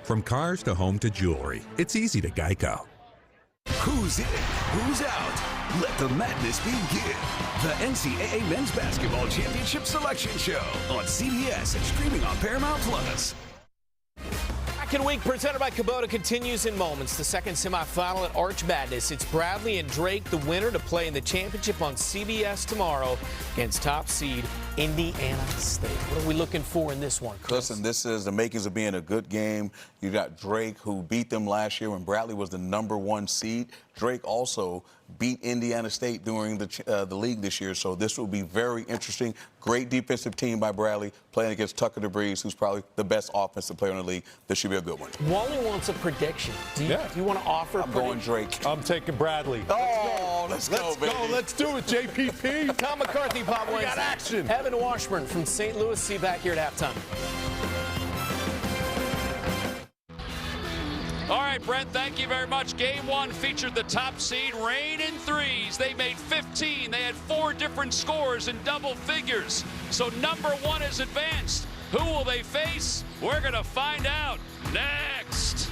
From cars to home to jewelry, it's easy to Geico. Who's in? Who's out? Let the madness begin. The NCAA Men's Basketball Championship Selection Show on CBS and streaming on Paramount Plus. Second week presented by Kubota continues in moments. The second semifinal at Arch Madness. It's Bradley and Drake, the winner, to play in the championship on CBS tomorrow against top seed Indiana State. What are we looking for in this one, Chris? Listen, this is the makings of being a good game. You got Drake, who beat them last year when Bradley was the #1 seed. Drake also beat Indiana State during the league this year, so this will be very interesting. Great defensive team by Bradley playing against Tucker DeVries, who's probably the best offensive player in the league. This should be a good one. Wally wants a prediction. Do you want to offer? I'm going Drake. I'm taking Bradley. Let's go, baby. Let's do it, JPP. Tom McCarthy, Bob Wentz. We got action. Evan Washburn from St. Louis. See you back here at halftime. All right, Brent, thank you very much. Game one featured the top seed, Rain in threes. They made 15. They had 4 different scores in double figures. So #1 is advanced. Who will they face? We're going to find out next.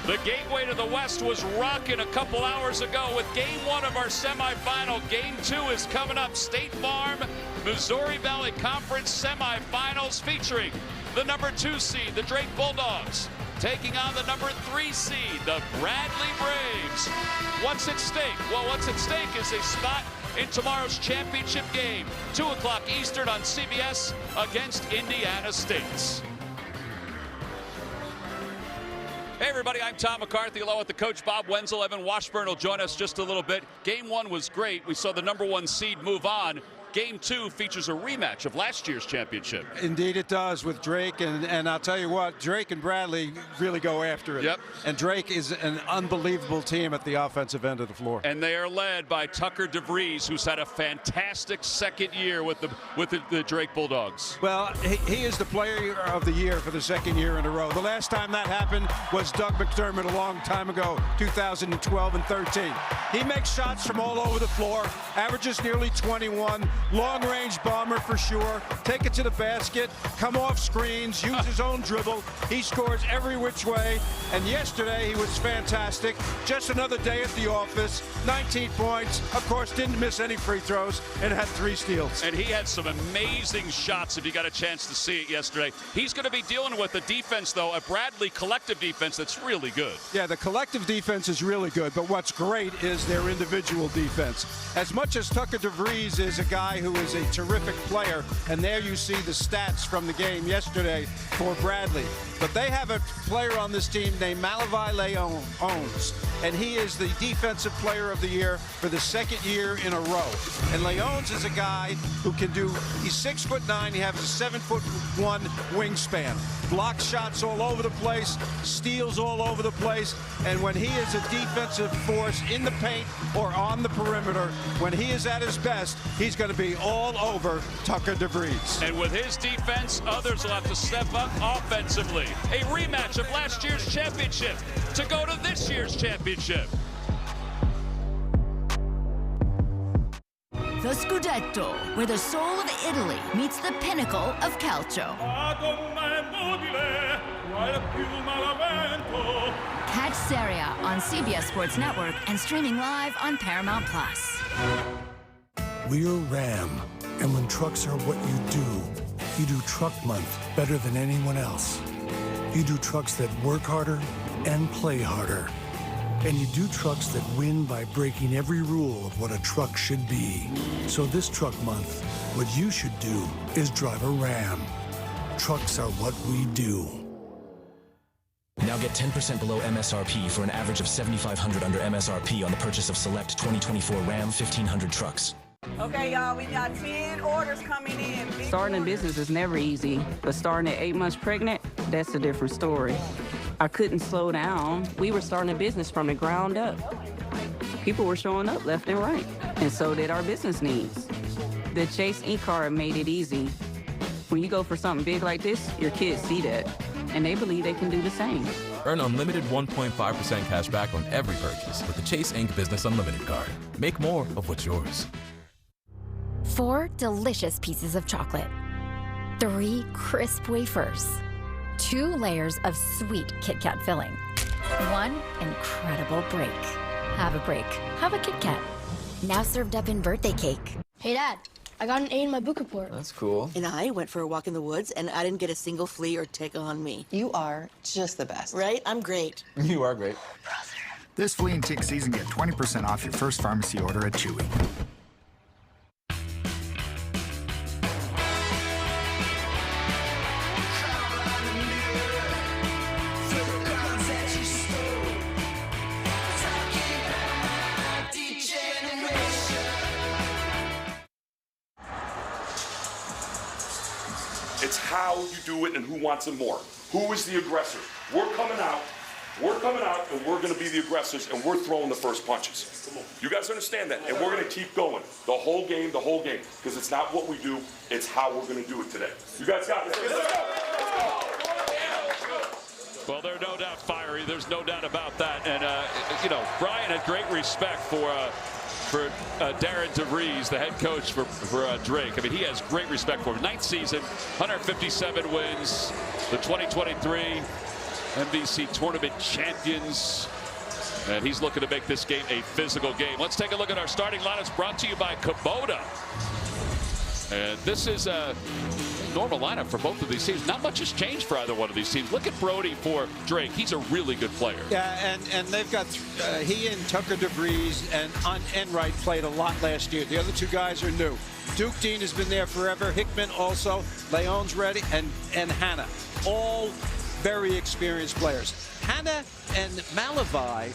The gateway to the West was rocking a couple hours ago with Game 1 of our semifinal. Game 2 is coming up. State Farm, Missouri Valley Conference semifinals featuring the #2 seed, the Drake Bulldogs, taking on the #3 seed, the Bradley Braves. What's at stake? Well, what's at stake is a spot in tomorrow's championship game, 2 o'clock Eastern on CBS against Indiana State. Hey everybody, I'm Tom McCarthy along with the coach Bob Wenzel. Evan Washburn will join us just a little bit. Game 1 was great. We saw the #1 seed move on. Game 2 features a rematch of last year's championship. Indeed it does, with Drake, and I'll tell you what, Drake and Bradley really go after it. Yep. And Drake is an unbelievable team at the offensive end of the floor. And they are led by Tucker DeVries, who's had a fantastic second year with the Drake Bulldogs. Well, he is the player of the year for the second year in a row. The last time that happened was Doug McDermott a long time ago, 2012 and 13. He makes shots from all over the floor, averages nearly 21. Long-range bomber for sure. Take it to the basket, come off screens, use his own dribble. He scores every which way. And yesterday he was fantastic. Just another day at the office. 19 points. Of course, didn't miss any free throws and had 3 steals. And he had some amazing shots if you got a chance to see it yesterday. He's going to be dealing with a defense, though, a Bradley collective defense that's really good. Yeah, the collective defense is really good, but what's great is their individual defense. As much as Tucker DeVries is a guy who is a terrific player, and there you see the stats from the game yesterday for Bradley. But they have a player on this team named Malavi Leones, and he is the defensive player of the year for the second year in a row. And Leones is a guy who can do, he's 6'9", he has a 7'1" wingspan. Block shots all over the place, steals all over the place, and when he is a defensive force in the paint or on the perimeter, when he is at his best, he's going to be all over Tucker DeVries. And with his defense, others will have to step up offensively. A rematch of last year's championship to go to this year's championship. The Scudetto, where the soul of Italy meets the pinnacle of calcio. Catch Serie A on CBS Sports Network and streaming live on Paramount Plus. We're Ram, and when trucks are what you do Truck Month better than anyone else. You do trucks that work harder and play harder. And you do trucks that win by breaking every rule of what a truck should be. So this Truck Month, what you should do is drive a Ram. Trucks are what we do. Now get 10% below MSRP for an average of $7,500 under MSRP on the purchase of select 2024 Ram 1500 trucks. Okay, y'all, we got 10 orders coming in. Starting a business is never easy, but starting at 8 months pregnant, that's a different story. I couldn't slow down. We were starting a business from the ground up. people were showing up left and right, and so did our business needs. The Chase Ink card made it easy. When you go for something big like this, your kids see that, and they believe they can do the same. Earn unlimited 1.5% cash back on every purchase with the Chase Ink Business Unlimited card. Make more of what's yours. 4 delicious pieces of chocolate. 3 crisp wafers. 2 layers of sweet Kit Kat filling. 1 incredible break. Have a break. Have a Kit Kat. Now served up in birthday cake. Hey, Dad. I got an A in my book report. That's cool. And I went for a walk in the woods, and I didn't get a single flea or tick on me. You are just the best. Right? I'm great. You are great. This flea and tick season, get 20% off your first pharmacy order at Chewy. It's how you do it and who wants it more. Who is the aggressor? We're coming out, and we're going to be the aggressors, and we're throwing the first punches. You guys understand that? And we're going to keep going the whole game, because it's not what we do, it's how we're going to do it today. You guys got this. Let's go. Well, they're no doubt fiery. There's no doubt about that. And, Brian had great respect for Darren DeVries, the head coach for Drake. I mean, he has great respect for him. 9th season, 157 wins, the 2023 MVC tournament champions. And he's looking to make this game a physical game. Let's take a look at our starting lineups brought to you by Kubota. And this is a normal lineup for both of these teams. Not much has changed for either one of these teams. Look at Brody for Drake. He's a really good player. Yeah, and they've got he and Tucker DeVries and Enright played a lot last year. The other 2 guys are new. Duke Dean has been there forever. Hickman also. Leon's ready. And Hannah. All very experienced players. Hannah and Malavai,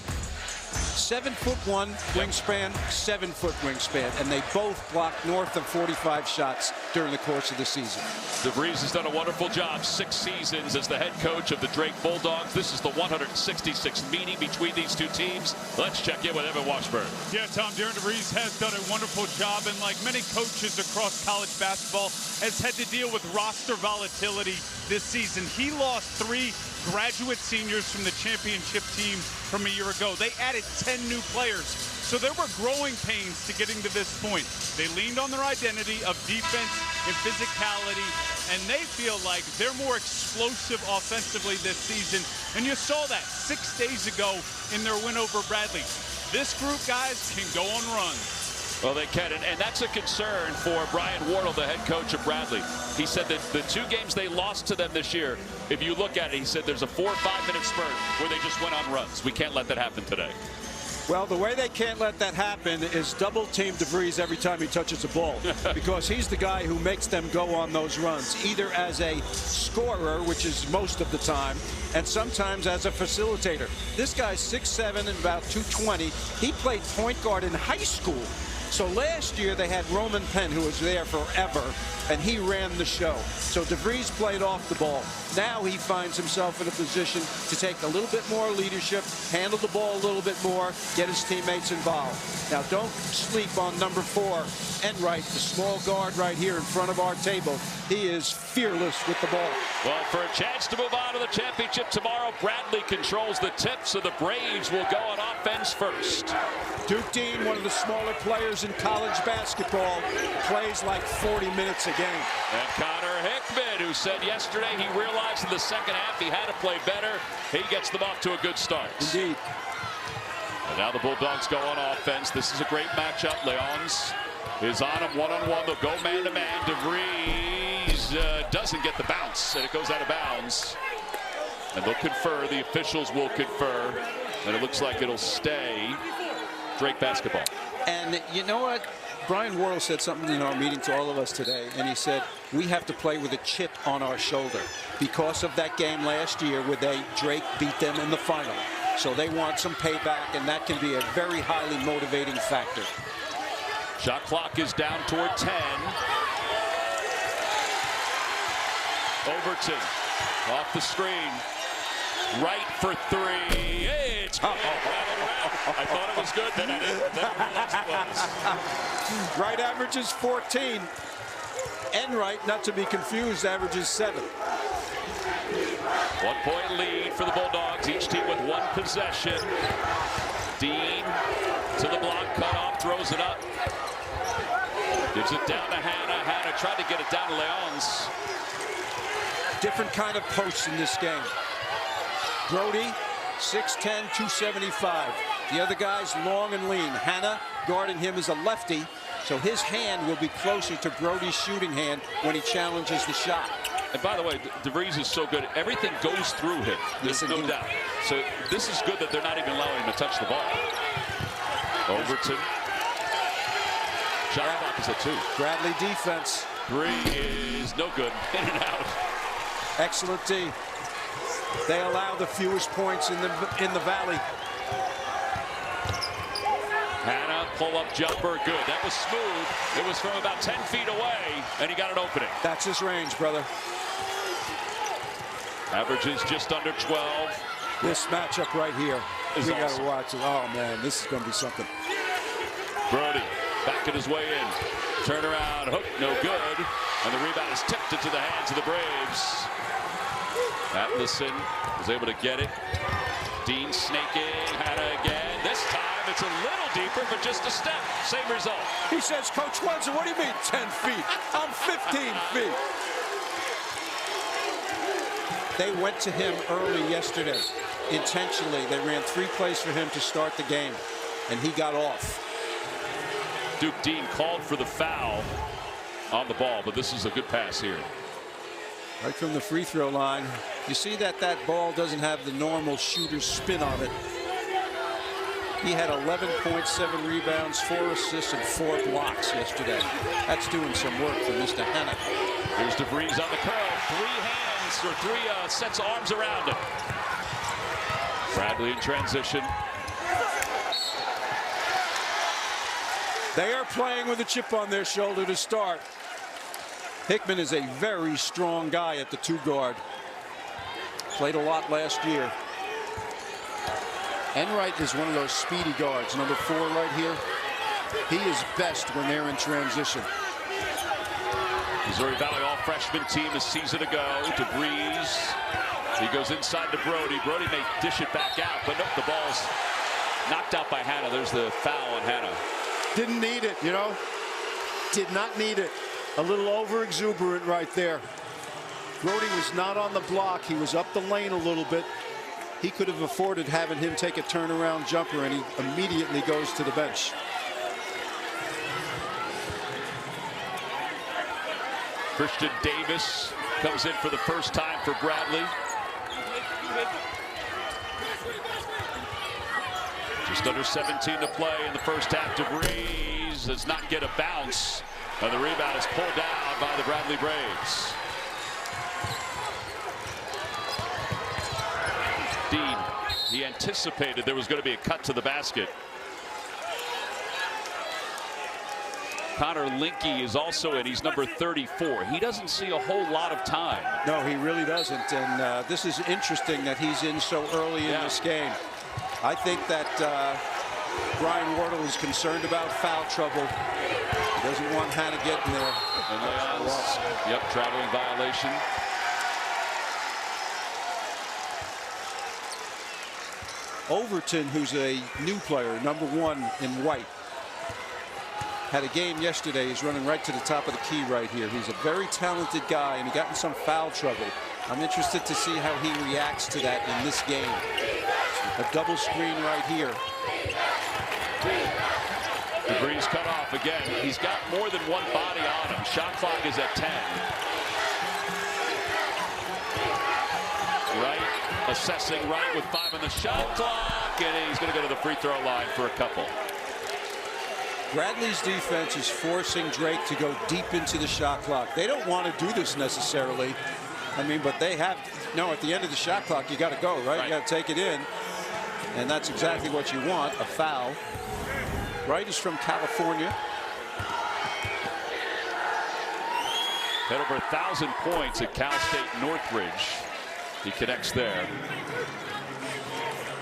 7'1" wingspan, 7-foot wingspan, and they both blocked north of 45 shots during the course of the season. DeVries has done a wonderful job. 6 seasons as the head coach of the Drake Bulldogs. This is the 166th meeting between these 2 teams. Let's check in with Evan Washburn. Yeah, Tom, Darren DeVries has done a wonderful job, and like many coaches across college basketball, has had to deal with roster volatility this season. He lost 3 graduate seniors from the championship team from a year ago. They added 10 new players. So there were growing pains to getting to this point. They leaned on their identity of defense and physicality, and they feel like they're more explosive offensively this season. And you saw that 6 days ago in their win over Bradley. This group, guys, can go on runs. Well, they can, and that's a concern for Brian Wardle, the head coach of Bradley. He said that the 2 games they lost to them this year, if you look at it, he said there's a 4 or 5 minute spurt where they just went on runs. We can't let that happen today. Well, the way they can't let that happen is double-team DeVries every time he touches the ball, because he's the guy who makes them go on those runs, either as a scorer, which is most of the time, and sometimes as a facilitator. This guy's 6'7" and about 220. He played point guard in high school. So last year they had Roman Penn, who was there forever, and he ran the show. So DeVries played off the ball. Now he finds himself in a position to take a little bit more leadership, handle the ball a little bit more, get his teammates involved. Now don't sleep on number 4, Enright, the small guard right here in front of our table. He is fearless with the ball. Well, for a chance to move on to the championship tomorrow, Bradley controls the tip, so the Braves will go on offense first. Duke Dean, one of the smaller players in college basketball, plays like 40 minutes a game. And Connor Hickman, who said yesterday he realized in the second half he had to play better. He gets them off to a good start. Indeed. And now the Bulldogs go on offense. This is a great matchup. Leons is on him one-on-one. They'll go man-to-man. DeVries doesn't get the bounce, and it goes out of bounds. And they'll confer. The officials will confer. And it looks like it'll stay Drake basketball. And you know what? Brian Wardle said something in our meeting to all of us today, and he said, we have to play with a chip on our shoulder because of that game last year where Drake beat them in the final. So they want some payback, and that can be a very highly motivating factor. Shot clock is down toward 10. Overton off the screen. Right for 3. Hey! It's good. I thought it was good, then I didn't realize it was. Wright averages 14. Enright, not to be confused, averages 7. 1 point lead for the Bulldogs, each team with 1 possession. Dean to the block, cut off, throws it up. Gives it down to Hannah. Hannah tried to get it down to Leons. Different kind of posts in this game. Brody, 6'10", 275. The other guy's long and lean. Hannah guarding him is a lefty, so his hand will be closer to Brody's shooting hand when he challenges the shot. And by the way, DeVries is so good. Everything goes through him. There's no doubt. So this is good that they're not even allowing him to touch the ball. Overton. Shot clock is at 2. Bradley defense. 3 is no good. In and out. Excellent D. They allow the fewest points in the Valley. Hannah, pull-up jumper, good. That was smooth. It was from about 10 feet away, and he got an opening. That's his range, brother. Averages just under 12. This matchup right here, we got awesome. to watch it. Oh, man, this is going to be something. Brody backing his way in. Turnaround, hook, no good. And the rebound is tipped into the hands of the Braves. Atlason was able to get it. Dean snaking, Hannah again. This time it's a little deeper, but just a step. Same result. He says, Coach Wenzel, what do you mean 10 feet? I'm 15 feet. They went to him early yesterday, intentionally. They ran 3 plays for him to start the game, and he got off. Duke Dean called for the foul on the ball, but this is a good pass here. Right from the free throw line. You see that ball doesn't have the normal shooter's spin on it. He had 11.7 rebounds, 4 assists, and 4 blocks yesterday. That's doing some work for Mr. Hannah. Here's DeVries on the curl. 3 hands or 3 sets of arms around him. Bradley in transition. They are playing with a chip on their shoulder to start. Hickman is a very strong guy at the 2 guard. Played a lot last year. Enright is one of those speedy guards, number 4 right here. He is best when they're in transition. Missouri Valley all-freshman team a season ago. DeVries. He goes inside to Brody. Brody may dish it back out, but nope, the ball's knocked out by Hannah. There's the foul on Hannah. Didn't need it, you know. Did not need it. A little over-exuberant right there. Brody was not on the block. He was up the lane a little bit. He could have afforded having him take a turnaround jumper, and he immediately goes to the bench. Christian Davis comes in for the first time for Bradley. Just under 17 to play in the first half. DeVries does not get a bounce. And the rebound is pulled down by the Bradley Braves. Dean, he anticipated there was going to be a cut to the basket. Connor Linke is also in. He's number 34. He doesn't see a whole lot of time. No, he really doesn't. And this is interesting that he's in so early in this game. I think that Brian Wardle is concerned about foul trouble. He doesn't want Hannah getting there. And Leon's, yep, traveling violation. Overton, who's a new player, number 1 in white, had a game yesterday. He's running right to the top of the key right here. He's a very talented guy, and he got in some foul trouble. I'm interested to see how he reacts to that in this game. A double screen right here. DeVries cut off again. He's got more than one body on him. Shot clock is at 10. Right, assessing right with 5 on the shot clock, and he's going to go to the free throw line for a couple. Bradley's defense is forcing Drake to go deep into the shot clock. They don't want to do this necessarily. I mean, but they have, no, at the end of the shot clock, you got to go, right? You got to take it in. And that's exactly what you want, a foul. Wright is from California. Had over 1,000 points at Cal State Northridge. He connects there.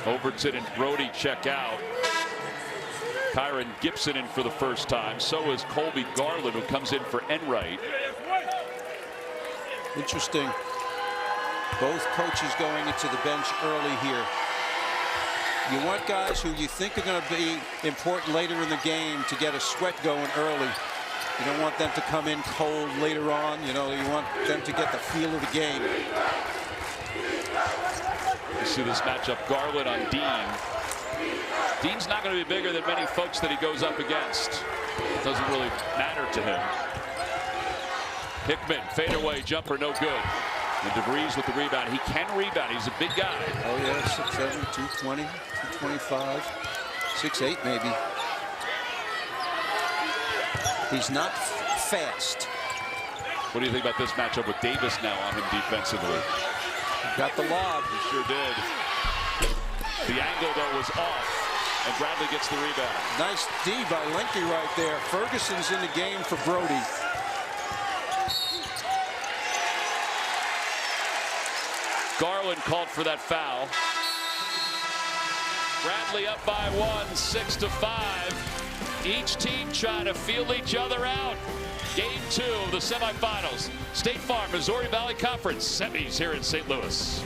Overton and Brody check out. Kyron Gibson in for the first time. So is Colby Garland, who comes in for Enright. Interesting. Both coaches going into the bench early here. You want guys who you think are going to be important later in the game to get a sweat going early. You don't want them to come in cold later on. You know, you want them to get the feel of the game. You see this matchup, Garland on Dean. Dean's not going to be bigger than many folks that he goes up against. It doesn't really matter to him. Hickman, fadeaway jumper, no good. And DeVries with the rebound. He can rebound. He's a big guy. Oh, yeah, 6'7", 220, 225, 6'8", maybe. He's not fast. What do you think about this matchup with Davis now on him defensively? Got the lob. He sure did. The angle, though, was off, and Bradley gets the rebound. Nice D by Lenke right there. Ferguson's in the game for Brody. Garland called for that foul. Bradley up by 1, 6-5. Each team trying to feel each other out. Game 2 of the semifinals. State Farm, Missouri Valley Conference semis here in St. Louis.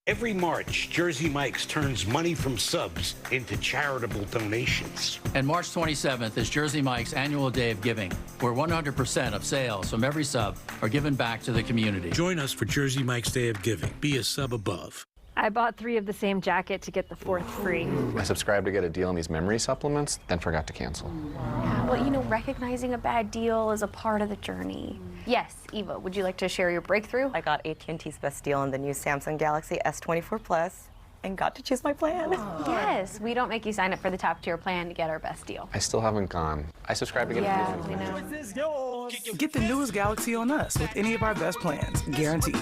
Every March, Jersey Mike's turns money from subs into charitable donations. And March 27th is Jersey Mike's annual day of giving, where 100% of sales from every sub are given back to the community. Join us for Jersey Mike's Day of Giving. Be a sub above. I bought 3 of the same jacket to get the 4th free. I subscribed to get a deal on these memory supplements, then forgot to cancel. Yeah, well, you know, recognizing a bad deal is a part of the journey. Yes, Eva, would you like to share your breakthrough? I got AT&T's best deal on the new Samsung Galaxy S24 Plus and got to choose my plan. Yes, we don't make you sign up for the top tier plan to get our best deal. I still haven't gone. I subscribed to get a deal. We know. Get the newest Galaxy on us with any of our best plans, guaranteed.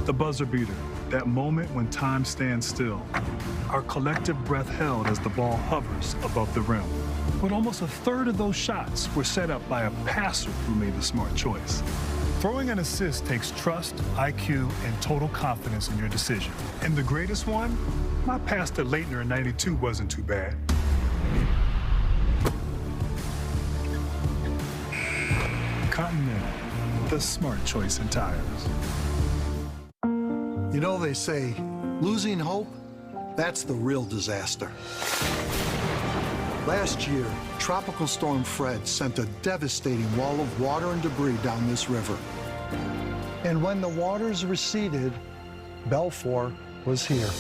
The buzzer beater, that moment when time stands still. Our collective breath held as the ball hovers above the rim. But almost a third of those shots were set up by a passer who made the smart choice. Throwing an assist takes trust, IQ, and total confidence in your decision. And the greatest one? My pass to Leitner in '92 wasn't too bad. Continental, the smart choice in tires. You know, they say, losing hope, that's the real disaster. Last year, Tropical Storm Fred sent a devastating wall of water and debris down this river. And when the waters receded, Belfour was here.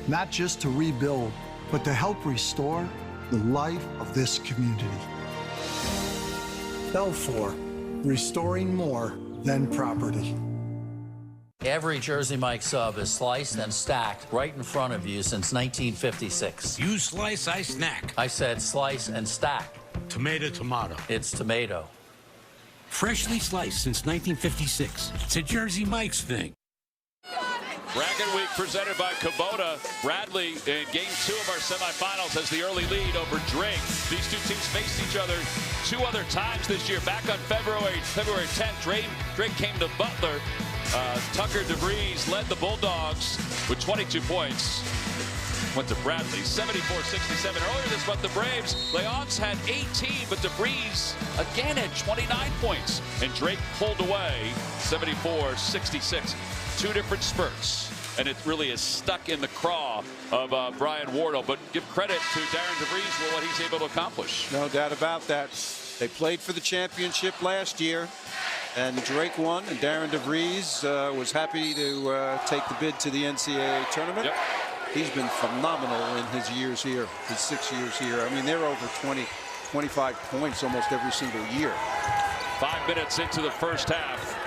Not just to rebuild, but to help restore the life of this community. Belfour, restoring more than property. Every Jersey Mike sub is sliced and stacked right in front of you since 1956. You slice, I snack. I said slice and stack. Tomato, tomato. It's tomato. Freshly sliced since 1956. It's a Jersey Mike's thing. Bracket Week presented by Kubota. Bradley in Game 2 of our semifinals has the early lead over Drake. These two teams faced each other 2 other times this year. Back on February 10th, Drake came to Butler. Tucker DeVries led the Bulldogs with 22 points. Went to Bradley, 74-67. Earlier this month, the Braves, Leon's had 18, but DeVries again had 29 points. And Drake pulled away, 74-66. 2 different spurts. And it really is stuck in the craw of Brian Wardle. But give credit to Darren DeVries for what he's able to accomplish. No doubt about that. They played for the championship last year. And Drake won, and Darren DeVries was happy to take the bid to the NCAA tournament. Yep. He's been phenomenal in his years here, his 6 years here. I mean, they're over 20, 25 points almost every single year. 5 minutes into the first half.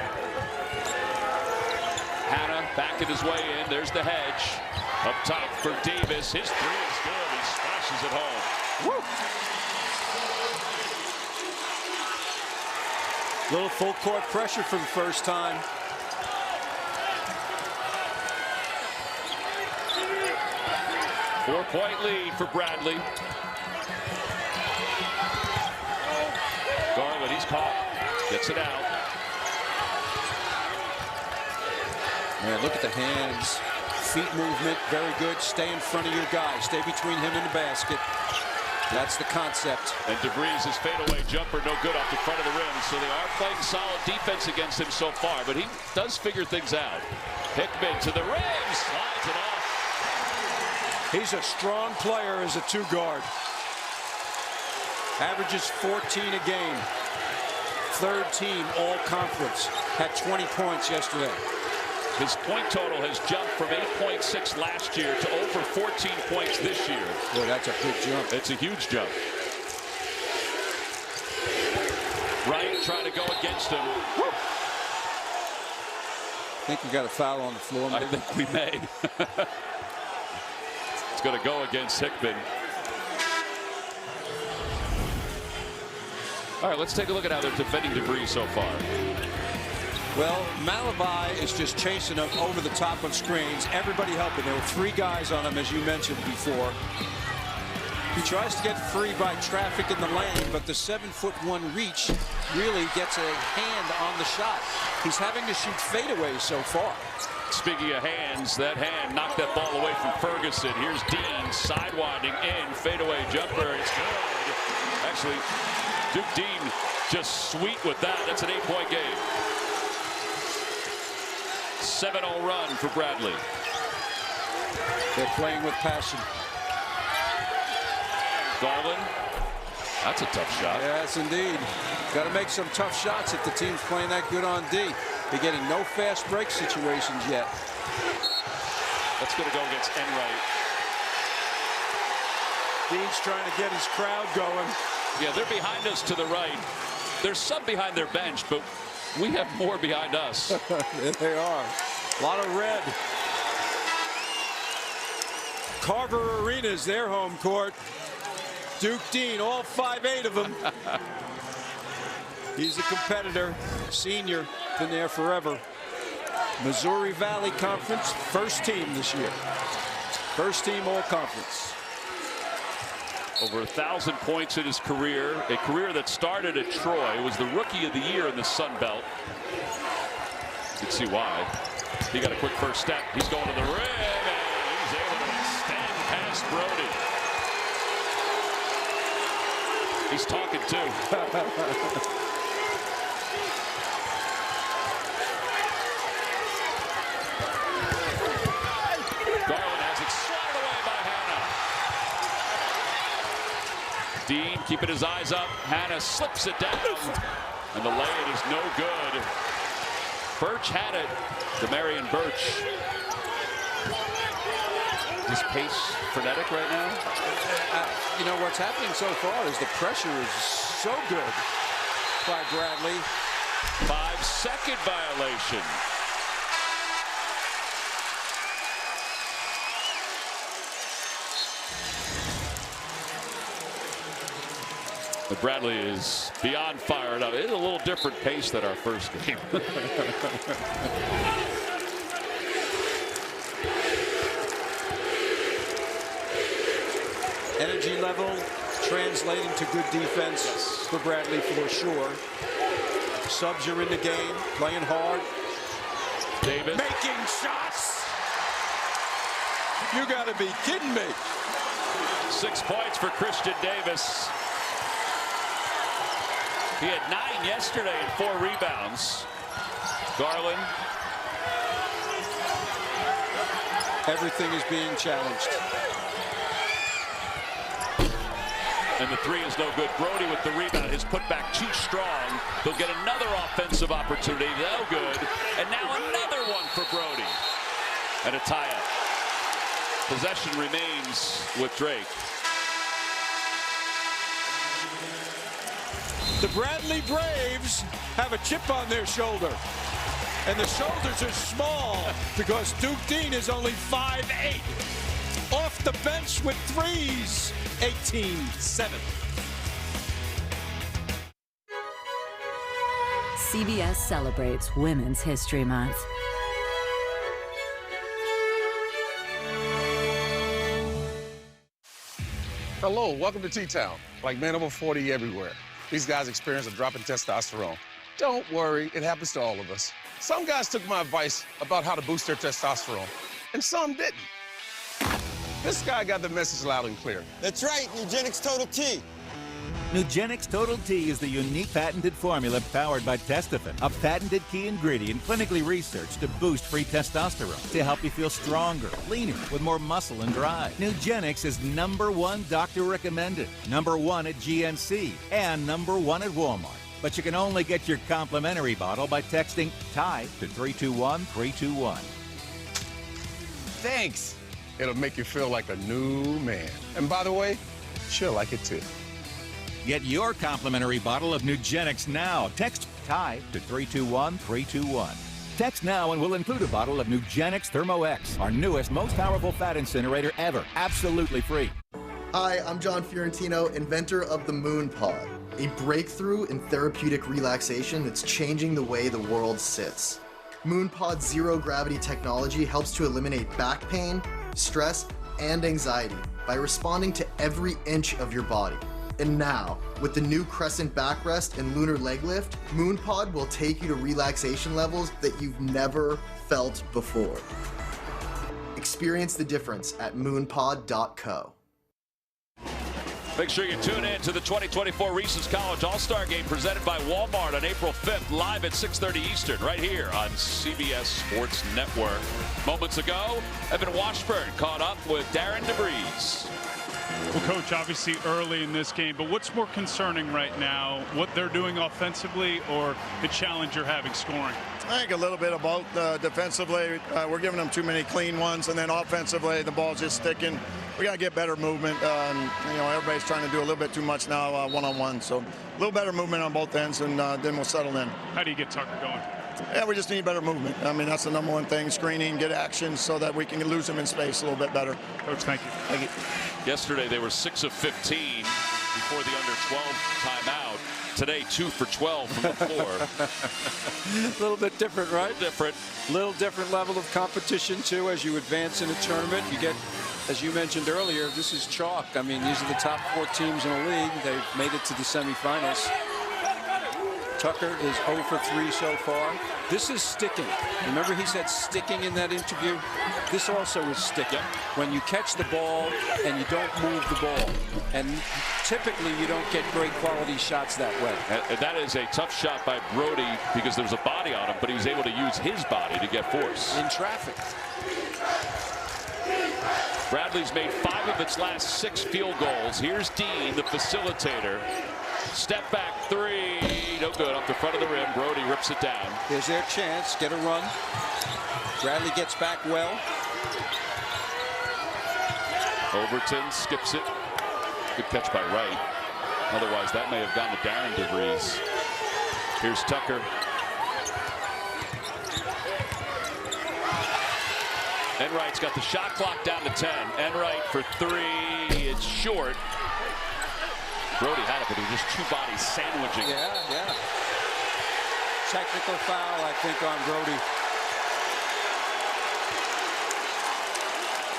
Hanna backing his way in. There's the hedge. Up top for Davis. His 3 is good. He splashes it home. Woo! Little full court pressure for the first time. Four-point lead for Bradley. Garland, he's caught. Gets it out. And look at the hands, feet movement, very good. Stay in front of your guy. Stay between him and the basket. That's the concept. And DeVries' fadeaway jumper no good off the front of the rim. So they are playing solid defense against him so far, but he does figure things out. Hickman to the rim, slides it off. He's a strong player as a two-guard. Averages 14 a game. Third team all conference. Had 20 points yesterday. His point total has jumped from 8.6 last year to over 14 points this year. Boy, that's a big jump. It's a huge jump. Wright trying to go against him. I think we got a foul on the floor. I think we may. It's going to go against Hickman. All right, let's take a look at how they're defending DeVries so far. Well, Malabai is just chasing him over the top of screens. Everybody helping. There were 3 guys on him, as you mentioned before. He tries to get free by traffic in the lane, but the 7'1" reach really gets a hand on the shot. He's having to shoot fadeaways so far. Speaking of hands, that hand knocked that ball away from Ferguson. Here's Dean sidewinding in, fadeaway jumper. It's good. Actually, Duke Dean just sweet with that. That's an 8-point game. 7-0 run for Bradley. They're playing with passion. Garland. That's a tough shot. Yes, indeed. Got to make some tough shots if the team's playing that good on D. They're getting no fast break situations yet. That's going to go against Enright. Dean's trying to get his crowd going. Yeah, they're behind us to the right. There's some behind their bench, but we have more behind us. There they are. A lot of red. Carver Arena is their home court. Duke Dean, all 5'8" of them. He's a competitor, senior, been there forever. Missouri Valley Conference, first team this year. First team all conference. Over 1,000 points in his career, a career that started at Troy. Was the rookie of the year in the Sun Belt. You can see why. He got a quick first step. He's going to the rim, and he's able to extend past Brody. He's talking too. Garland has it swatted away by Hannah. Dean keeping his eyes up. Hannah slips it down, and the lay-in is no good. Birch had it. Demarion Birch. Is pace frenetic right now? You know, what's happening so far is the pressure is so good by Bradley. 5-second violation. But Bradley is beyond fired up. It's a little different pace than our first game. Energy level translating to good defense for Bradley for sure. Subs are in the game, playing hard. Davis. Making shots. You got to be kidding me. 6 points for Christian Davis. He had 9 yesterday and 4 rebounds. Garland. Everything is being challenged. And the 3 is no good. Brody with the rebound. His putback too strong. He'll get another offensive opportunity. No good. And now another one for Brody. And a tie-up. Possession remains with Drake. The Bradley Braves have a chip on their shoulder. And the shoulders are small because Duke Dean is only 5'8". Off the bench with threes. 18-7. CBS celebrates Women's History Month. Hello, welcome to T-Town. Like men over 40 everywhere. These guys experience a drop in testosterone. Don't worry, it happens to all of us. Some guys took my advice about how to boost their testosterone, and some didn't. This guy got the message loud and clear. That's right, Nugenix Total T. Nugenix Total T is the unique patented formula powered by Testofen, a patented key ingredient clinically researched to boost free testosterone to help you feel stronger, leaner, with more muscle and drive. Nugenix is #1 doctor recommended, #1 at GNC, and #1 at Walmart. But you can only get your complimentary bottle by texting TIE to 321-321. Thanks. It'll make you feel like a new man. And by the way, she'll like it too. Get your complimentary bottle of Nugenix now. Text TIE to 321-321. Text now and we'll include a bottle of Nugenix Thermo X, our newest, most powerful fat incinerator ever. Absolutely free. Hi, I'm John Fiorentino, inventor of the Moon Pod, a breakthrough in therapeutic relaxation that's changing the way the world sits. Moon Pod's zero-gravity technology helps to eliminate back pain, stress, and anxiety by responding to every inch of your body. And now, with the new Crescent Backrest and Lunar Leg Lift, Moon Pod will take you to relaxation levels that you've never felt before. Experience the difference at moonpod.co. Make sure you tune in to the 2024 Reese's College All-Star Game presented by Walmart on April 5th, live at 6:30 Eastern, right here on CBS Sports Network. Moments ago, Evan Washburn caught up with Darren DeVries. Well, Coach, obviously early in this game, but what's more concerning right now, what they're doing offensively or the challenge you're having scoring? I think a little bit of both. Defensively, we're giving them too many clean ones, and then offensively, the ball's just sticking. We got to get better movement. Everybody's trying to do a little bit too much now one-on-one. So a little better movement on both ends, and then we'll settle in. How do you get Tucker going? Yeah, we just need better movement. I mean, that's the #1 thing, screening, get action so that we can lose them in space a little bit better. Coach, thank you. Thank you. Yesterday, they were 6 of 15 before the under-12 timeout. Today, 2 for 12 from the floor. A little bit different, right? Different. Little different level of competition, too, as you advance in a tournament. You get, as you mentioned earlier, this is chalk. I mean, these are the top 4 teams in the league. They've made it to the semifinals. Tucker is 0 for 3 so far. This is sticking. Remember he said sticking in that interview? This also is sticking. When you catch the ball and you don't move the ball. And typically you don't get great quality shots that way. And that is a tough shot by Brody because there's a body on him, but he was able to use his body to get force. In traffic. Bradley's made 5 of its last 6 field goals. Here's Dean, the facilitator. Step back 3, no good, off the front of the rim. Brody rips it down. Here's their chance, get a run. Bradley gets back well. Overton skips it. Good catch by Wright. Otherwise, that may have gone to Darren DeVries. Here's Tucker. Enright's got the shot clock down to 10. Enright for 3, it's short. Brody had it, but it was just 2 bodies sandwiching. Yeah. Technical foul, I think, on Brody.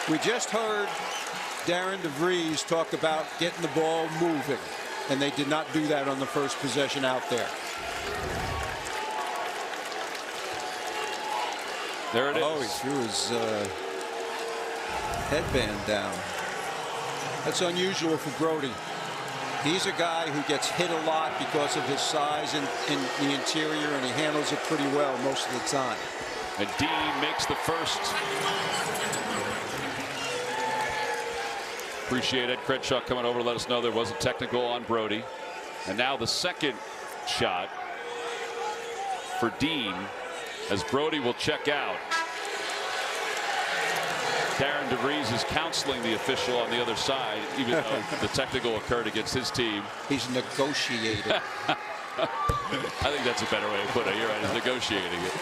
We just heard Darren DeVries talk about getting the ball moving, and they did not do that on the first possession out there. There it is. Oh, he threw his headband down. That's unusual for Brody. He's a guy who gets hit a lot because of his size in the interior, and he handles it pretty well most of the time. And Dean makes the first. Appreciate Ed Crenshaw coming over to let us know there wasn't technical on Brody. And now the second shot for Dean as Brody will check out. Darren DeVries is counseling the official on the other side, even though the technical occurred against his team. He's negotiating. I think that's a better way to put it. You're right, he's negotiating it.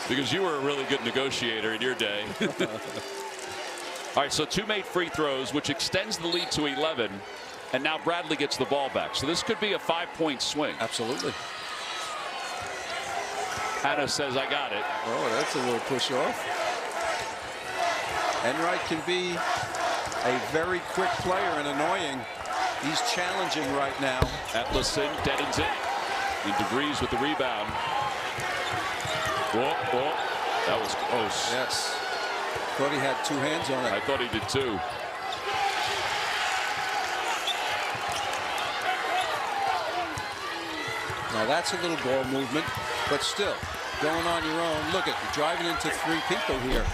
Because you were a really good negotiator in your day. All right, so 2 made free throws, which extends the lead to 11. And now Bradley gets the ball back. So this could be a 5-point swing. Absolutely. Hannah says, I got it. Oh, that's a little push off. Enright can be a very quick player and annoying. He's challenging right now. Atlason deadens it. And DeVries with the rebound. Whoa, whoa. That was close. Yes. Thought he had two hands on it. I thought he did too. Now that's a little ball movement, but still going on your own. Look at you driving into three people here.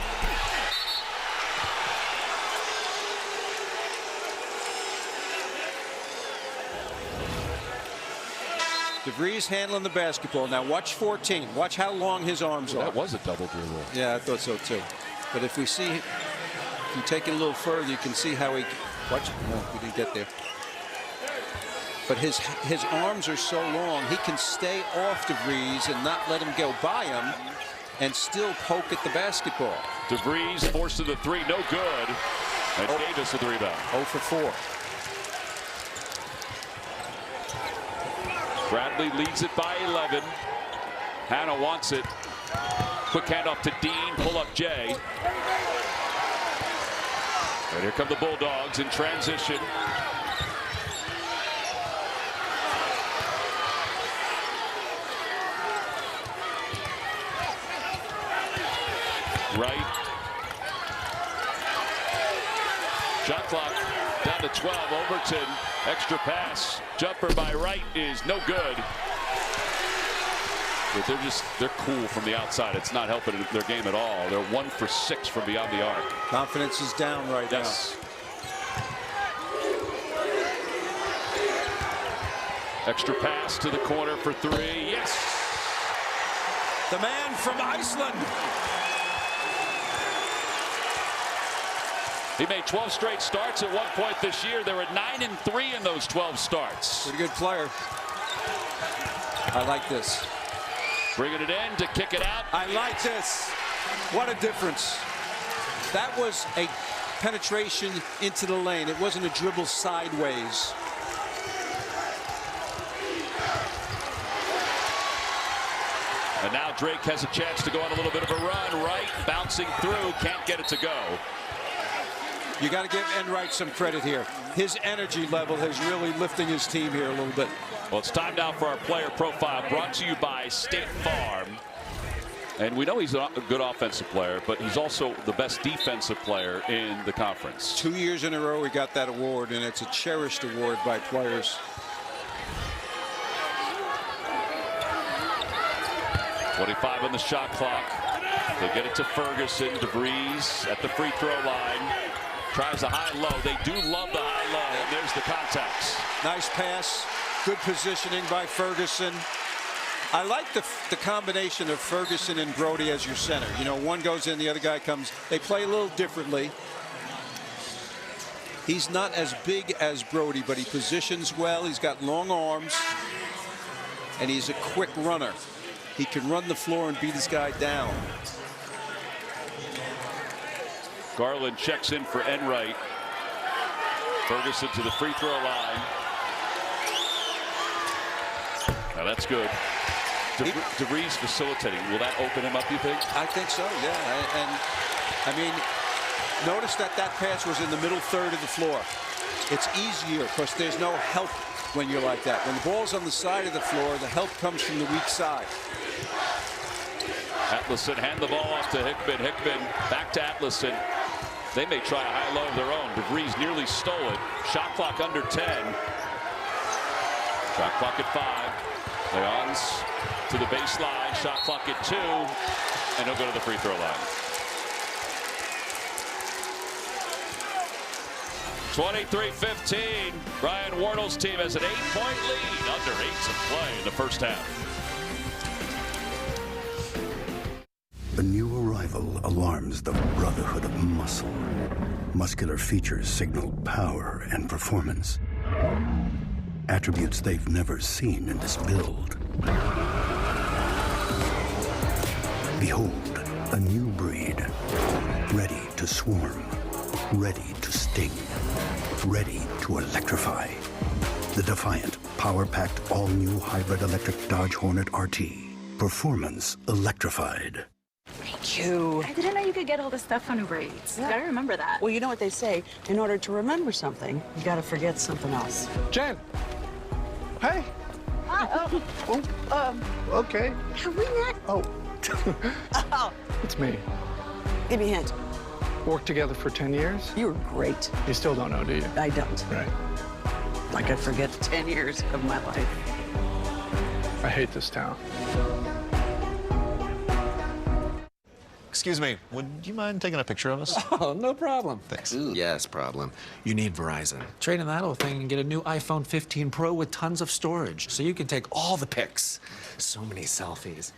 DeVries handling the basketball. Now watch 14. Watch how long his arms are. That was a double dribble. Yeah, I thought so too. But if we see, if you take it a little further, you can see how he. Watch. No, we didn't get there. But his arms are so long, he can stay off DeVries and not let him go by him, and still poke at the basketball. DeVries forced to the three, no good. And Davis with the rebound. 0 for 4. Bradley leads it by 11. Hannah wants it. Quick handoff to Dean. Pull up Jay. And here come the Bulldogs in transition. Right. Shot clock down to 12. Overton. Extra pass. Jumper by Wright is no good. But they're cool from the outside. It's not helping their game at all. They're 1 for 6 from beyond the arc. Confidence is down right now. Extra pass to the corner for 3. Yes. The man from Iceland. He made 12 straight starts at one point this year. They were 9-3 in those 12 starts. Pretty good player. I like this. Bringing it in to kick it out. I like this. What a difference. That was a penetration into the lane. It wasn't a dribble sideways. And now Drake has a chance to go on a little bit of a run. Wright bouncing through, can't get it to go. You got to give Enright some credit here. His energy level is really lifting his team here a little bit. Well, it's time now for our player profile, brought to you by State Farm. And we know he's a good offensive player, but he's also the best defensive player in the conference. 2 years in a row we got that award, and it's a cherished award by players. .25 on the shot clock. They get it to Ferguson. DeVries at the free throw line. Tries the high-low. They do love the high-low, and there's the contacts. Nice pass. Good positioning by Ferguson. I like the combination of Ferguson and Brody as your center. You know, one goes in, the other guy comes. They play a little differently. He's not as big as Brody, but he positions well. He's got long arms, and he's a quick runner. He can run the floor and beat his guy down. Garland checks in for Enright. Ferguson to the free throw line. Now that's good. DeVries facilitating. Will that open him up, you think? I think so, yeah. And I mean, notice that pass was in the middle third of the floor. It's easier because there's no help when you're like that. When the ball's on the side of the floor, the help comes from the weak side. Atlason hand the ball off to Hickman. Hickman back to Atlason. They may try a high-low of their own. DeVries nearly stole it. Shot clock under 10. Shot clock at 5. Leons to the baseline. Shot clock at 2. And he'll go to the free throw line. 23-15. Brian Wardle's team has an 8-point lead. Under 8 to play in the first half. A new arrival alarms the Brotherhood of Muscle. Muscular features signal power and performance. Attributes they've never seen in this build. Behold, a new breed. Ready to swarm. Ready to sting. Ready to electrify. The defiant, power-packed, all-new hybrid electric Dodge Hornet RT. Performance electrified. Thank you. I didn't know you could get all this stuff on Uber Eats. You gotta remember that. Well, you know what they say. In order to remember something, you gotta forget something else. Jen! Hey! Okay. Have we met? Oh. Oh. It's me. Give me a hint. Worked together for 10 years? You were great. You still don't know, do you? I don't. Right. Like I forget 10 years of my life. I hate this town. Excuse me, would you mind taking a picture of us? Oh, no problem. Thanks. Ooh, yes, problem. You need Verizon. Trade in that old thing and get a new iPhone 15 Pro with tons of storage, so you can take all the pics. So many selfies.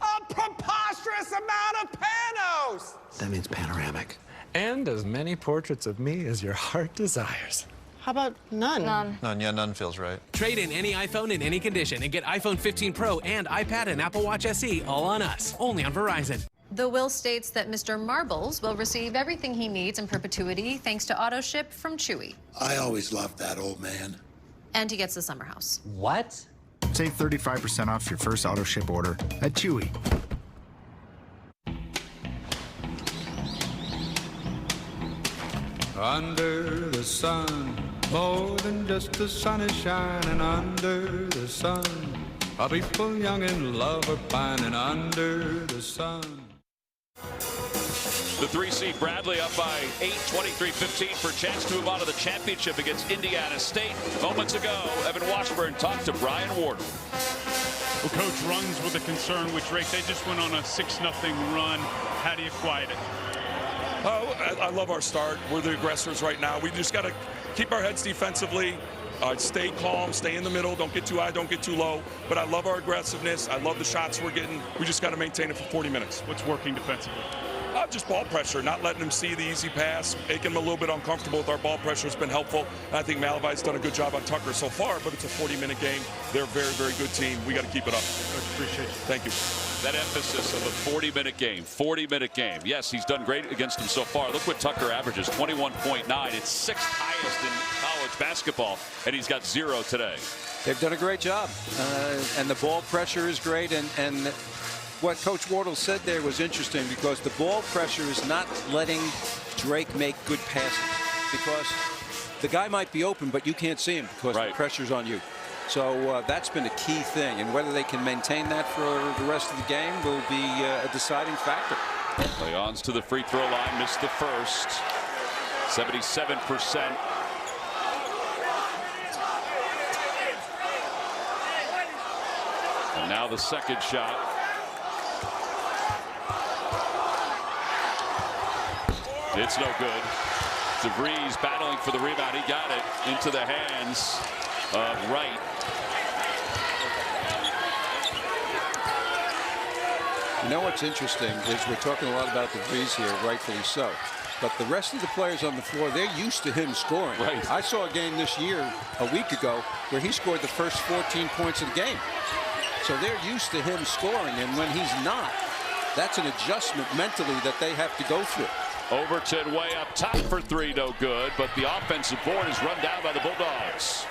A preposterous amount of panos! That means panoramic. And as many portraits of me as your heart desires. How about none? None. None, yeah, none feels right. Trade in any iPhone in any condition and get iPhone 15 Pro and iPad and Apple Watch SE all on us. Only on Verizon. The will states that Mr. Marbles will receive everything he needs in perpetuity thanks to auto ship from Chewy. I always loved that old man. And he gets the summer house. What? Save 35% off your first auto ship order at Chewy. Under the sun, more than just the sun is shining. Under the sun, our people young in love are pining. Under the sun. The 3-seed Bradley up by 8, 23-15 for a chance to move on to the championship against Indiana State. Moments ago, Evan Washburn talked to Brian Wardle. Well, Coach runs with a concern with Drake. They just went on a 6-0 run. How do you quiet it? I love our start. We're the aggressors right now. We just got to keep our heads defensively. Stay calm, stay in the middle, don't get too high, don't get too low. But I love our aggressiveness. I love the shots we're getting. We just got to maintain it for 40 minutes. What's working defensively? Just ball pressure, not letting them see the easy pass, making them a little bit uncomfortable with our ball pressure has been helpful. And I think Malavai's done a good job on Tucker so far, but it's a 40-minute game. They're a very, very good team. We got to keep it up. Coach, appreciate you. Thank you. That emphasis of a 40-minute game, 40-minute game. Yes, he's done great against them so far. Look what Tucker averages, 21.9. It's 6th highest in college basketball, and he's got 0 today. They've done a great job, and the ball pressure is great, and what Coach Wardle said there was interesting because the ball pressure is not letting Drake make good passes because the guy might be open, but you can't see him because the pressure's on you. So that's been a key thing, and whether they can maintain that for the rest of the game will be a deciding factor. Leon's to the free throw line, missed the first. 77%. And now the second shot. It's no good. DeVries battling for the rebound. He got it into the hands of Wright. You know what's interesting is we're talking a lot about DeVries here, rightfully so. But the rest of the players on the floor, they're used to him scoring. Right. I saw a game this year, a week ago, where he scored the first 14 points of the game. So they're used to him scoring, and when he's not, that's an adjustment mentally that they have to go through. Overton way up top for 3, no good, but the offensive board is run down by the Bulldogs.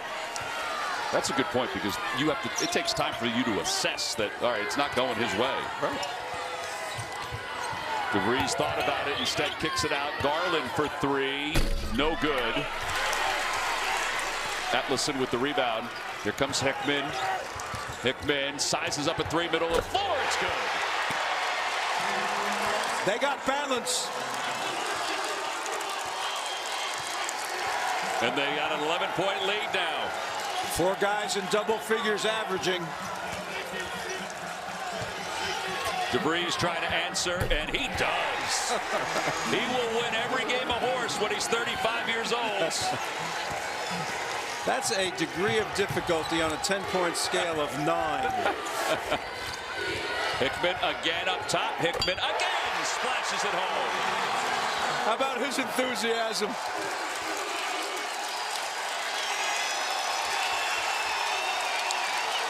That's a good point because you have to. It takes time for you to assess that. All right, it's not going his way. Right. DeVries thought about it, instead kicks it out. Garland for 3, no good. Atlason with the rebound. Here comes Hickman. Hickman sizes up a 3, middle of the floor. It's good. They got balance. And they got an 11-point lead now. 4 guys in double figures averaging. DeVries trying to answer, and he does. He will win every game of horse when he's 35 years old. That's a degree of difficulty on a 10-point scale of 9. Hickman again up top. Hickman again splashes it home. How about his enthusiasm?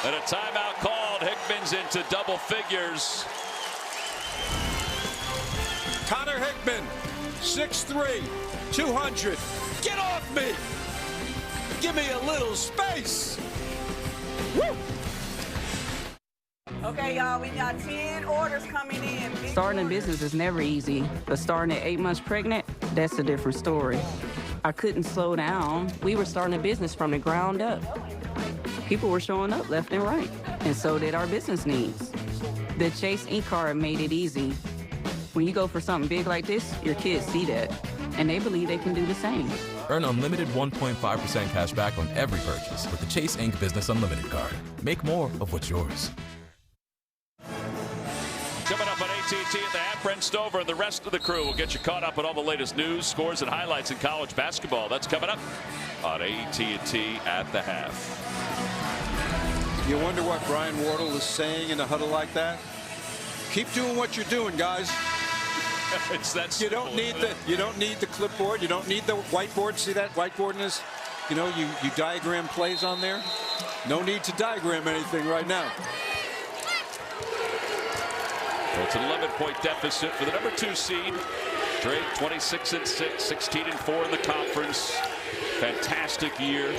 And a timeout called. Hickman's into double figures. Connor Hickman, 6'3", 200. Get off me! Give me a little space. Woo! Okay, y'all, we got 10 orders coming in. Starting a business is never easy, but starting at 8 months pregnant, that's a different story. I couldn't slow down. We were starting a business from the ground up. people were showing up left and right, and so did our business needs. The Chase Ink card made it easy. When you go for something big like this, your kids see that, and they believe they can do the same. Earn unlimited 1.5% cash back on every purchase with the Chase Ink Business Unlimited card. Make more of what's yours. Coming up on AT&T at the half, Brent Stover and the rest of the crew will get you caught up on all the latest news, scores, and highlights in college basketball. That's coming up on AT&T at the half. You wonder what Brian Wardle is saying in a huddle like that? Keep doing what you're doing, guys. It's that you don't need the clipboard. You don't need the whiteboard. See that whiteboard in this? You know, you diagram plays on there. No need to diagram anything right now. Well, it's an 11-point deficit for the number 2 seed. Drake 26-6, 16-4 in the conference. Fantastic year.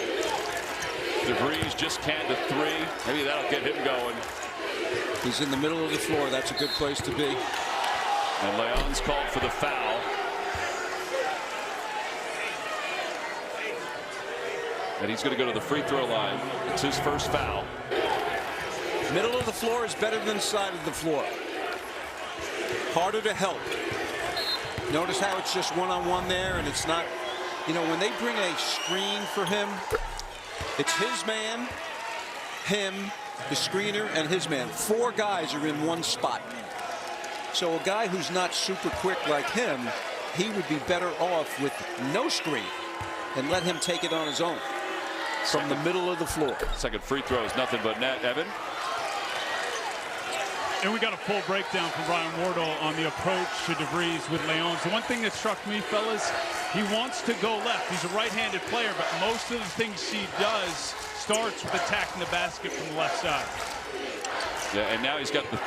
DeVries just canned a 3. Maybe that'll get him going. He's in the middle of the floor. That's a good place to be. And Leon's called for the foul. And he's going to go to the free throw line. It's his first foul. Middle of the floor is better than side of the floor. Harder to help. Notice how it's just one-on-one there, and it's not, you know, when they bring a screen for him, it's his man, him, the screener, and his man. 4 guys are in one spot. So a guy who's not super quick like him, he would be better off with no screen and let him take it on his own from the middle of the floor. Second free throw is nothing but net. Evan? And we got a full breakdown from Brian Wardle on the approach to DeVries with Leon. The one thing that struck me, fellas, he wants to go left. He's a right-handed player, but most of the things he does starts with attacking the basket from the left side. Yeah, and now he's got the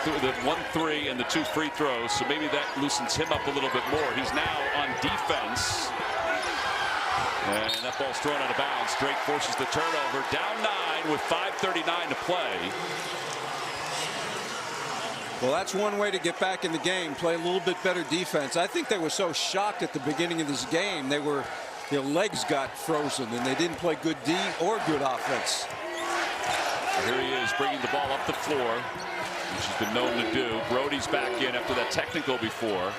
1-3 and the 2 free throws, so maybe that loosens him up a little bit more. He's now on defense. And that ball's thrown out of bounds. Drake forces the turnover. Down 9 with 5:39 to play. Well, that's one way to get back in the game, play a little bit better defense. I think they were so shocked at the beginning of this game. Their legs got frozen, and they didn't play good D or good offense. Here he is bringing the ball up the floor, which he's been known to do. Brody's back in after that technical before.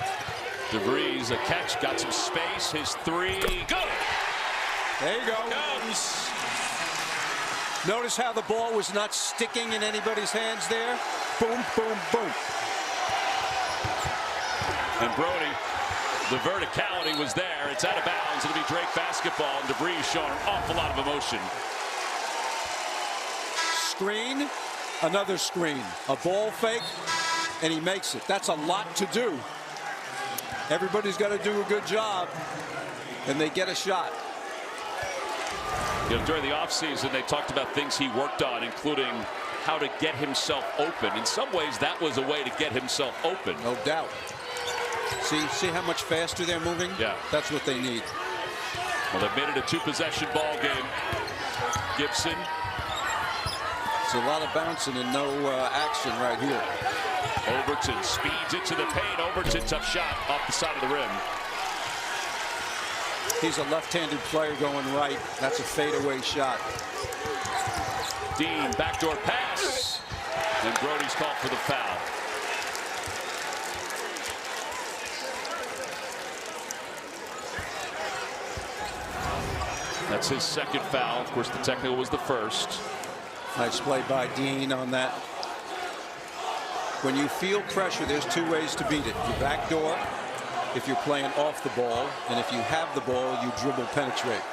DeVries, a catch, got some space. His 3, good. There you go. Comes. Notice how the ball was not sticking in anybody's hands there. Boom, boom, boom. And Brody, the verticality was there. It's out of bounds. It'll be Drake basketball, and DeVries showing an awful lot of emotion. Screen, another screen, a ball fake, and he makes it. That's a lot to do. Everybody's got to do a good job, and they get a shot. You know, during the offseason, they talked about things he worked on, including how to get himself open. In some ways, that was a way to get himself open. No doubt. See how much faster they're moving? Yeah. That's what they need. Well, they've made it a 2-possession ball game. Gibson. It's a lot of bouncing and no action right here. Overton speeds it to the paint. Overton, tough shot off the side of the rim. He's a left-handed player going right. That's a fadeaway shot. Dean, backdoor pass. And Brody's called for the foul. That's his second foul. Of course, the technical was the first. Nice play by Dean on that. When you feel pressure, there's 2 ways to beat it. You backdoor if you're playing off the ball, and if you have the ball, you dribble penetrate.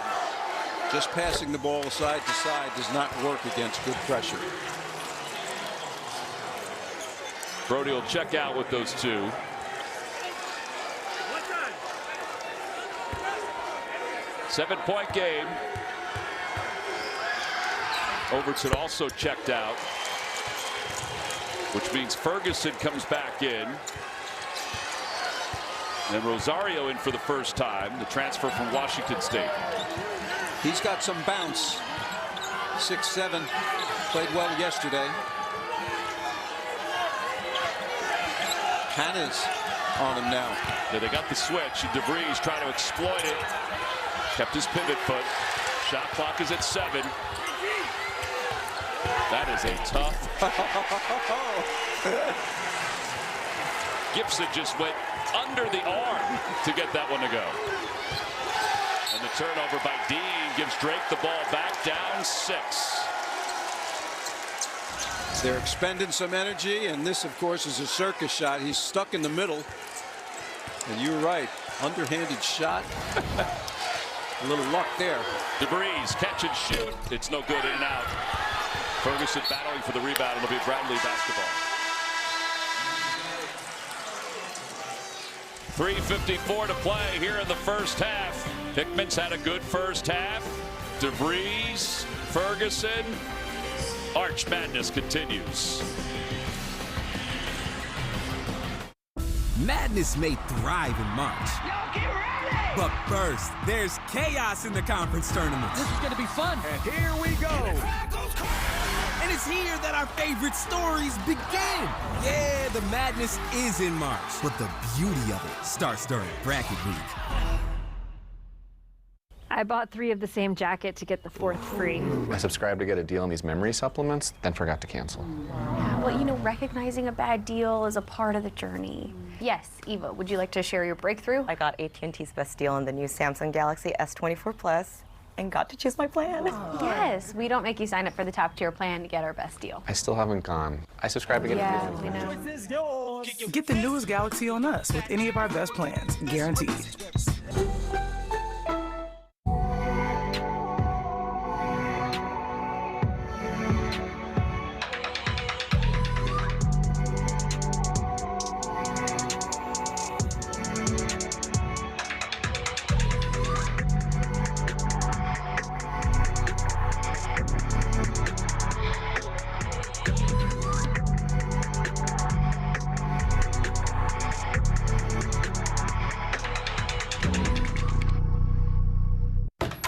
Just passing the ball side to side does not work against good pressure. Brody will check out with those 2. Seven-point game. Overton also checked out, which means Ferguson comes back in. And Rosario in for the first time, the transfer from Washington State. He's got some bounce. 6'7", played well yesterday. Hannah's on him now. Yeah, they got the switch, and DeVries trying to exploit it. Kept his pivot foot. Shot clock is at 7. That is a tough. Gibson just went under the arm to get that one to go. And the turnover by Dean gives Drake the ball back, down 6. They're expending some energy, and this, of course, is a circus shot. He's stuck in the middle. And you're right, underhanded shot. A little luck there. DeVries, catch and shoot. It's no good, in and out. Ferguson battling for the rebound. It'll be Bradley basketball. 3:54 to play here in the first half. Hickman's had a good first half. DeVries, Ferguson. Arch Madness continues. Madness may thrive in March. But first, there's chaos in the conference tournament. This is going to be fun. And here we go. And it's here that our favorite stories begin. Yeah, the madness is in March, but the beauty of it starts during bracket week. I bought 3 of the same jacket to get the 4th free. I subscribed to get a deal on these memory supplements, then forgot to cancel. Yeah, well, you know, recognizing a bad deal is a part of the journey. Yes, Eva, would you like to share your breakthrough? I got AT&T's best deal on the new Samsung Galaxy S24 Plus and got to choose my plan. Yes, we don't make you sign up for the top tier plan to get our best deal. I still haven't gone. I subscribed to get a deal. We know. Get the newest Galaxy on us with any of our best plans, guaranteed.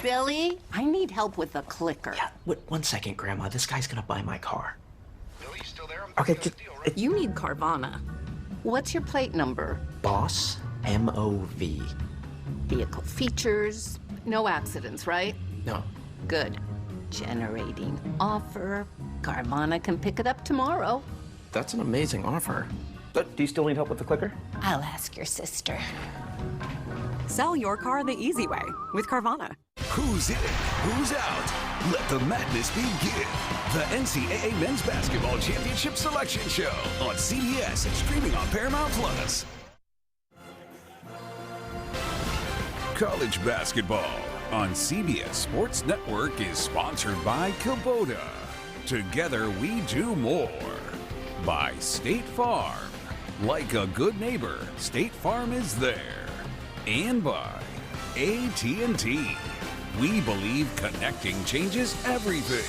Billy, I need help with the clicker. Yeah, wait, 1 second, Grandma. This guy's gonna buy my car. Billy, still there? Okay, You need Carvana. What's your plate number? Boss, M-O-V. Vehicle features, no accidents, right? No. Good. Generating offer. Carvana can pick it up tomorrow. That's an amazing offer. But do you still need help with the clicker? I'll ask your sister. Sell your car the easy way with Carvana. Who's in? Who's out? Let the madness begin. The NCAA Men's Basketball Championship Selection Show on CBS and streaming on Paramount Plus. College basketball on CBS Sports Network is sponsored by Kubota. Together we do more. By State Farm. Like a good neighbor, State Farm is there. And by AT&T. We believe connecting changes everything.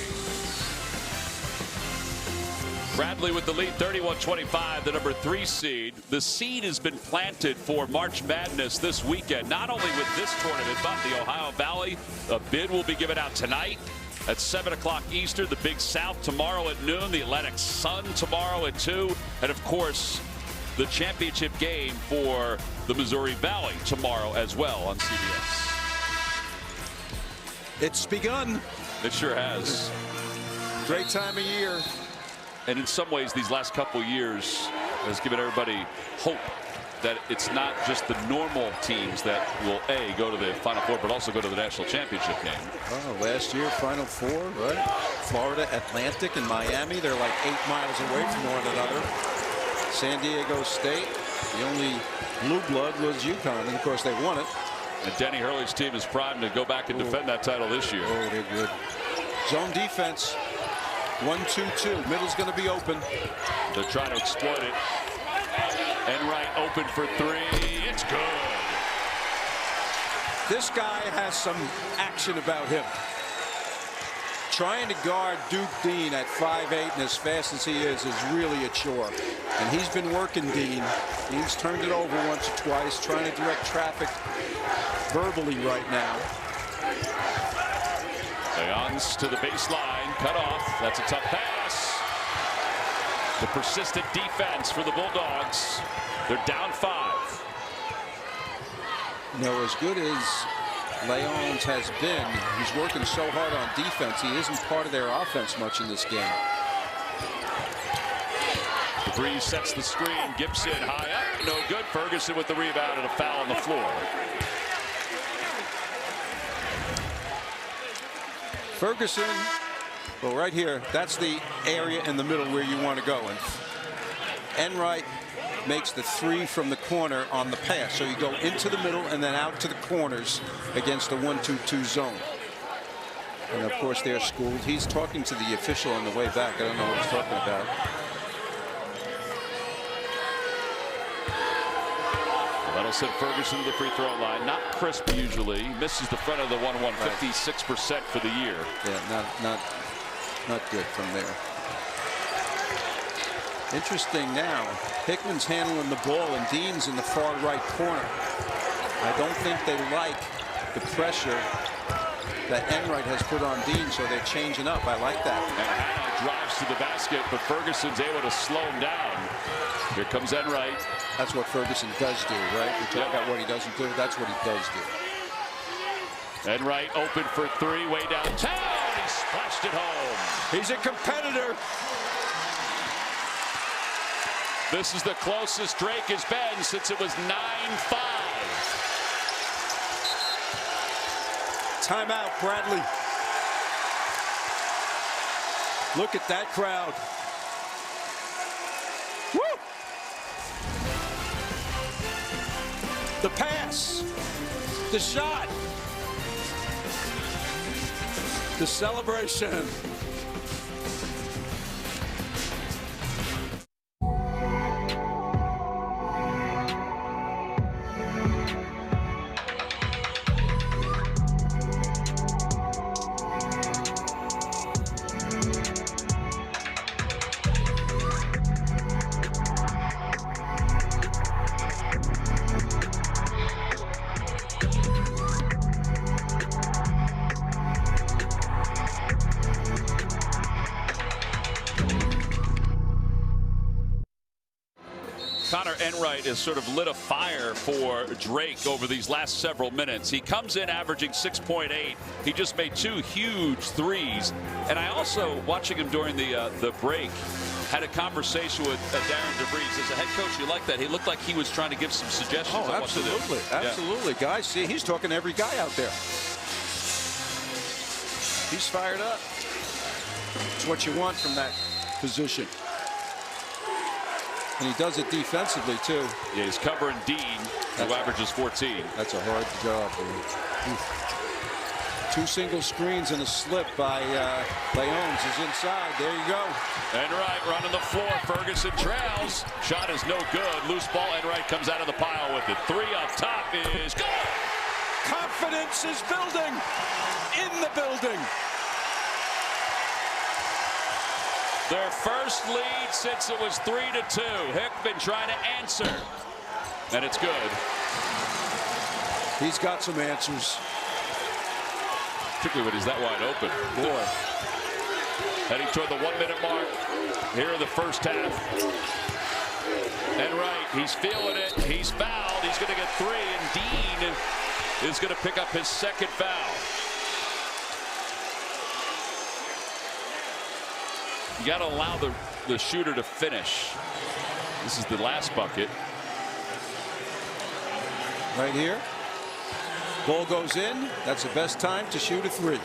Bradley with the lead, 31-25, the number 3 seed. The seed has been planted for March Madness this weekend, not only with this tournament, but the Ohio Valley. A bid will be given out tonight at 7 o'clock Eastern. The Big South tomorrow at noon. The Atlantic Sun tomorrow at 2. And, of course, the championship game for the Missouri Valley tomorrow as well on CBS. It's begun. It sure has. Great time of year. And in some ways, these last couple years has given everybody hope that it's not just the normal teams that will, A, go to the Final Four, but also go to the national championship game. Oh, last year, Final Four, right? Florida, Atlantic, and Miami. They're like 8 miles away from one another. San Diego State, the only blue blood was UConn, and of course they won it. And Denny Hurley's team is primed to go back and defend that title this year. Oh, they're good. Zone defense. 1-2-2. Middle's going to be open. They're trying to exploit it. Enright open for 3. It's good. This guy has some action about him. Trying to guard Duke Dean at 5'8" and as fast as he is really a chore. And he's been working Dean. He's turned it over once or twice, trying to direct traffic verbally right now. Leons to the baseline, cut off. That's a tough pass. The persistent defense for the Bulldogs. They're down 5. You know, as good as Leons has been. He's working so hard on defense. He isn't part of their offense much in this game. DeVries sets the screen. Gibson high up. No good. Ferguson with the rebound and a foul on the floor. Ferguson, well, right here, that's the area in the middle where you want to go. And Enright makes the 3 from the corner on the pass. So you go into the middle and then out to the corners against the 1-2-2 zone. And of course they're schooled. He's talking to the official on the way back. I don't know what he's talking about. That'll send Ferguson to the free throw line. Not crisp usually. Misses the front of the 1-1, 56% for the year. Yeah, not good from there. Interesting now. Hickman's handling the ball and Dean's in the far right corner. I don't think they like the pressure that Enright has put on Dean, so they're changing up. I like that. And Hanna drives to the basket, but Ferguson's able to slow him down. Here comes Enright. That's what Ferguson does do, right? We talk about what he doesn't do. That's what he does do. Enright open for 3 way downtown. He splashed it home. He's a competitor. This is the closest Drake has been since it was 9-5. Timeout, Bradley. Look at that crowd. Woo! The pass. The shot. The celebration. Connor Enright has sort of lit a fire for Drake over these last several minutes. He comes in averaging 6.8. He just made 2 huge threes. And I also, watching him during the break, had a conversation with Darren DeVries. As a head coach, you like that? He looked like he was trying to give some suggestions on what to do. Absolutely, absolutely. Yeah. Guys, see, he's talking to every guy out there. He's fired up. It's what you want from that position. And he does it defensively, too. Yeah, he's covering Dean, who averages 14. That's a hard job. 2 single screens and a slip by Leons is inside. There you go. Enright running the floor. Ferguson trails. Shot is no good. Loose ball. Enright comes out of the pile with it. 3 up top is good. Confidence is building in the building. Their first lead since it was 3-2. Hickman trying to answer. And it's good. He's got some answers. Particularly when he's that wide open. Boy. Heading toward the 1-minute mark here in the first half. Enright, he's feeling it. He's fouled. He's going to get 3. And Dean is going to pick up his 2nd foul. You got to allow the shooter to finish. This is the last bucket. Right here. Ball goes in. That's the best time to shoot a 3.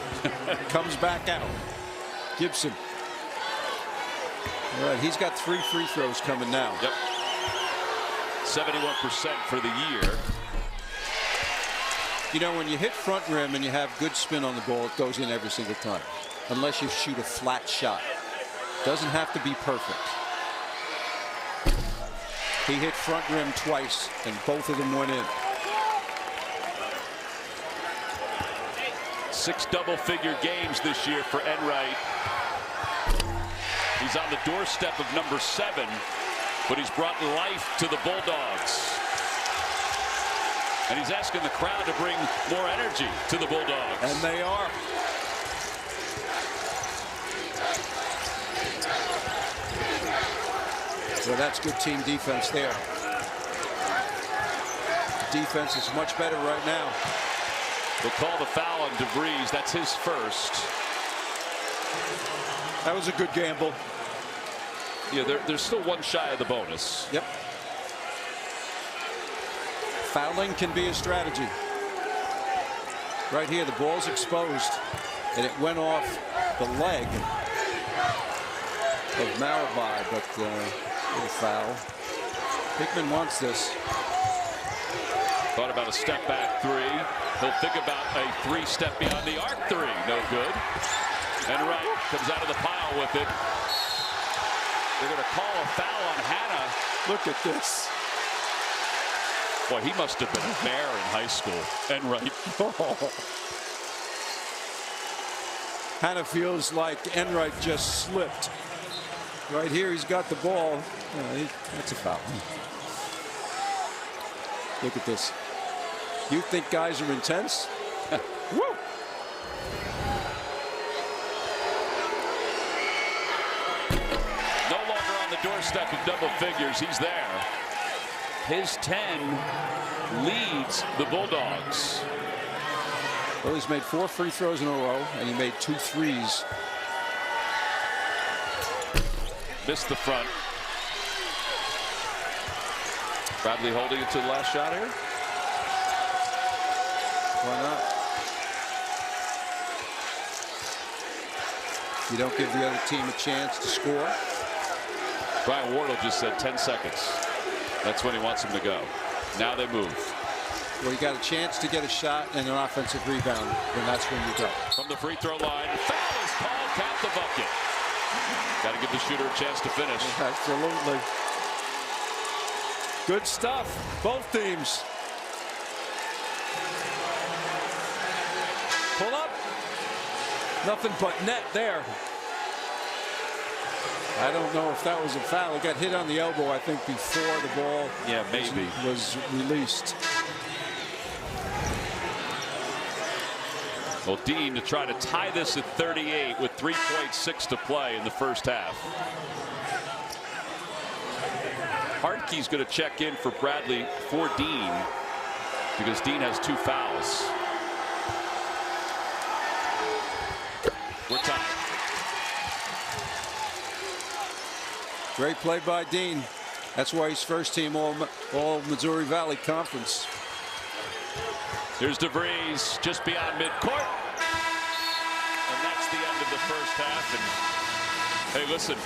Comes back out. Gibson. All right, he's got 3 free throws coming now. Yep. 71% for the year. You know, when you hit front rim and you have good spin on the ball, it goes in every single time. Unless you shoot a flat shot. Doesn't have to be perfect. He hit front rim twice, and both of them went in. 6 double-figure games this year for Enright. He's on the doorstep of number 7, but he's brought life to the Bulldogs. And he's asking the crowd to bring more energy to the Bulldogs. And they are. So that's good team defense there. The defense is much better right now. They'll call the foul on DeVries. That's his first. That was a good gamble. Yeah, they're still one shy of the bonus. Yep. Fouling can be a strategy. Right here, the ball's exposed, and it went off the leg of Marabou, but a foul. Hickman wants this. Thought about a step back three. He'll think about a three-step beyond the arc three. No good. And Wright comes out of the pile with it. They're going to call a foul on Hannah. Look at this. Boy, he must have been a bear in high school. And Wright. Hannah feels like Enright just slipped. Right here, he's got the ball. That's a foul. Look at this. You think guys are intense? Woo! No longer on the doorstep of double figures. He's there. His 10 leads the Bulldogs. Well, he's made 4 free throws in a row, and he made 2 threes. Missed the front. Bradley holding it to the last shot here. Why not? You don't give the other team a chance to score. Brian Wardle just said 10 seconds. That's when he wants them to go. Now they move. Well, you got a chance to get a shot and an offensive rebound, and that's when you go. From the free throw line, foul is called, count the bucket. Got to give the shooter a chance to finish. Absolutely. Good stuff, both teams. Pull up. Nothing but net there. I don't know if that was a foul. It got hit on the elbow, I think, before the ball was released. Well, Dean to try to tie this at 38 with 3.6 to play in the first half. Hartke's going to check in for Bradley for Dean because Dean has 2 fouls. We're tied. Great play by Dean. That's why he's first team all Missouri Valley Conference. Here's DeVries just beyond midcourt. And that's the end of the first half. And hey, listen.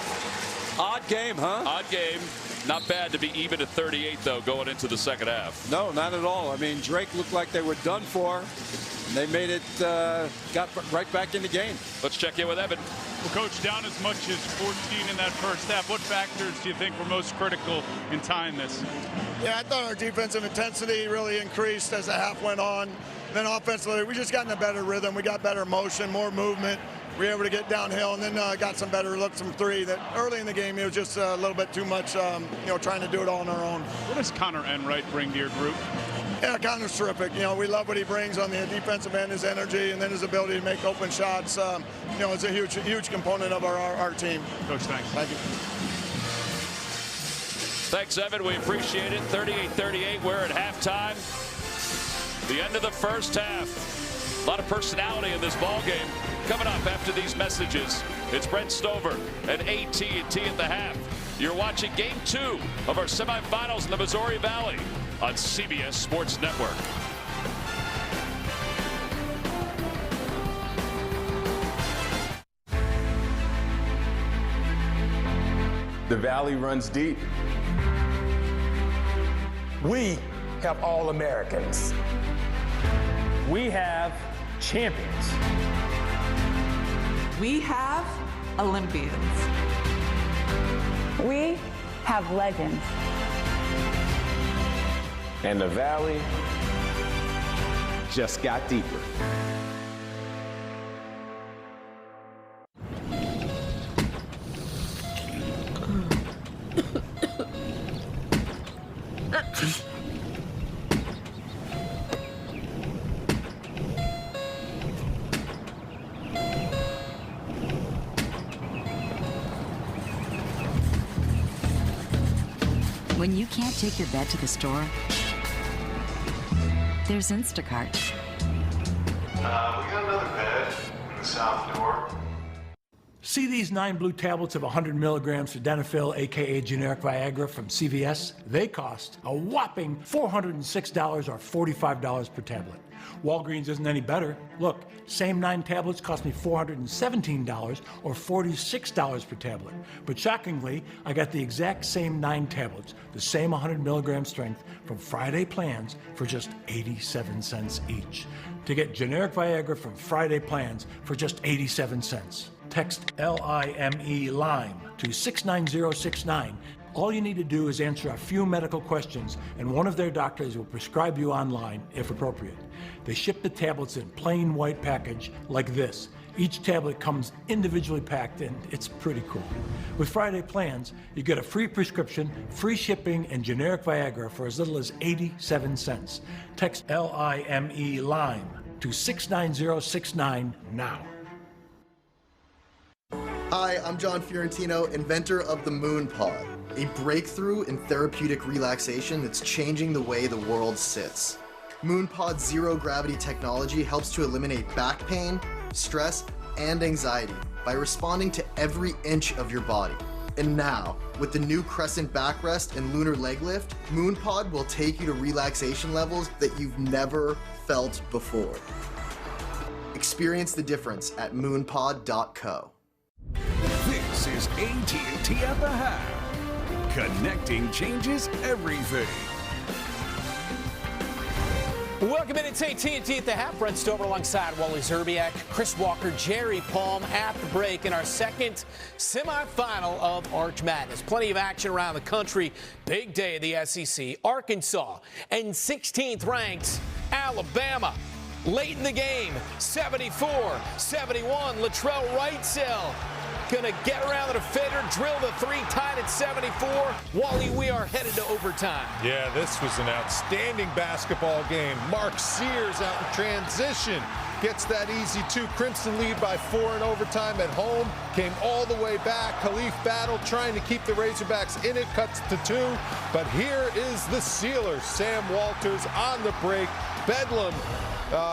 Odd game, huh? Odd game. Not bad to be even at 38, though, going into the second half. No, not at all. I mean, Drake looked like they were done for. And they made it, got right back in the game. Let's check in with Evan. Well, Coach, down as much as 14 in that first half. What factors do you think were most critical in tying this? Yeah, I thought our defensive intensity really increased as the half went on. Then offensively, we just got in a better rhythm. We got better motion, more movement. We were able to get downhill, and then got some better looks from 3. That early in the game, it was just a little bit too much, trying to do it all on our own. What does Connor Enright bring to your group? Yeah, Connor's terrific. We love what he brings on the defensive end, his energy, and then his ability to make open shots. It's a huge component of our team. Coach, thanks. Thank you. Thanks, Evan. We appreciate it. 38-38. We're at halftime. The end of the first half. A lot of personality in this ball game. Coming up after these messages, it's Brent Stover and AT&T at the half. You're watching Game 2 of our semifinals in the Missouri Valley on CBS Sports Network. The Valley runs deep. We have all Americans. We have champions. We have Olympians. We have legends. And the Valley just got deeper. When you can't take your vet to the store, there's Instacart. got another bed in the south door. See these 9 blue tablets of 100 milligrams sildenafil, aka generic Viagra from CVS? They cost a whopping $406 or $45 per tablet. Walgreens isn't any better. Look, same 9 tablets cost me $417 or $46 per tablet. But shockingly, I got the exact same 9 tablets, the same 100 milligram strength from Friday plans for just 87 cents each. To get generic Viagra from Friday plans for just 87 cents. Text LIME LIME to 69069. All you need to do is answer a few medical questions, and one of their doctors will prescribe you online if appropriate. They ship the tablets in plain white package like this. Each tablet comes individually packed, and it's pretty cool. With Friday plans, you get a free prescription, free shipping, and generic Viagra for as little as 87 cents. Text LIME LIME to 69069 now. Hi, I'm John Fiorentino, inventor of the Moon Pod, a breakthrough in therapeutic relaxation that's changing the way the world sits. Moon Pod's zero-gravity technology helps to eliminate back pain, stress, and anxiety by responding to every inch of your body. And now, with the new Crescent Backrest and Lunar Leg Lift, Moon Pod will take you to relaxation levels that you've never felt before. Experience the difference at moonpod.co. This is AT&T at the half. Connecting changes everything. Welcome in. It's AT&T at the half. Brent Stover alongside Wally Zerbiak, Chris Walker, Jerry Palm at the break in our second semifinal of Arch Madness. Plenty of action around the country. Big day of the SEC. Arkansas and 16th ranked Alabama. Late in the game, 74-71. Latrell Wrightsell gonna get around the defender, drill the 3, tied at 74. Wally, we are headed to overtime. Yeah, this was an outstanding basketball game. Mark Sears out in transition. Gets that easy 2. Crimson lead by 4 in overtime at home. Came all the way back. Khalif Battle trying to keep the Razorbacks in it. Cuts to 2. But here is the sealer, Sam Walters on the break. Bedlam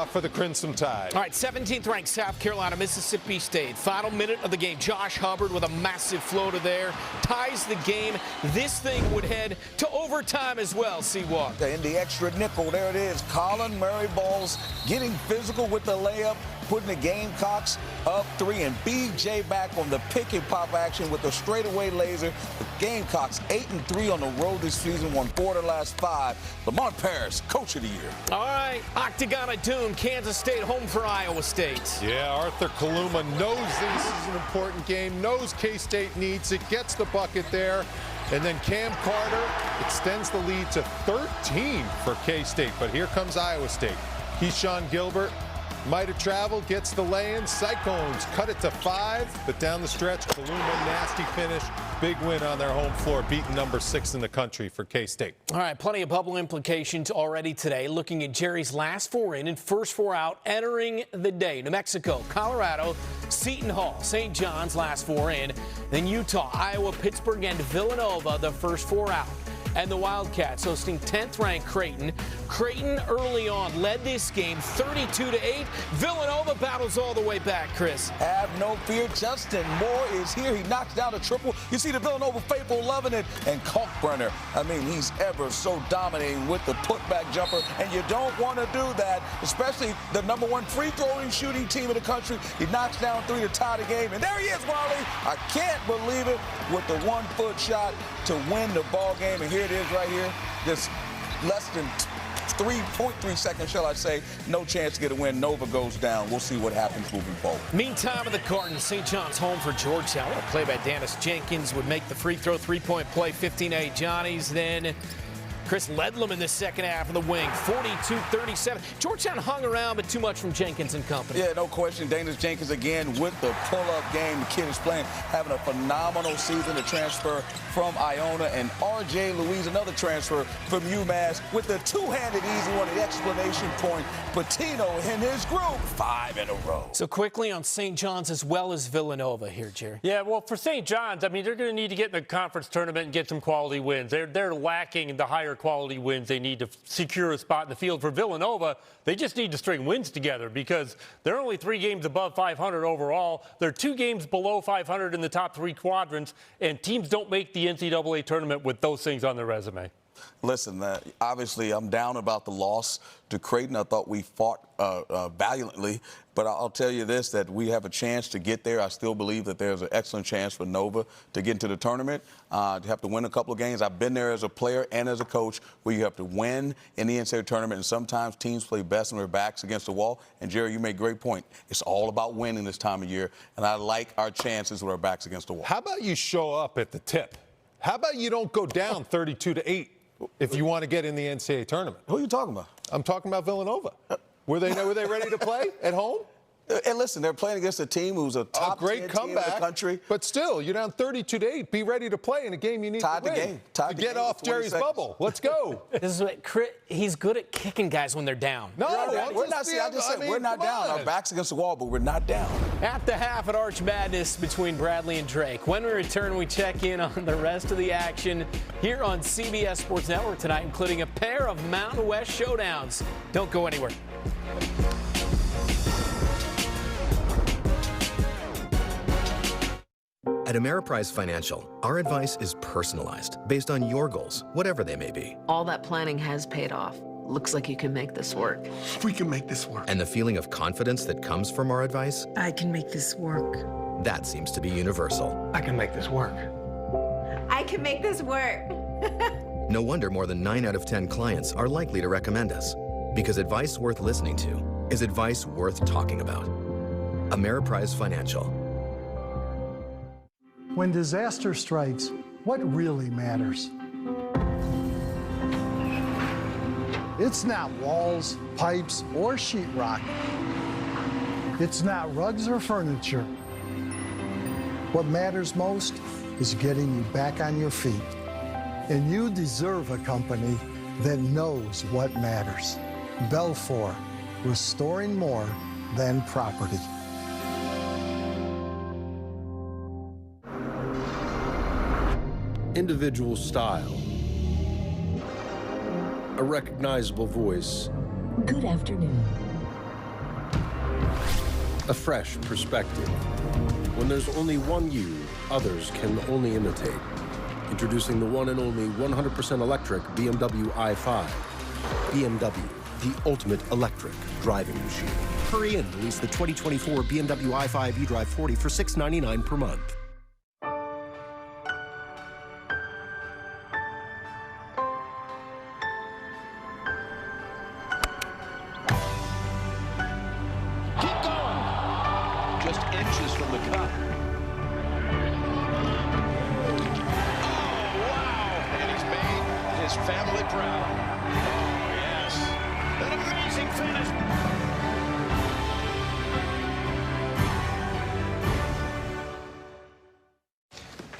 for the Crimson Tide. All right, 17th ranked South Carolina, Mississippi State. Final minute of the game. Josh Hubbard with a massive floater there. Ties the game. This thing would head to overtime as well, Seawalk. In the extra nickel, there it is. Colin Murray Balls getting physical with the layup, putting the Gamecocks up 3, and BJ back on the pick and pop action with a straightaway laser. The Gamecocks 8-3 on the road this season, won 4 of the last 5. Lamont Paris, Coach of the Year. All right, Octagon of Doom, Kansas State home for Iowa State. Yeah, Arthur Kaluma knows this is an important game, knows K-State needs it, gets the bucket there. And then Cam Carter extends the lead to 13 for K-State. But here comes Iowa State. Keyshawn Gilbert might have traveled, gets the lay-in. Cyclones cut it to 5, but down the stretch, Kaluma, nasty finish. Big win on their home floor, beating number 6 in the country for K-State. All right, plenty of bubble implications already today. Looking at Jerry's last 4 in and first 4 out entering the day. New Mexico, Colorado, Seton Hall, St. John's last 4 in. Then Utah, Iowa, Pittsburgh, and Villanova, the first 4 out. And the Wildcats hosting 10th ranked Creighton. Creighton early on led this game 32-8. Villanova battles all the way back, Chris. Have no fear. Justin Moore is here. He knocks down a triple. You see the Villanova faithful loving it. And Kalkbrenner, I mean, he's ever so dominating with the putback jumper. And you don't want to do that, especially the #1 free-throwing shooting team in the country. He knocks down 3 to tie the game. And there he is, Wally. I can't believe it, with the 1-foot shot to win the ball game. And here it is right here. Just less than 3.3 seconds, shall I say. No chance to get a win. Nova goes down. We'll see what happens moving forward. Meantime, at the Garden, St. John's home for Georgetown. A play by Dennis Jenkins would make the free throw, 3-point play, 15-8 Johnnies. Then Chris Ledlam in the second half of the wing, 42-37. Georgetown hung around, but too much from Jenkins and company. Yeah, no question. Dennis Jenkins again with the pull-up game. The kid is playing, having a phenomenal season. The transfer from Iona, and R.J. Louise, another transfer from UMass, with the two-handed easy one, the explanation point. Pitino and his group 5 in a row. So quickly on St. John's as well as Villanova here, Jerry. Yeah, well, for St. John's, I mean, they're going to need to get in the conference tournament and get some quality wins. They're lacking the higher quality wins they need to secure a spot in the field. For Villanova, they just need to string wins together because they're only 3 games above 500 overall. They're 2 games below 500 in the top 3 quadrants, and teams don't make the NCAA tournament with those things on their resume. Listen, obviously I'm down about the loss to Creighton. I thought we fought valiantly, but I'll tell you this, that we have a chance to get there. I still believe that there's an excellent chance for Nova to get into the tournament. You have to win a couple of games. I've been there as a player and as a coach where you have to win in the NCAA tournament, and sometimes teams play best when their backs against the wall. And, Jerry, you made a great point. It's all about winning this time of year, and I like our chances with our backs against the wall. How about you show up at the tip? How about you don't go down 32-8? If you want to get in the NCAA tournament. Who are you talking about? I'm talking about Villanova. Were they ready to play at home? And listen, they're playing against a team who's a top great 10 comeback, team in the country. But still, you're down 32-8. Be ready to play in a game you need to win. Tied the game. Get off Jerry's bubble. Let's go. This is what he's good at kicking guys when they're down. No, we're not. See, I just said we're not down. Our back's against the wall, but we're not down. At the half at Arch Madness between Bradley and Drake. When we return, we check in on the rest of the action here on CBS Sports Network tonight, including a pair of Mountain West showdowns. Don't go anywhere. At Ameriprise Financial, our advice is personalized, based on your goals, whatever they may be. All that planning has paid off. Looks like you can make this work. We can make this work. And the feeling of confidence that comes from our advice? I can make this work. That seems to be universal. I can make this work. I can make this work. No wonder more than 9 out of 10 clients are likely to recommend us. Because advice worth listening to is advice worth talking about. Ameriprise Financial. When disaster strikes, what really matters? It's not walls, pipes, or sheetrock. It's not rugs or furniture. What matters most is getting you back on your feet. And you deserve a company that knows what matters. Belfor, restoring more than property. Individual style, a recognizable voice. Good afternoon. A fresh perspective. When there's only one you, others can only imitate. Introducing the one and only 100% electric BMW i5. BMW, the ultimate electric driving machine. Hurry in to lease the 2024 BMW i5 eDrive 40 for $699 per month.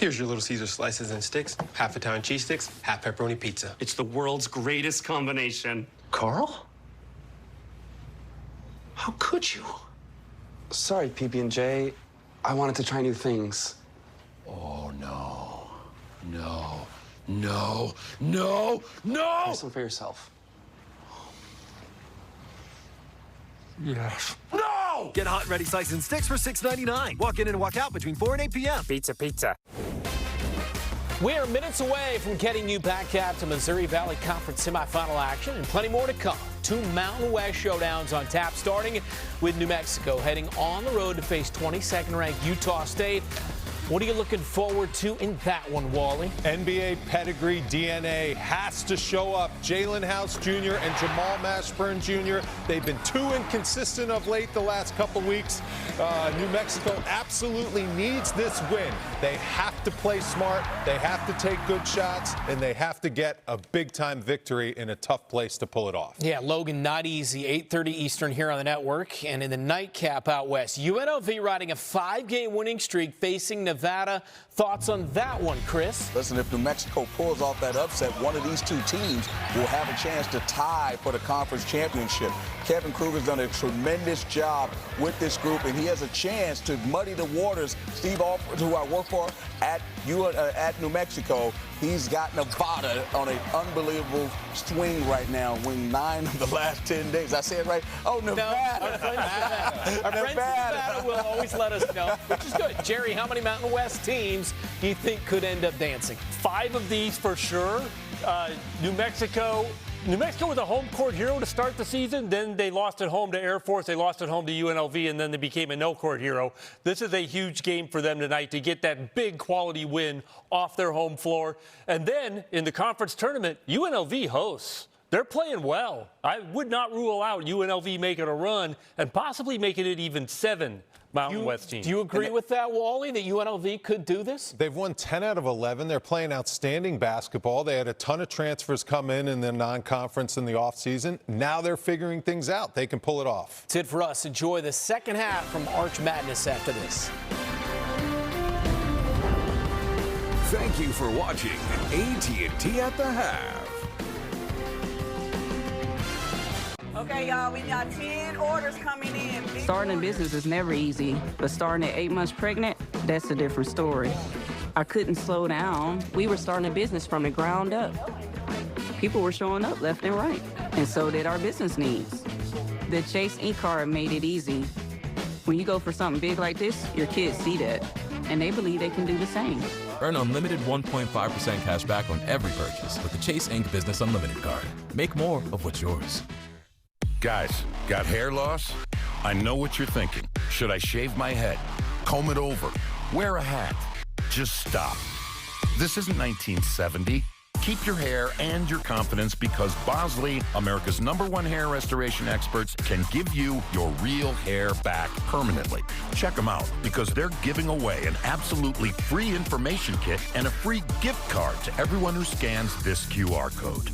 Here's your Little Caesar slices and sticks, half Italian cheese sticks, half pepperoni pizza. It's the world's greatest combination. Carl? How could you? Sorry, PB&J. I wanted to try new things. Oh, no. No. No. No. No! Have some for yourself. Yes. No! Get hot and ready slice and sticks for $6.99. Walk in and walk out between 4 and 8 p.m. Pizza, pizza. We are minutes away from getting you back out to Missouri Valley Conference semifinal action and plenty more to come. 2 Mountain West showdowns on tap, starting with New Mexico heading on the road to face 22nd ranked Utah State. What are you looking forward to in that one, Wally? NBA pedigree DNA has to show up. Jalen House Jr. and Jamal Mashburn Jr. They've been too inconsistent of late the last couple weeks. New Mexico absolutely needs this win. They have to play smart, they have to take good shots, and they have to get a big-time victory in a tough place to pull it off. Yeah, Logan, not easy. 8:30 Eastern here on the network. And in the nightcap out west, UNLV riding a 5-game winning streak, facing Nevada Thoughts on that one, Chris? Listen, if New Mexico pulls off that upset, one of these two teams will have a chance to tie for the conference championship. Kevin Kruger's done a tremendous job with this group, and he has a chance to muddy the waters. Steve Alford, who I work for at New Mexico, he's got Nevada on an unbelievable swing right now, winning 9 of the last 10 days. I say it right? Oh, Nevada. No, our friends in Nevada will always let us know, which is good. Jerry, how many Mountain West teams do you think could end up dancing? 5 of these for sure. New Mexico was a home court hero to start the season. Then they lost at home to Air Force. They lost at home to UNLV, and then they became a no-court hero. This is a huge game for them tonight to get that big quality win off their home floor. And then in the conference tournament, UNLV hosts. They're playing well. I would not rule out UNLV making a run and possibly making it even 7 Mountain West teams. Do you agree with that, Wally, that UNLV could do this? They've won 10 out of 11. They're playing outstanding basketball. They had a ton of transfers come in the non-conference in the offseason. Now they're figuring things out. They can pull it off. That's it for us. Enjoy the second half from Arch Madness after this. Thank you for watching AT&T at the Half. Okay, y'all, we got 10 orders coming in. Starting a business is never easy, but starting at 8 months pregnant, that's a different story. I couldn't slow down. We were starting a business from the ground up. People were showing up left and right, and so did our business needs. The Chase e-card made it easy. When you go for something big like this, your kids see that, and they believe they can do the same. Earn unlimited 1.5% cash back on every purchase with the Chase Inc. Business Unlimited card. Make more of what's yours. Guys, got hair loss? I know what you're thinking. Should I shave my head? Comb it over? Wear a hat? Just stop. This isn't 1970. Keep your hair and your confidence because Bosley, America's #1 hair restoration experts, can give you your real hair back permanently. Check them out because they're giving away an absolutely free information kit and a free gift card to everyone who scans this QR code.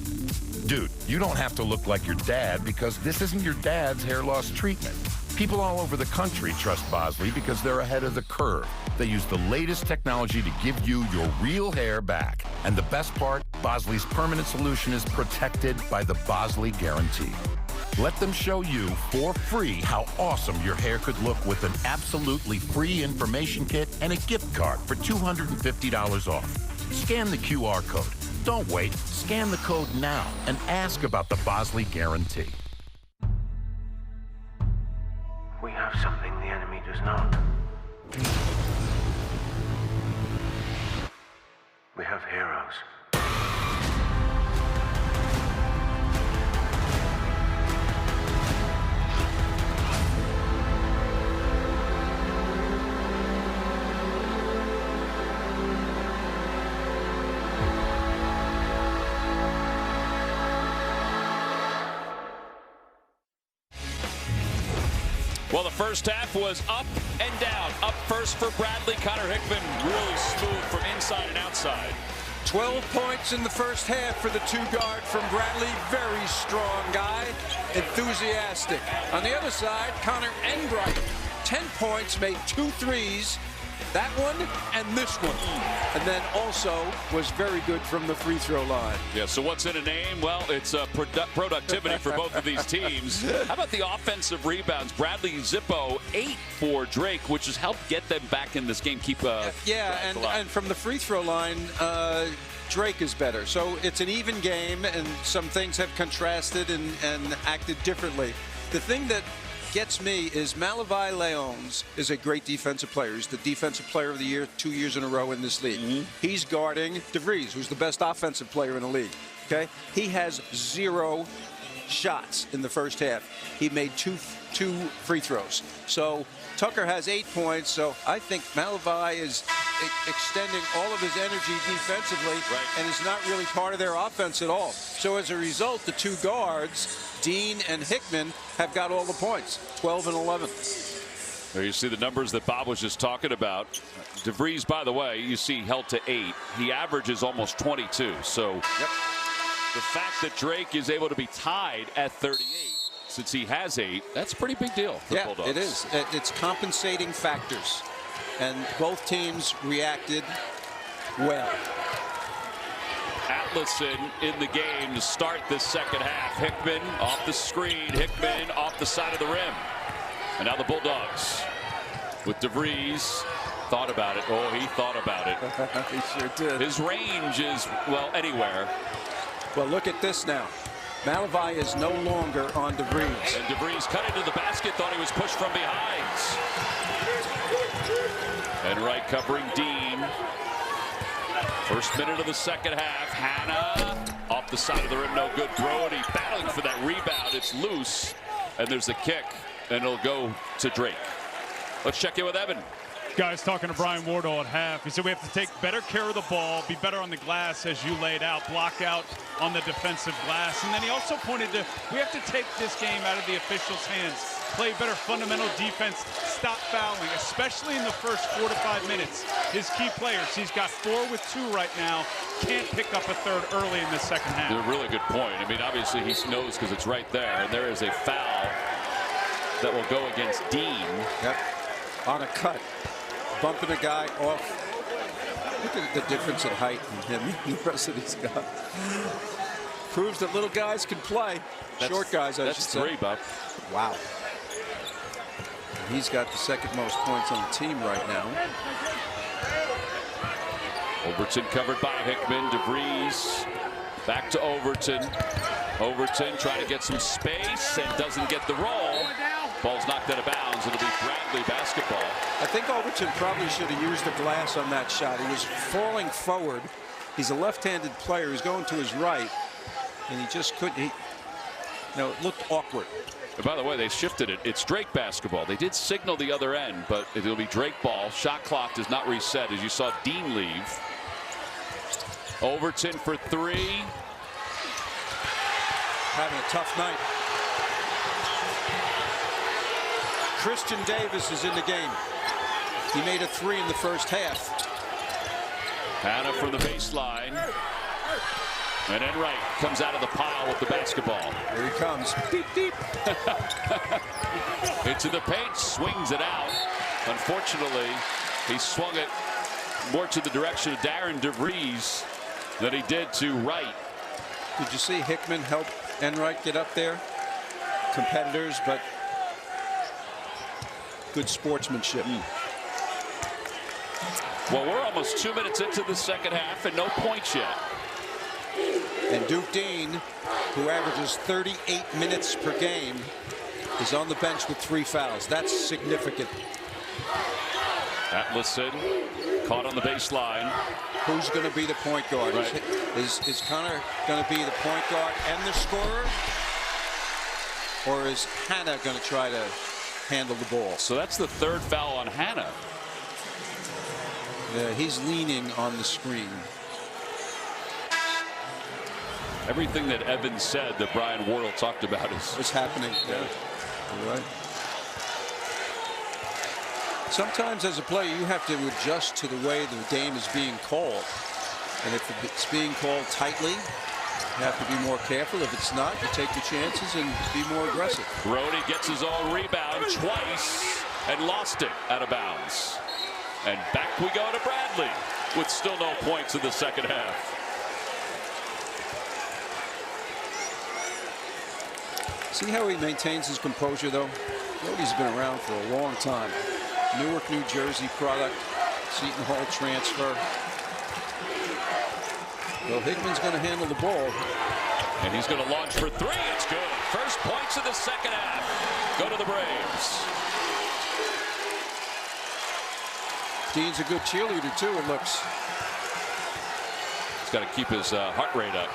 Dude, you don't have to look like your dad because this isn't your dad's hair loss treatment. People all over the country trust Bosley because they're ahead of the curve. They use the latest technology to give you your real hair back. And the best part, Bosley's permanent solution is protected by the Bosley Guarantee. Let them show you for free how awesome your hair could look with an absolutely free information kit and a gift card for $250 off. Scan the QR code. Don't wait. Scan the code now and ask about the Bosley Guarantee. We have something the enemy does not. We have heroes. Well, the first half was up and down. Up first for Bradley. Connor Hickman really smooth from inside and outside. 12 points in the first half for the 2-guard from Bradley. Very strong guy, enthusiastic. On the other side, Connor Enbright, 10 points, made 2 threes. That one and this one. And then also was very good from the free throw line. Yeah, so what's in a name? Well, it's productivity for both of these teams. How about the offensive rebounds? Bradley Zippo, 8 for Drake, which has helped get them back in this game. Keep and from the free throw line, Drake is better. So it's an even game, and some things have contrasted and acted differently. The thing that gets me is Malavi Leons is a great defensive player. He's the defensive player of the year 2 years in a row in this league. He's guarding DeVries, who's the best offensive player in the league. Okay, he has 0 shots in the first half. He made two free throws. So Tucker has 8 points. So I think Malavi is extending all of his energy defensively and is not really part of their offense at all. So as a result, the 2 guards, Dean and Hickman, have got all the points, 12 and 11. There you see the numbers that Bob was just talking about. DeVries, by the way, you see held to 8. He averages almost 22. So the fact that Drake is able to be tied at 38 since he has 8, that's a pretty big deal for the Bulldogs. It is. It's compensating factors. and both teams reacted well. Atlason in the game to start this second half. Hickman off the screen. Hickman off the side of the rim. And now the Bulldogs with DeVries. Thought about it. Oh, he thought about it. He sure did. His range is, well, anywhere. Well, look at this now. Malavai is no longer on DeVries. And DeVries cut into the basket, thought he was pushed from behind. And Wright covering Dean. First minute of the second half. Hannah off the side of the rim, no good. Brody battling for that rebound. It's loose, and there's a kick, and it'll go to Drake. Let's check in with Evan. Guys, talking to Brian Wardle at half, he said we have to take better care of the ball, be better on the glass as you laid out, block out on the defensive glass. And then he also pointed to we have to take this game out of the officials' hands, play better fundamental defense, stop fouling, especially in the first 4 to 5 minutes. His key players, he's got 4 with 2 right now, can't pick up a third early in the second half. A really good point. I mean, obviously he knows because it's right there, and there is a foul that will go against Dean. Yep, on a cut. Bumping a guy off. Look at the difference in height in him and the rest of these guys. Proves that little guys can play. Short guys, I should say. That's 3, Bob. Wow. And he's got the second most points on the team right now. Overton covered by Hickman. DeVries back to Overton. Overton trying to get some space and doesn't get the roll. Ball's knocked out of bounds. It'll be Bradley basketball. I think Overton probably should have used the glass on that shot. He was falling forward. He's a left-handed player. He's going to his right, and he just couldn't. It looked awkward. And by the way, they shifted it. It's Drake basketball. They did signal the other end, but it'll be Drake ball. Shot clock does not reset, as you saw Dean leave. Overton for 3. Having a tough night. Christian Davis is in the game. He made a 3 in the first half. Hannah from the baseline. And then Wright comes out of the pile with the basketball. Here he comes. Beep, beep. Into the paint, swings it out. Unfortunately, he swung it more to the direction of Darren DeVries than he did to Wright. Did you see Hickman help Enright get up there? Competitors, but good sportsmanship. Well, we're almost 2 minutes into the second half and no points yet. And Duke Dean, who averages 38 minutes per game, is on the bench with 3 fouls. That's significant. Atlason caught on the baseline. Who's going to be the point guard? Right. Is Connor going to be the point guard and the scorer? Or is Hannah going to try to handle the ball? So that's the 3rd foul on Hannah. Yeah, he's leaning on the screen. Everything that Evan said that Brian Wardle talked about is happening. Yeah. You're right. Sometimes as a player you have to adjust to the way the game is being called. And if it's being called tightly, you have to be more careful. If it's not, you take your chances and be more aggressive. Brody gets his own rebound twice and lost it out of bounds. And back we go to Bradley with still no points in the second half. See how he maintains his composure, though? Brody's been around for a long time. Newark, New Jersey product, Seton Hall transfer. Well, Hickman's going to handle the ball. And he's going to launch for 3. It's good. First points of the second half go to the Braves. Dean's a good cheerleader, too, it looks. He's got to keep his heart rate up.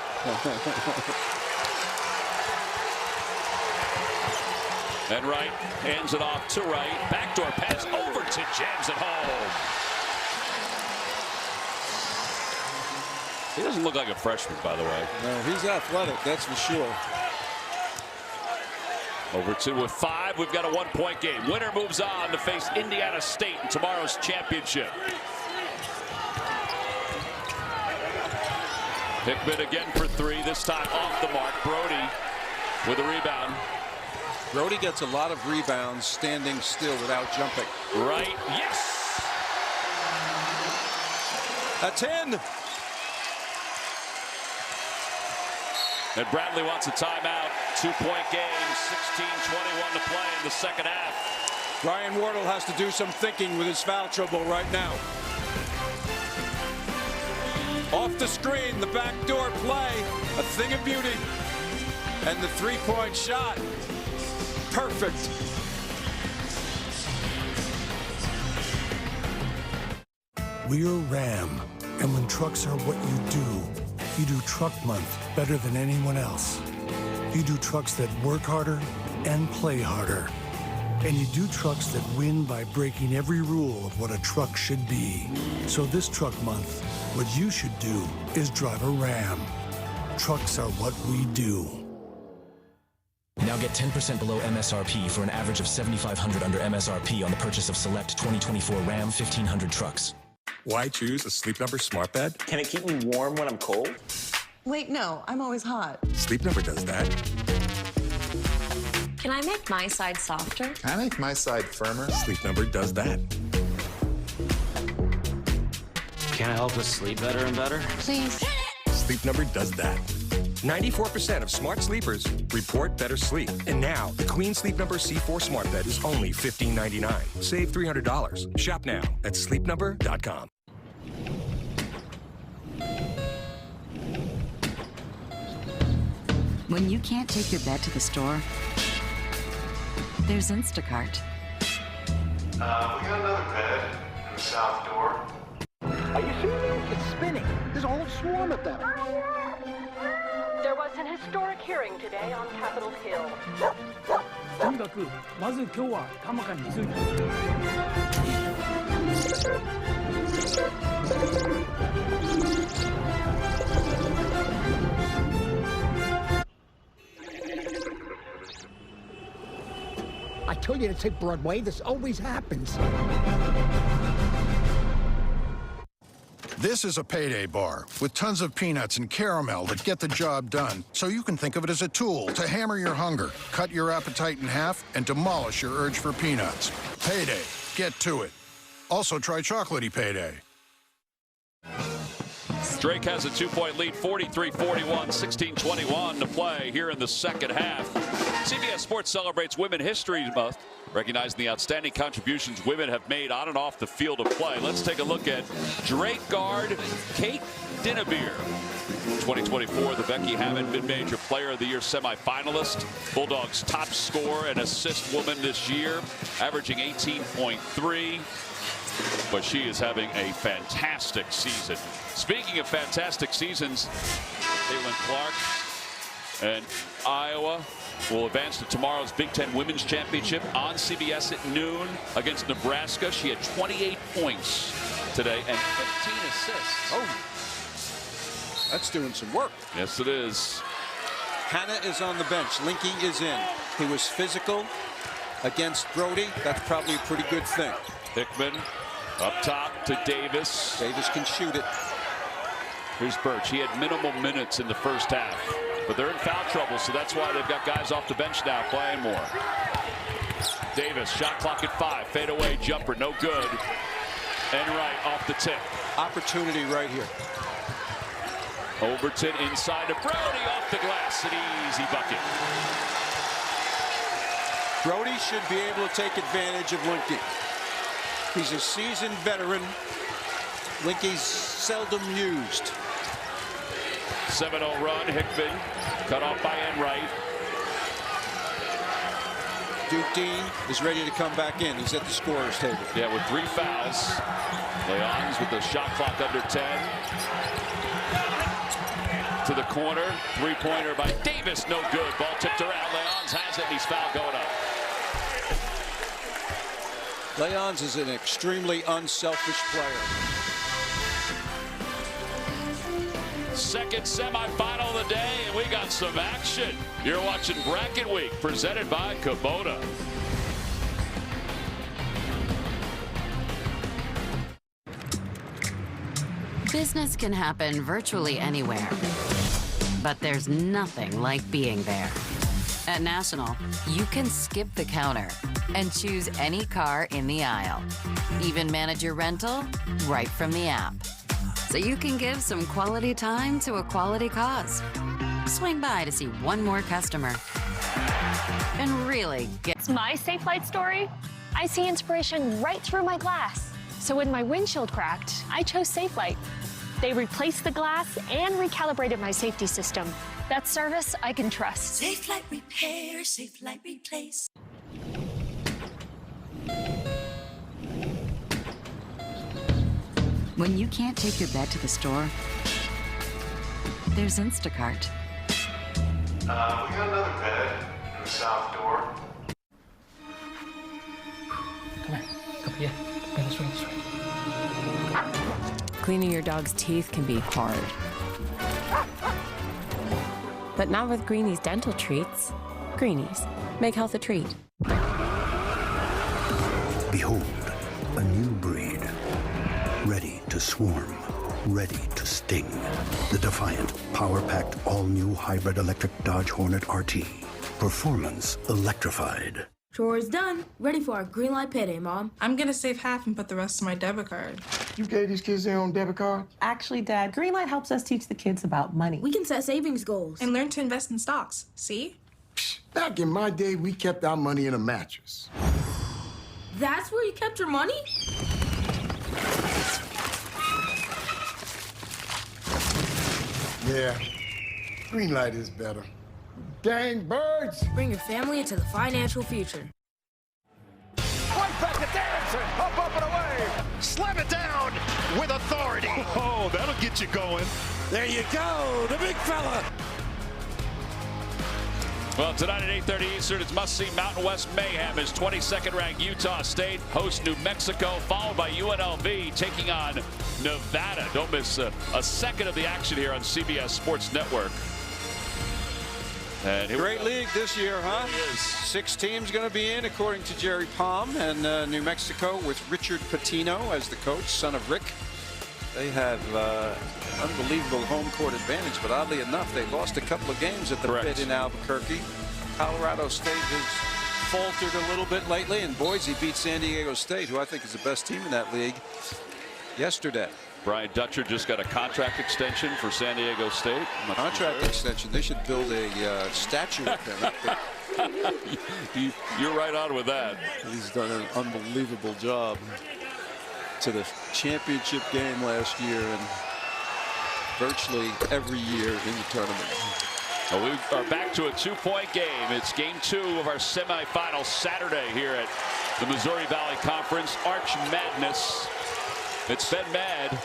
And Wright hands it off to Wright. Backdoor pass. Overton jams it home. He doesn't look like a freshman, by the way. No, he's athletic, that's for sure. Overton with 5. We've got a 1-point game. Winner moves on to face Indiana State in tomorrow's championship. Hickman again for 3. This time off the mark. Brody with a rebound. Brody gets a lot of rebounds standing still without jumping. Right. Yes. A 10. And Bradley wants a timeout. 2-point game, 16:21 to play in the second half. Brian Wardle has to do some thinking with his foul trouble right now. Off the screen, the backdoor play, a thing of beauty. And the three-point shot, perfect. We're Ram, and when trucks are what you do Truck Month better than anyone else. You do trucks that work harder and play harder. And you do trucks that win by breaking every rule of what a truck should be. So this Truck Month, what you should do is drive a Ram. Trucks are what we do. Now get 10% below MSRP for an average of $7,500 under MSRP on the purchase of select 2024 Ram 1500 trucks. Why choose a Sleep Number smart bed? Can it keep me warm when I'm cold? Wait, no, I'm always hot. Sleep Number does that. Can I make my side softer? Can I make my side firmer? Sleep Number does that. Can it help us sleep better and better? Please. Sleep Number does that. 94% of smart sleepers report better sleep. And now, the Queen Sleep Number C4 smart bed is only $15.99. Save $300. Shop now at sleepnumber.com. When you can't take your bed to the store, there's Instacart. We got another bed in the south door. Are you serious? It's spinning. There's a whole swarm of them. There was an historic hearing today on Capitol Hill. とにかくまず今日はタマカに急いで。I told you to take Broadway. This always happens. This is a payday bar with tons of peanuts and caramel that get the job done, so you can think of it as a tool to hammer your hunger, cut your appetite in half, and demolish your urge for peanuts. Payday. Get to it. Also try chocolatey payday. Drake has a 2-point lead, 43-41, 16:21 to play here in the second half. CBS Sports celebrates Women History Month, recognizing the outstanding contributions women have made on and off the field of play. Let's take a look at Drake guard Kate Dinnebeer. 2024, the Becky Hammond Mid-Major Player of the Year semifinalist. Bulldogs top scorer and assist woman this year, averaging 18.3. But she is having a fantastic season. Speaking of fantastic seasons, Caitlin Clark and Iowa will advance to tomorrow's Big Ten Women's Championship on CBS at noon against Nebraska. She had 28 points today and 15 assists. Oh, that's doing some work. Yes, it is. Hannah is on the bench. Linky is in. He was physical against Brody. That's probably a pretty good thing. Hickman up top to Davis. Davis can shoot it. Here's Birch. He had minimal minutes in the first half, but they're in foul trouble, so that's why they've got guys off the bench now playing more. Davis, shot clock at 5. Fade away jumper, no good. And right off the tip. Opportunity right here. Overton inside to Brody off the glass. An easy bucket. Brody should be able to take advantage of Linky. He's a seasoned veteran. Linky's seldom used. 7-0 run. Hickman cut off by Enright. Duke Dean is ready to come back in. He's at the scorer's table. Yeah, with 3 fouls. Leons with the shot clock under 10. To the corner. 3-pointer by Davis. No good. Ball tipped around. Leons has it, and he's foul going up. Leons is an extremely unselfish player. Second semifinal of the day, and we got some action. You're watching Bracket Week, presented by Kubota. Business can happen virtually anywhere, but there's nothing like being there. At National, you can skip the counter and choose any car in the aisle. Even manage your rental right from the app. so you can give some quality time to a quality cause. Swing by to see one more customer and really get my Safe Light story. I see inspiration right through my glass. So when my windshield cracked, I chose Safe Light. They replaced the glass and recalibrated my safety system. That's service I can trust. Safe Light Repair, Safe Light Replace. When you can't take your bed to the store, there's Instacart. We got another bed in the south door. Yeah, that's right, that's right. Cleaning your dog's teeth can be hard. But not with Greenie's dental treats. Greenie's, make health a treat. Behold, a new breed. Ready to swarm, ready to sting. The defiant, power-packed, all-new hybrid electric Dodge Hornet RT. Performance electrified. Chores done. Ready for our green light payday, Mom. I'm gonna save half and put the rest to my debit card. You gave these kids their own debit card? Actually, Dad, Greenlight helps us teach the kids about money. We can set savings goals. And learn to invest in stocks. See? Back in my day, we kept our money in a mattress. That's where you kept your money? Yeah, Greenlight is better. Dang birds! Bring your family into the financial future. Right back to Davidson. Up and away. Slam it down with authority. Oh, that'll get you going. There you go, the big fella. Well, tonight at 8:30 Eastern, it's must-see Mountain West mayhem as 22nd-ranked Utah State hosts New Mexico, followed by UNLV taking on Nevada. Don't miss a second of the action here on CBS Sports Network. And Great league this year, huh? 6 teams going to be in, according to Jerry Palm, and New Mexico with Richard Pitino as the coach, son of Rick. They have unbelievable home court advantage, but oddly enough, they lost a couple of games at the pit in Albuquerque. Colorado State has faltered a little bit lately, and Boise beat San Diego State, who I think is the best team in that league, yesterday. Brian Dutcher just got a contract extension for San Diego State. Contract extension. They should build a statue of him. You're right on with that. He's done an unbelievable job to the championship game last year and virtually every year in the tournament. Well, we are back to a 2-point game. It's game 2 of our semifinals Saturday here at the Missouri Valley Conference Arch Madness. It's been mad.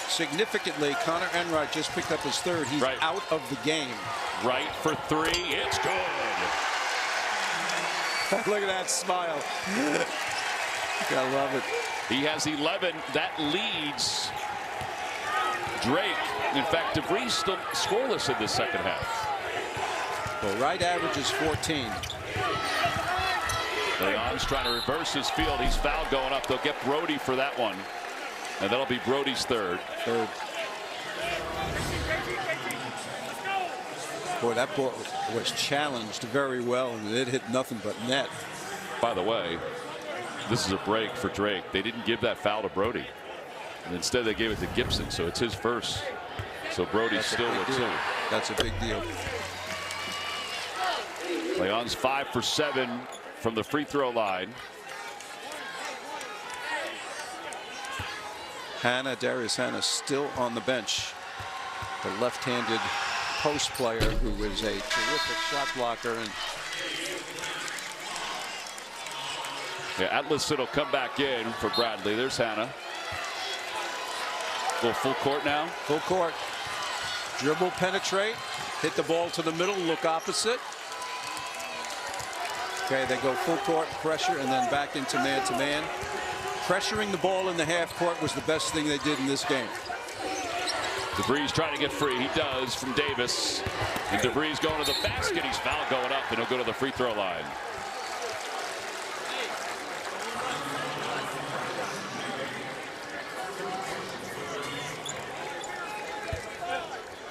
Significantly, Connor Enright just picked up his 3rd. He's out of the game. Right for 3. It's good. Look at that smile. I love it. He has 11. That leads Drake. In fact, DeVries still scoreless in the second half. Well, Wright averages 14. Leon's trying to reverse his field. He's fouled going up. They'll get Brody for that one. And that'll be Brody's 3rd. Boy, that ball was challenged very well, and it hit nothing but net. By the way, this is a break for Drake. They didn't give that foul to Brody. And instead, they gave it to Gibson, so it's his first. So Brody's still with 2. That's a big deal. Leon's 5 for 7 from the free throw line. Darius Hannah still on the bench. The left-handed post player who is a terrific shot blocker. And Atlas will come back in for Bradley. There's Hannah. Go full court now. Full court. Dribble, penetrate, hit the ball to the middle, look opposite. Okay, they go full court pressure and then back into man-to-man. Pressuring the ball in the half court was the best thing they did in this game. DeVries trying to get free. He does from Davis. And DeVries going to the basket. He's fouled going up, and he'll go to the free throw line.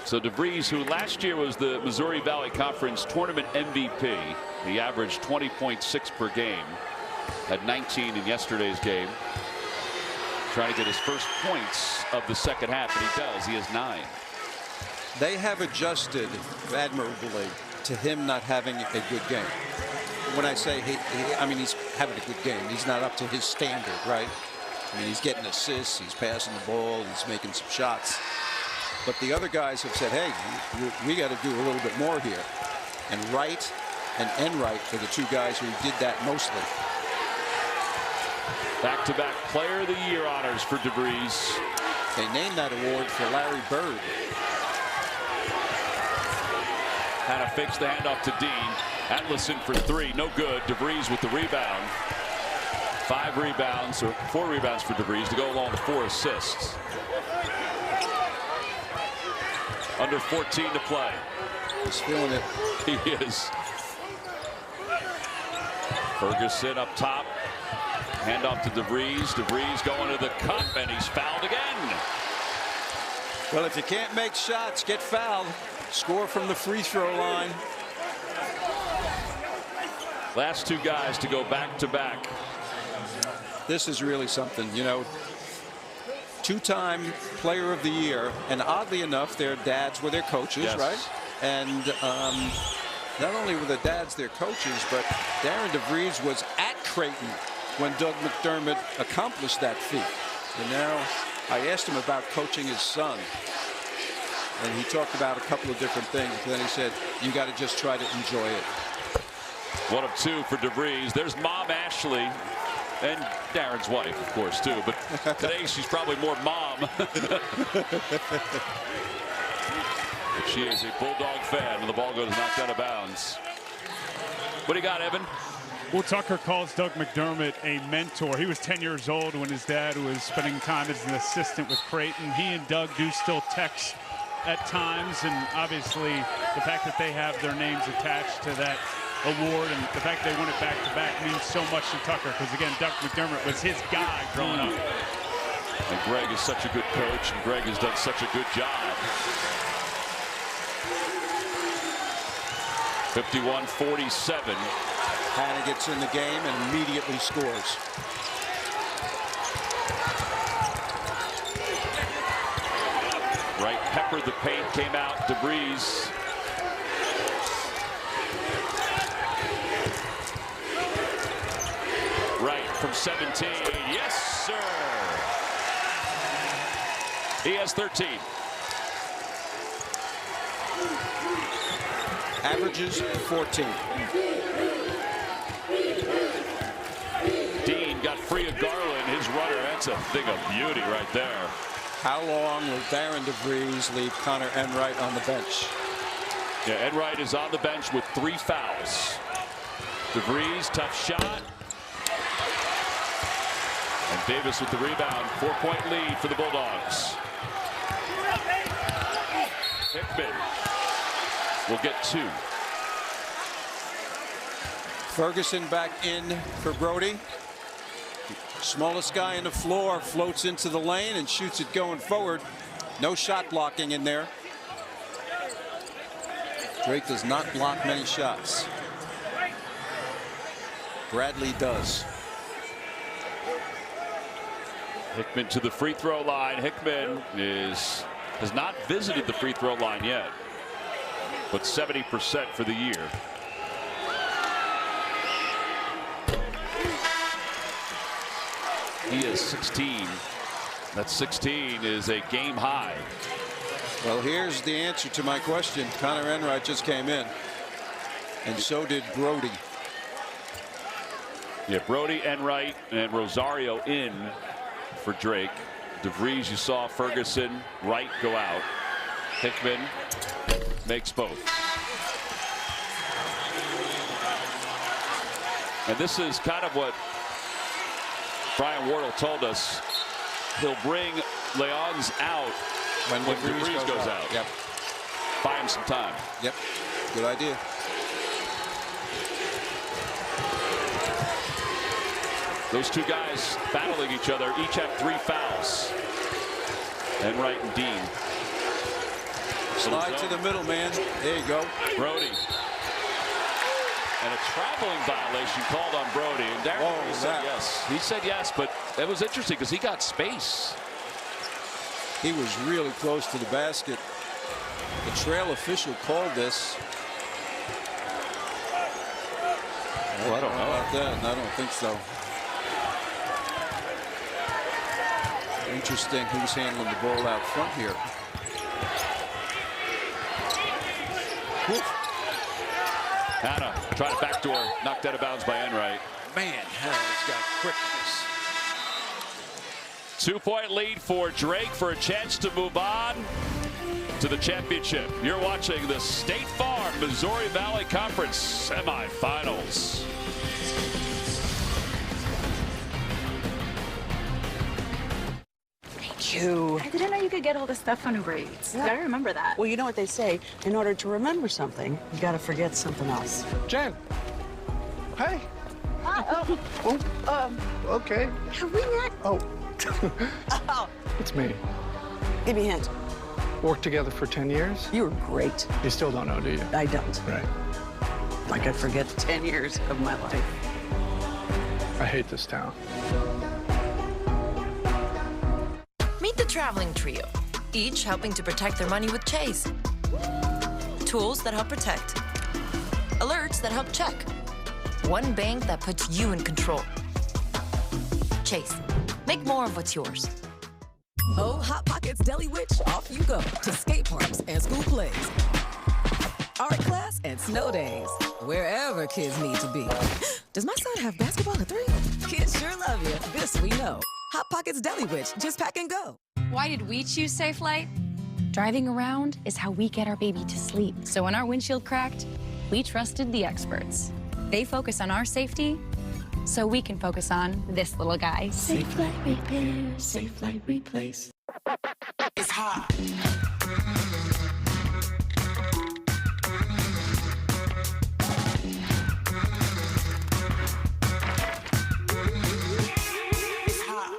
So DeVries, who last year was the Missouri Valley Conference Tournament MVP, he averaged 20.6 per game, had 19 in yesterday's game. Trying to get his first points of the second half, and he does. He has 9. They have adjusted admirably to him not having a good game. When I say I mean he's having a good game. He's not up to his standard, right? I mean, he's getting assists, he's passing the ball, he's making some shots. But the other guys have said, hey, we got to do a little bit more here. And Wright and Enright are the two guys who did that mostly. Back-to-back Player of the Year honors for DeVries. They named that award for Larry Bird. Kind of fakes the handoff to Dean. Atlason for 3, no good. DeVries with the rebound. 5 rebounds, or 4 rebounds for DeVries to go along with 4 assists. Under 14 to play. He's feeling it. He is. Ferguson up top. Handoff to DeVries. DeVries going to the cup, and he's fouled again. Well, if you can't make shots, get fouled. Score from the free throw line. Last 2 guys to go back-to-back. This is really something, you know. 2-time Player of the Year, and oddly enough, their dads were their coaches, yes. right? And not only were the dads their coaches, but Darren DeVries was at Creighton when Doug McDermott accomplished that feat. And now I asked him about coaching his son, and he talked about a couple of different things. And then he said, you got to just try to enjoy it. 1 of 2 for DeVries. There's Mom Ashley. And Darren's wife, of course, too. But today she's probably more mom. But she is a Bulldog fan, and the ball goes knocked out of bounds. What do you got, Evan? Well, Tucker calls Doug McDermott a mentor. He was 10 years old when his dad was spending time as an assistant with Creighton. He and Doug do still text at times, and obviously the fact that they have their names attached to that award and the fact they won it back-to-back means so much to Tucker, because again, Doug McDermott was his guy growing up. And Greg is such a good coach, and Greg has done such a good job. 51-47. Hannah gets in the game and immediately scores. Right, peppered the paint, came out. DeVries. Right from 17. Yes, sir. He has 13. Averages 14. Dean got free of Garland. His runner, that's a thing of beauty right there. How long will Darren DeVries leave Connor Enright on the bench? Yeah, Enright is on the bench with 3 fouls. DeVries, tough shot. And Davis with the rebound. 4-point lead for the Bulldogs. Hickman will get 2. Ferguson back in for Brody. Smallest guy on the floor floats into the lane and shoots it going forward. No shot blocking in there. Drake does not block many shots. Bradley does. Hickman to the free throw line. Hickman has not visited the free throw line yet, but 70% for the year. He is 16. That 16 is a game high. Well, here's the answer to my question. Connor Enright just came in, and so did Brody. Yeah, Brody, Enright, and Rosario in for Drake. DeVries, you saw Ferguson, Wright go out. Hickman makes both. And this is kind of what Brian Wardle told us. He'll bring Leons out when DeVries goes out. Yep. Buy him some time. Yep. Good idea. Those two guys battling each other each have 3 fouls. Enright and Dean. Slide to the middle, man. There you go. Brody. And a traveling violation called on Brody. And Darren said yes. He said yes, but that was interesting because he got space. He was really close to the basket. The trail official called this. Oh, I don't know about that. I don't think so. Interesting who's handling the ball out front here. Hannah trying to backdoor, knocked out of bounds by Enright. Man, Hannah's got quickness. 2-point lead for Drake for a chance to move on to the championship. You're watching the State Farm Missouri Valley Conference semifinals. I didn't know you could get all this stuff on Uber Eats. You gotta remember that. Well, you know what they say. In order to remember something, you gotta forget something else. Jen. Hey. Okay. Have we met? Oh. Oh. It's me. Give me a hint. Worked together for 10 years? You were great. You still don't know, do you? I don't. Right. Like I forget 10 years of my life. I hate this town. Meet the traveling trio, each helping to protect their money with Chase. Tools that help protect. Alerts that help check. One bank that puts you in control. Chase, make more of what's yours. Oh, Hot Pockets Deli Witch, off you go to skate parks and school plays, art class and snow days, wherever kids need to be. Does my son have basketball at 3? Kids sure love you. This we know. Hot Pockets Deli Witch, just pack and go. Why did we choose Safe Flight? Driving around is how we get our baby to sleep. So when our windshield cracked, we trusted the experts. They focus on our safety, so we can focus on this little guy. Safe Flight Repair, Safe Flight Replace. It's hot.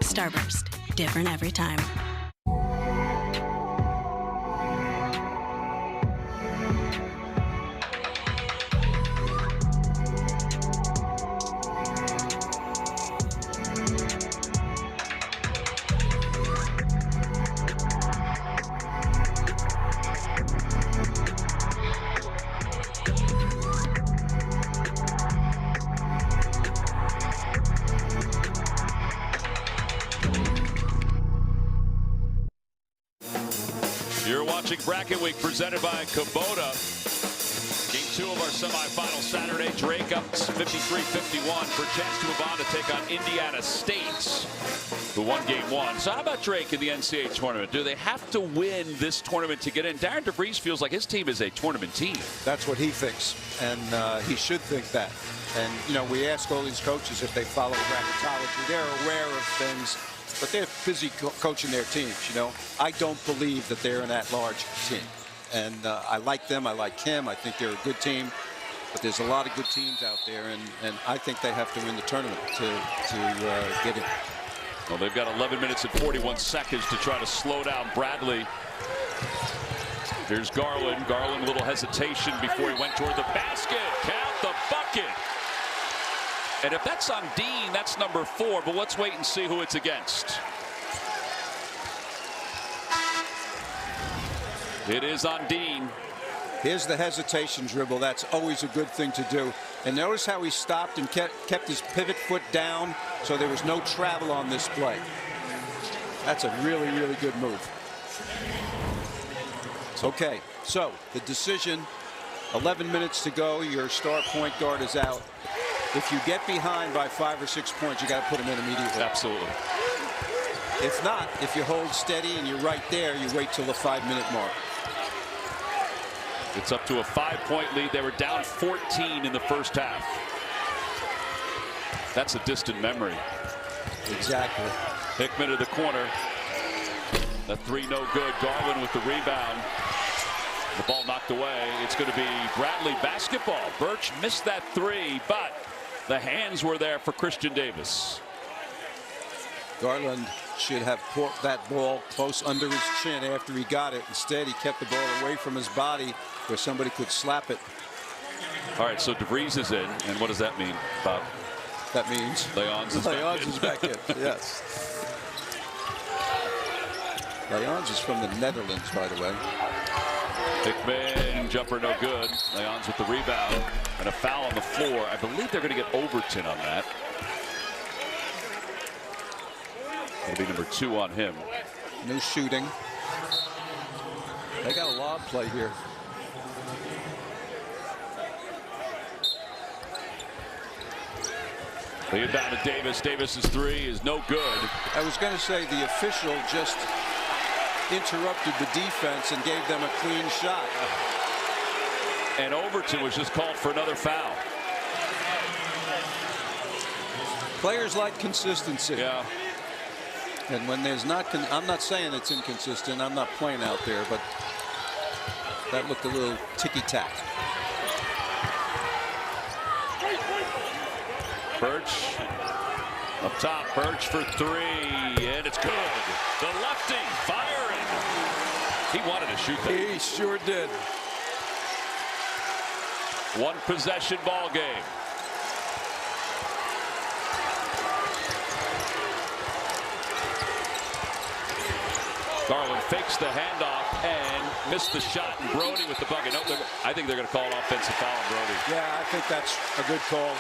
Starburst, different every time. You're watching Bracket Week presented by Kubota. Game 2 of our semifinal Saturday. Drake up 53-51 for a chance to move on to take on Indiana State, who won Game 1. So how about Drake in the NCAA tournament? Do they have to win this tournament to get in? Darren DeVries feels like his team is a tournament team. That's what he thinks, and he should think that. And, you know, we ask all these coaches if they follow bracketology. They're aware of things, but they're busy coaching their teams, you know. I don't believe that they're an at-large team. And I like them. I like him. I think they're a good team. But there's a lot of good teams out there, and I think they have to win the tournament to get in. Well, they've got 11 minutes and 41 seconds to try to slow down Bradley. Here's Garland. Garland, a little hesitation before he went toward the basket. Count the bucket. And if that's on Dean, that's number 4. But let's wait and see who it's against. It is on Dean. Here's the hesitation dribble. That's always a good thing to do. And notice how he stopped and kept his pivot foot down, so there was no travel on this play. That's a really, really good move. Okay, so the decision, 11 minutes to go. Your star point guard is out. If you get behind by 5 or 6 points, you got to put him in immediately. Absolutely. If not, if you hold steady and you're right there, you wait till the 5-minute mark. It's up to a 5-point lead. They were down 14 in the first half. That's a distant memory. Exactly. Hickman to the corner. The 3 no good. Garland with the rebound. The ball knocked away. It's going to be Bradley basketball. Birch missed that 3, but the hands were there for Christian Davis. Garland should have put that ball close under his chin after he got it. Instead, he kept the ball away from his body where somebody could slap it. All right, so DeVries is in, and what does that mean, Bob? That means Leons is back in. Yes. Leons is from the Netherlands, by the way. Hickman, jumper no good. Leons with the rebound and a foul on the floor. I believe they're going to get Overton on that. That'll be number 2 on him. No shooting. They got a lob play here. They get down to Davis. Davis's 3 is no good. I was going to say the official just interrupted the defense and gave them a clean shot. And Overton was just called for another foul. Players like consistency. Yeah. And when there's not, I'm not saying it's inconsistent. I'm not playing out there, but that looked a little ticky-tack. Birch up top. Birch for 3, and it's good. The lefty firing. He wanted to shoot that. He sure did. 1 possession ball game. Garland fakes the handoff and missed the shot. And Brody with the bucket. No, I think they're going to call an offensive foul on Brody. Yeah, I think that's a good call.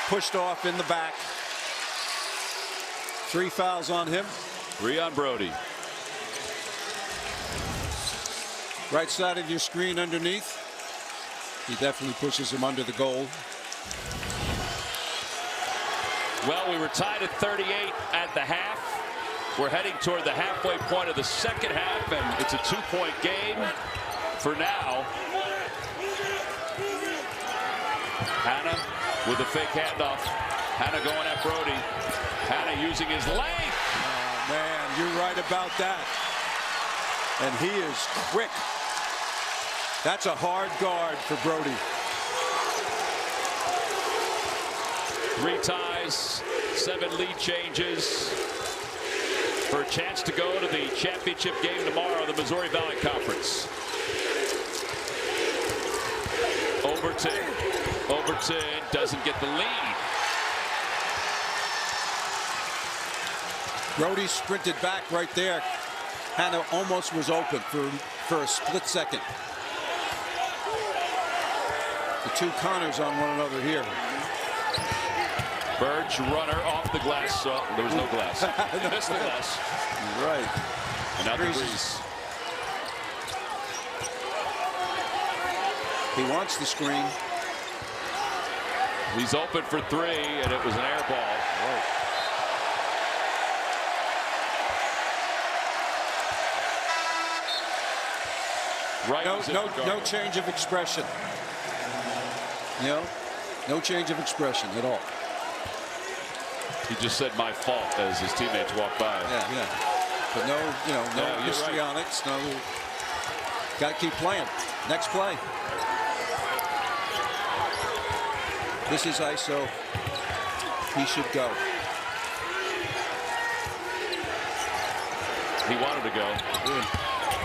Pushed off in the back. 3 fouls on him. 3 on Brody. Right side of your screen underneath. He definitely pushes him under the goal. Well, we were tied at 38 at the half. We're heading toward the halfway point of the second half, and it's a 2-point game for now. Hanna with a fake handoff. Hanna going at Brody. Hanna using his length. Oh, man, you're right about that. And he is quick. That's a hard guard for Brody. 3 ties, 7 lead changes for a chance to go to the championship game tomorrow, the Missouri Valley Conference. Overton doesn't get the lead. Brody sprinted back right there. Hanna almost was open for a split second. The 2 Connors on one another here. Birch runner off the glass. So there was no glass. He missed the glass. Right. And now DeVries. He wants the screen. He's open for 3, and it was an air ball. Right. Right. No change of expression. No change of expression at all. He just said my fault as his teammates walked by. Yeah. But no histrionics. Right. No. Got to keep playing. Next play. This is ISO. He should go. He wanted to go. Good.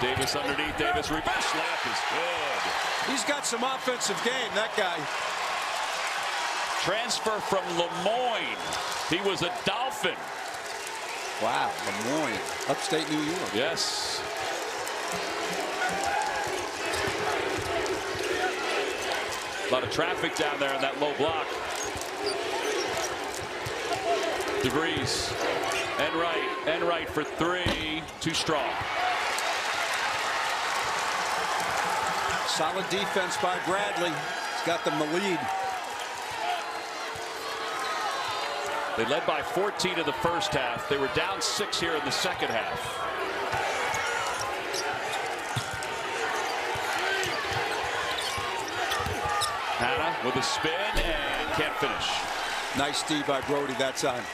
Davis underneath. Davis reverse layup is good. He's got some offensive game, that guy. Transfer from Lemoyne. He was a Dolphin. Wow, Lemoyne, upstate New York. Yes. A lot of traffic down there in that low block. DeVries and right for 3. Too strong. Solid defense by Bradley. He's got them the lead. They led by 14 in the first half. They were down 6 here in the second half. Hanna with a spin and can't finish. Nice D by Brody that time.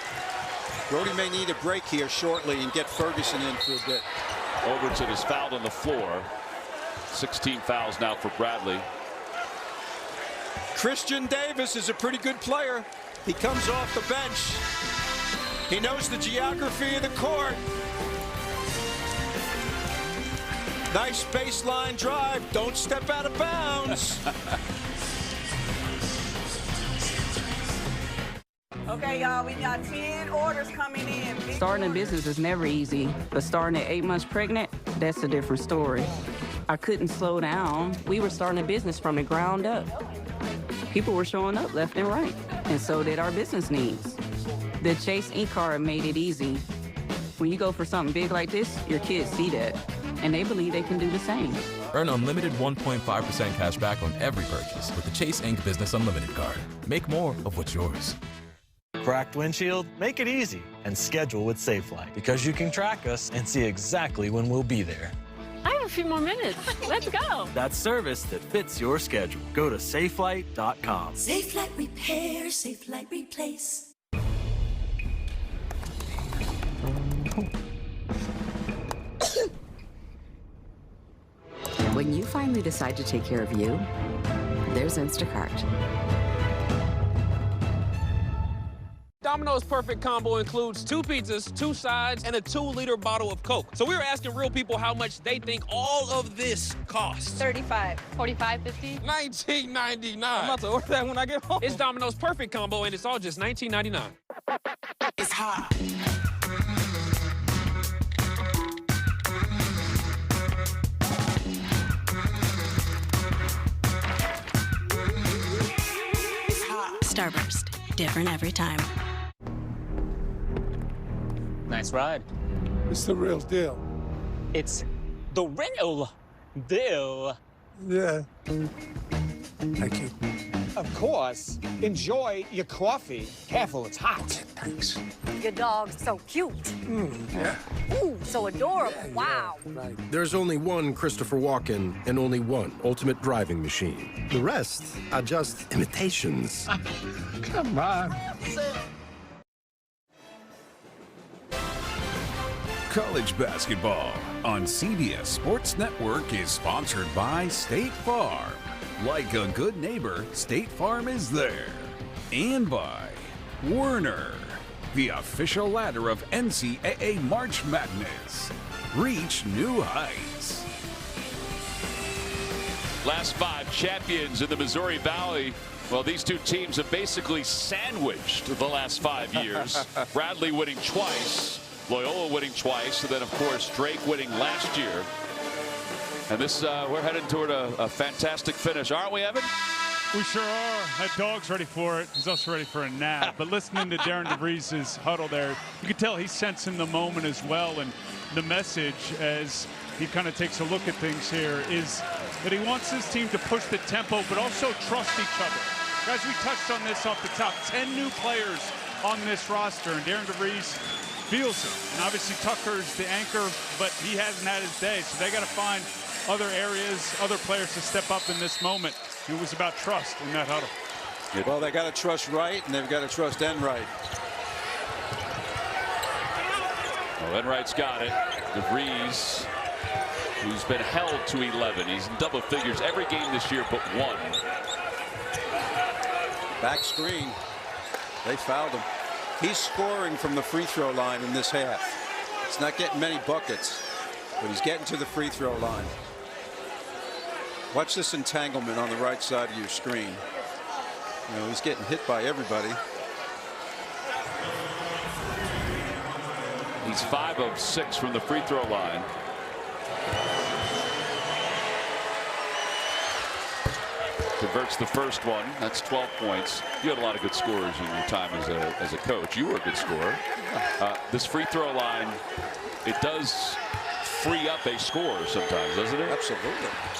Brody may need a break here shortly and get Ferguson in for a bit. Overton is fouled on the floor. 16 fouls now for Bradley. Christian Davis is a pretty good player. He comes off the bench. He knows the geography of the court. Nice baseline drive. Don't step out of bounds. Okay, y'all, we got 10 orders coming in. Starting a business is never easy, but starting at 8 months pregnant, that's a different story. I couldn't slow down. We were starting a business from the ground up. People were showing up left and right, and so did our business needs. The Chase e-card made it easy. When you go for something big like this, your kids see that, and they believe they can do the same. Earn unlimited 1.5% cash back on every purchase with the Chase Inc. Business Unlimited card. Make more of what's yours. Cracked windshield? Make it easy and schedule with SafeLight, because you can track us and see exactly when we'll be there. I have a few more minutes. Let's go. That's service that fits your schedule. Go to safelight.com. SafeLight Repair, SafeLight Replace. When you finally decide to take care of you, there's Instacart. Domino's Perfect Combo includes 2 pizzas, 2 sides, and a 2-liter bottle of Coke. So we were asking real people how much they think all of this costs. $35. $45, $50? $19.99. I'm about to order that when I get home. It's Domino's Perfect Combo, and it's all just $19.99. It's hot. Starburst, different every time. Nice ride. It's the real deal. It's the real deal. Yeah. Thank you. Of course. Enjoy your coffee. Careful, it's hot. Thanks. Your dog's so cute. Yeah. Ooh, so adorable. Wow. Right. There's only one Christopher Walken and only one ultimate driving machine. The rest are just imitations. Come on. College basketball on CBS Sports Network is sponsored by State Farm. Like a good neighbor, State Farm is there. And by Werner, the official ladder of NCAA March Madness. Reach new heights. Last 5 champions in the Missouri Valley. Well, these 2 teams have basically sandwiched the last 5 years. Bradley winning twice, Loyola winning twice, and then, of course, Drake winning last year. And this, we're heading toward a fantastic finish, aren't we, Evan? We sure are. That dog's ready for it. He's also ready for a nap. But listening to Darren DeVries' huddle there, you can tell he's sensing the moment as well. And the message, as he kind of takes a look at things here, is that he wants his team to push the tempo, but also trust each other. Guys, we touched on this off the top. 10 new players on this roster, and Darren DeVries feels it. And obviously Tucker's the anchor, but he hasn't had his day. So they got to find other areas, other players to step up in this moment. It was about trust in that huddle. Well, they got to trust Wright, and they've got to trust Enright. Well, Enright's got it. DeVries, who's been held to 11. He's in double figures every game this year but 1. Back screen. They fouled him. He's scoring from the free throw line in this half. It's not getting many buckets, but he's getting to the free throw line. Watch this entanglement on the right side of your screen. You know, he's getting hit by everybody. He's 5 of 6 from the free throw line. Converts the first one. That's 12 points. You had a lot of good scorers in your time as a coach. You were a good scorer. This free throw line, it does free up a score sometimes, doesn't it? Absolutely.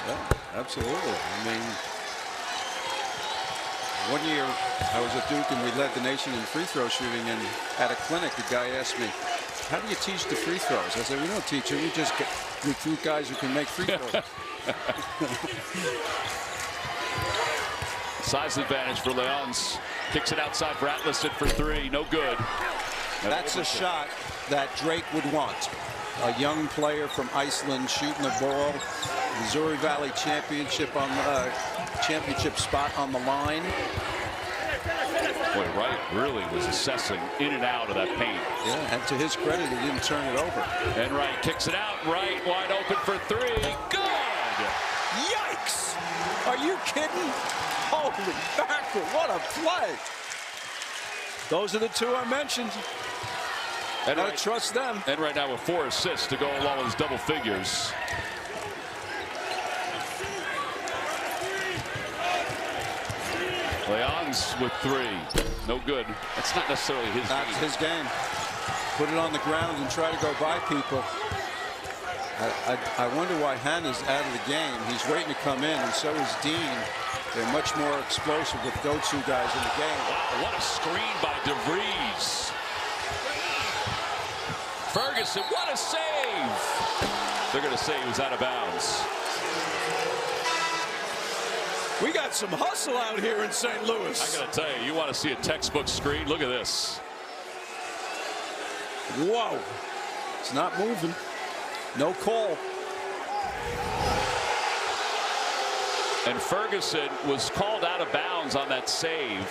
Yeah, absolutely. I mean, one year I was at Duke and we led the nation in free throw shooting, and at a clinic the guy asked me, how do you teach the free throws? I said, we don't teach them, we just recruit guys who can make free throws. Size advantage for Leons. Kicks it outside for Atlason for 3. No good. That's a shot that Drake would want. A young player from Iceland shooting the ball. Missouri Valley championship on the championship spot on the line. Boy, Wright really was assessing in and out of that paint. Yeah, and to his credit, he didn't turn it over. And Wright kicks it out. Wright wide open for 3. Good! Yikes! Are you kidding? Holy mackerel, what a play! Those are the two I mentioned. And gotta trust them. And right now with 4 assists to go along with his double figures. Leon's with 3. No good. That's not necessarily his game. That's his game. Put it on the ground and try to go by people. I wonder why Hannah's out of the game. He's waiting to come in, and so is Dean. They're much more explosive with those two guys in the game. Wow, what a screen by DeVries. Ferguson, what a save! They're going to say he was out of bounds. We got some hustle out here in St. Louis. I got to tell you, you want to see a textbook screen? Look at this. Whoa. It's not moving. No call. And Ferguson was called out of bounds on that save.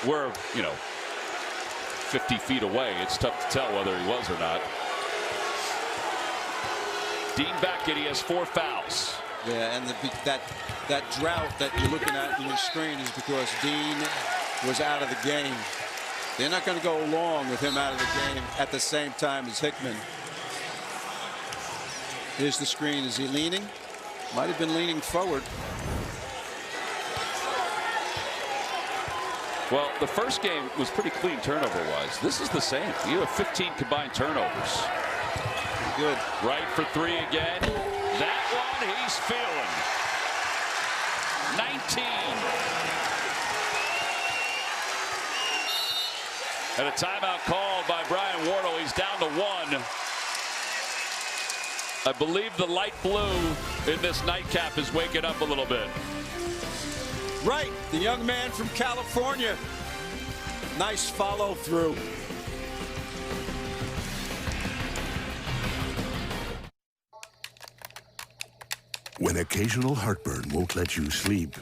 We're, 50 feet away. It's tough to tell whether he was or not. Dean Beckett, he has 4 fouls. Yeah, and that drought that you're looking at in your screen is because Dean was out of the game. They're not going to go along with him out of the game at the same time as Hickman. Here's the screen. Is he leaning? Might have been leaning forward. Well, the first game was pretty clean turnover-wise. This is the same. You have 15 combined turnovers. Good. Right for 3 again. That one he's feeling. 19. And a timeout called by Brian Wardle. He's down to 1. I believe the light blue in this nightcap is waking up a little bit. Right, the young man from California. Nice follow through. When occasional heartburn won't let you sleep,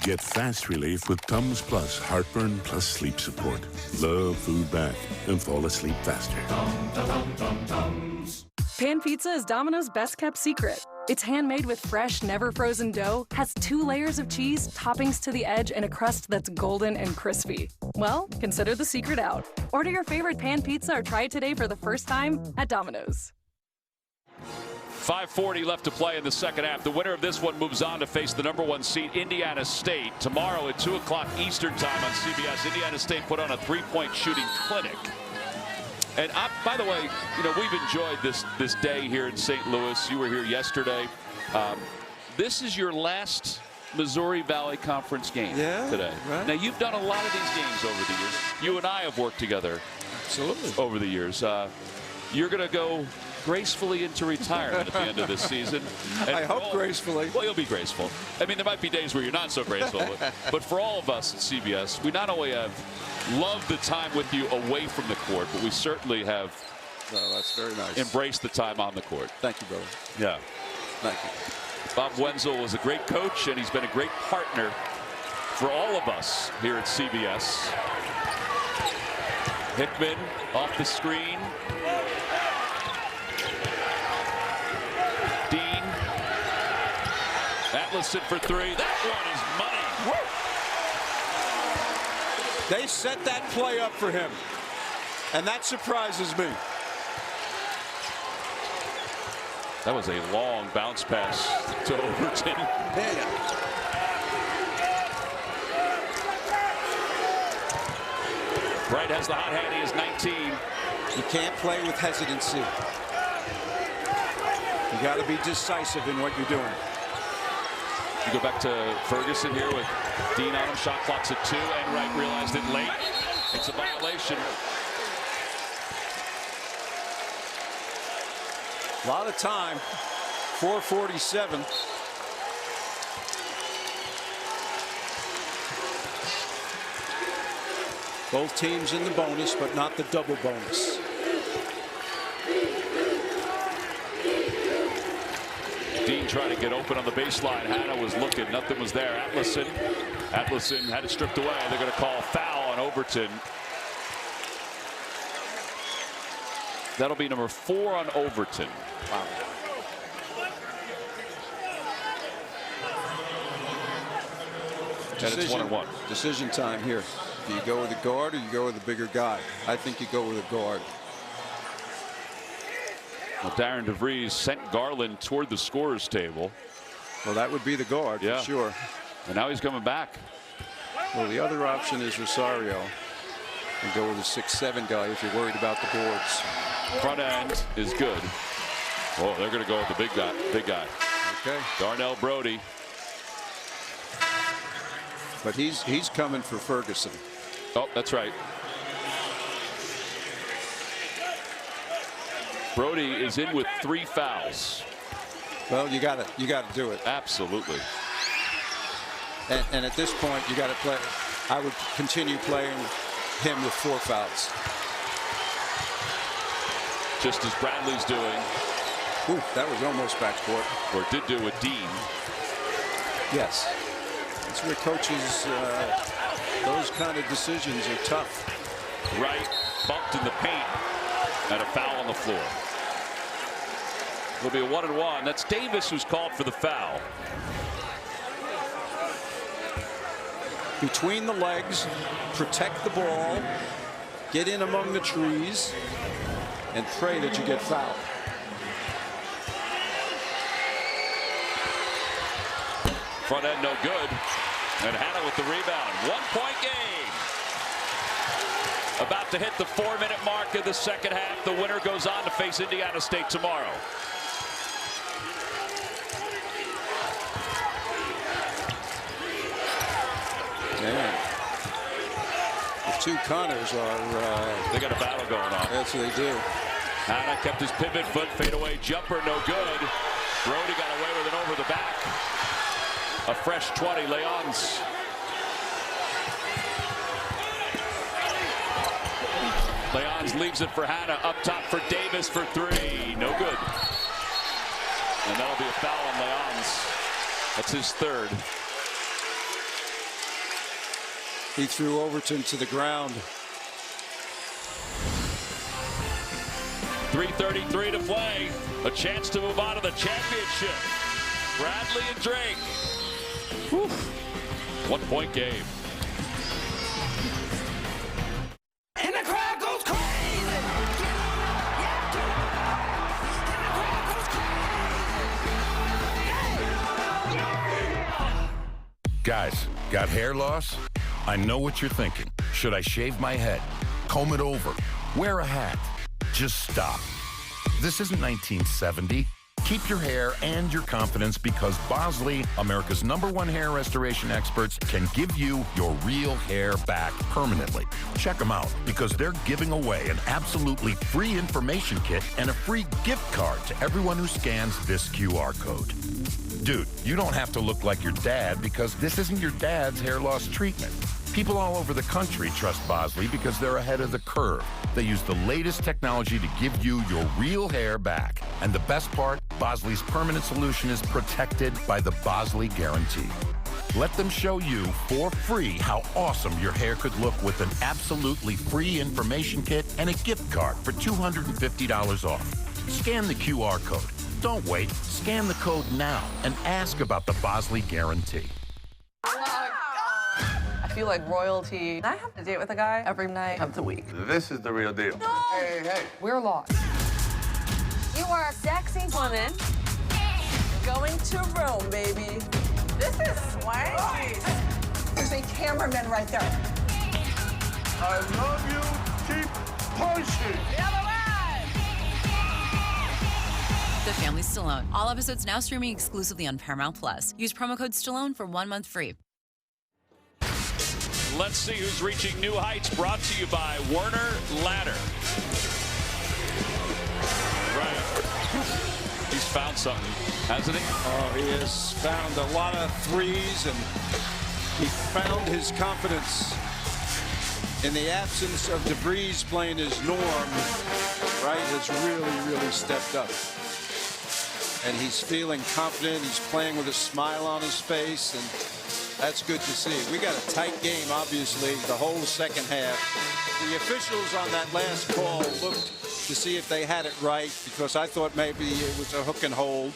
get fast relief with Tums Plus Heartburn Plus Sleep Support. Love food back and fall asleep faster. Pan pizza is Domino's best-kept secret. It's handmade with fresh, never-frozen dough, has 2 layers of cheese, toppings to the edge, and a crust that's golden and crispy. Well, consider the secret out. Order your favorite pan pizza or try it today for the first time at Domino's. 5:40 left to play in the second half. The winner of this one moves on to face the #1 seed Indiana State tomorrow at 2 o'clock Eastern time on CBS. Indiana State put on a 3-point shooting clinic. And by the way, we've enjoyed this day here in St. Louis. You were here yesterday. This is your last Missouri Valley Conference game today. Right. Now, you've done a lot of these games over the years. You and I have worked together over the years. You're going to go gracefully into retirement at the end of this season. And I hope gracefully. Well, you'll be graceful. I mean, there might be days where you're not so graceful. But for all of us at CBS, we not only have loved the time with you away from the court, but we certainly have that's very nice. Embraced the time on the court. Thank you, brother. Yeah. Thank you. Bob Wenzel was a great coach, and he's been a great partner for all of us here at CBS. Hickman off the screen. Dean. Atlason for 3. That one is money. Woo! They set that play up for him, and that surprises me. That was a long bounce pass to Overton. Bright has the hot hand. He is 19. You can't play with hesitancy. You got to be decisive in what you're doing. You go back to Ferguson here with Dean on him. Shot clock's at 2, and Wright realized it late. It's a violation. A lot of time. 4:47. Both teams in the bonus, but not the double bonus. Dean trying to get open on the baseline. Hannah was looking. Nothing was there. Atlason had it stripped away. They're going to call a foul on Overton. That'll be number 4 on Overton. Wow. And it's 1-1. Decision time here. Do you go with a guard or you go with a bigger guy? I think you go with a guard. Well, Darren DeVries sent Garland toward the scorer's table. Well, that would be the guard, for sure. And now he's coming back. Well, the other option is Rosario. And go with a 6'7" guy if you're worried about the boards. Front end is good. Oh, they're going to go with the big guy. Okay. Darnell Brody. But he's coming for Ferguson. Oh, that's right. Brody is in with 3 fouls. Well, you got to do it. Absolutely. And at this point, you got to play. I would continue playing him with 4 fouls. Just as Bradley's doing. Ooh, that was almost backcourt. Or did do with Dean. Yes. That's where coaches, those kind of decisions are tough. Right, bumped in the paint, and a foul on the floor. It'll be a 1-and-1. That's Davis who's called for the foul. Between the legs, protect the ball, get in among the trees, and pray that you get fouled. Front end no good. And Hannah with the rebound. 1-point game. About to hit the 4-minute mark of the second half. The winner goes on to face Indiana State tomorrow. Man. The two Connors are... they got a battle going on. That's what they do. Hannah kept his pivot foot. Fadeaway jumper no good. Brody got away with an over the back. A fresh 20, Leons. Leons leaves it for Hannah. Up top for Davis for 3. No good. And that'll be a foul on Leons. That's his 3rd. He threw Overton to the ground. 3:33 to play. A chance to move on to the championship. Bradley and Drake. 1-point game. And the crowd goes crazy. Guys, got hair loss? I know what you're thinking. Should I shave my head? Comb it over? Wear a hat? Just stop. This isn't 1970. Keep your hair and your confidence because Bosley, America's #1 hair restoration experts, can give you your real hair back permanently. Check them out because they're giving away an absolutely free information kit and a free gift card to everyone who scans this QR code. Dude, you don't have to look like your dad because this isn't your dad's hair loss treatment. People all over the country trust Bosley because they're ahead of the curve. They use the latest technology to give you your real hair back. And the best part, Bosley's permanent solution is protected by the Bosley Guarantee. Let them show you for free how awesome your hair could look with an absolutely free information kit and a gift card for $250 off. Scan the QR code. Don't wait. Scan the code now and ask about the Bosley Guarantee. I feel like royalty. I have to date with a guy every night of the week. This is the real deal. No! Hey. We're lost. You are a sexy woman. Going to Rome, baby. This is swanky. There's a cameraman right there. I love you. Keep pushing. The other way! The Family Stallone. All episodes now streaming exclusively on Paramount Plus. Use promo code Stallone for 1 month free. Let's see who's reaching new heights. Brought to you by Werner Ladder. Right. He's found something, hasn't he? Oh, he has found a lot of threes, and he found his confidence in the absence of DeVries playing his norm. Right, has really stepped up. And he's feeling confident. He's playing with a smile on his face, and that's good to see. We got a tight game, obviously, the whole second half. The officials on that last call looked to see if they had it right, because I thought maybe it was a hook and hold.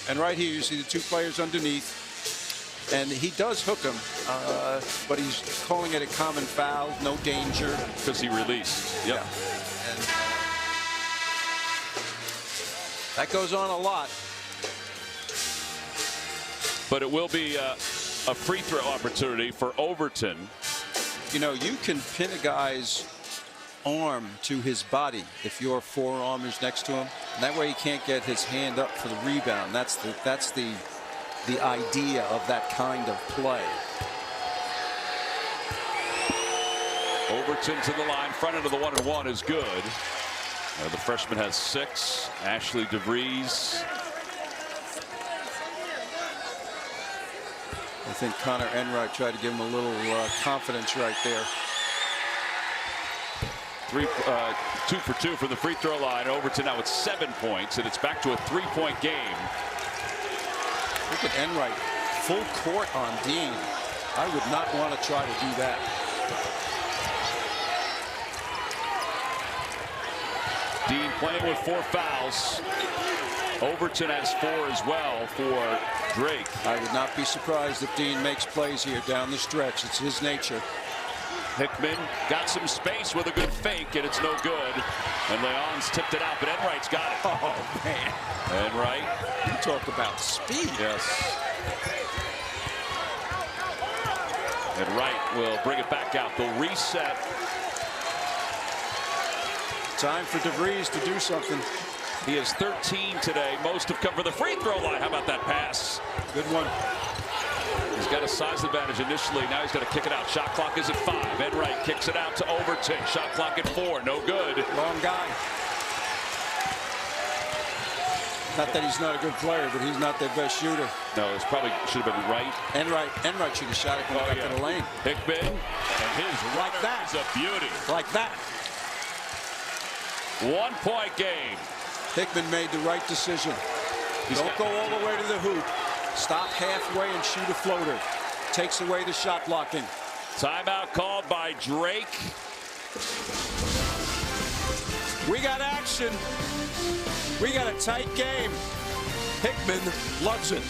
And right here, you see the two players underneath. And he does hook him, but he's calling it a common foul, no danger. Because he released. Yep. Yeah. And that goes on a lot. But it will be a free throw opportunity for Overton. You know, you can pin a guy's arm to his body if your forearm is next to him. And that way he can't get his hand up for the rebound. That's the idea of that kind of play. Overton to the line, front end of the 1-and-1 is good. The freshman has 6. Ashley DeVries. I think Connor Enright tried to give him a little confidence right there. 2 for 2 from the free throw line. Overton now with 7 points, and it's back to a 3-point game. Look at Enright, full court on Dean. I would not want to try to do that. Dean playing with 4 fouls. Overton has 4 as well for Drake. I would not be surprised if Dean makes plays here down the stretch. It's his nature. Hickman got some space with a good fake, and it's no good. And Leon's tipped it out, but Enright's got it. Oh, man. Enright. You talk about speed. Yes. Enright will bring it back out. They'll reset. Time for DeVries to do something. He has 13 today. Most have come for the free throw line. How about that pass? Good one. He's got a size advantage initially. Now he's got to kick it out. Shot clock is at 5. Enright kicks it out to Overton. Shot clock at 4. No good. Long guy. Not that he's not a good player, but he's not their best shooter. No, it probably should have been Wright. Enright should have shot it going back to the lane. Hickman, and his like that is a beauty. Like that. 1-point game. Hickman made the right decision. Don't go all the way to the hoop. Stop halfway and shoot a floater. Takes away the shot blocking. Timeout called by Drake. We got action. We got a tight game. Hickman loves it.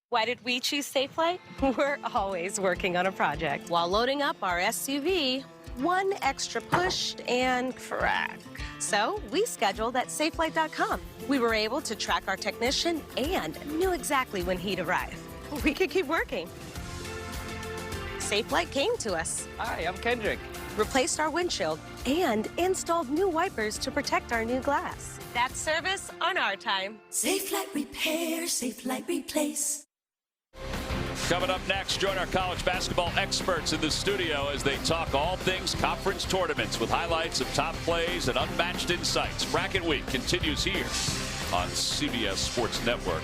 Why did we choose Safelight? We're always working on a project while loading up our SUV. One extra push and crack. So we scheduled at Safelight.com. We were able to track our technician and knew exactly when he'd arrive. We could keep working. Safelight came to us. Hi, I'm Kendrick. Replaced our windshield and installed new wipers to protect our new glass. That's service on our time. Safelight Repair, Safelight Replace. Coming up next, join our college basketball experts in the studio as they talk all things conference tournaments with highlights of top plays and unmatched insights. Bracket Week continues here on CBS Sports Network.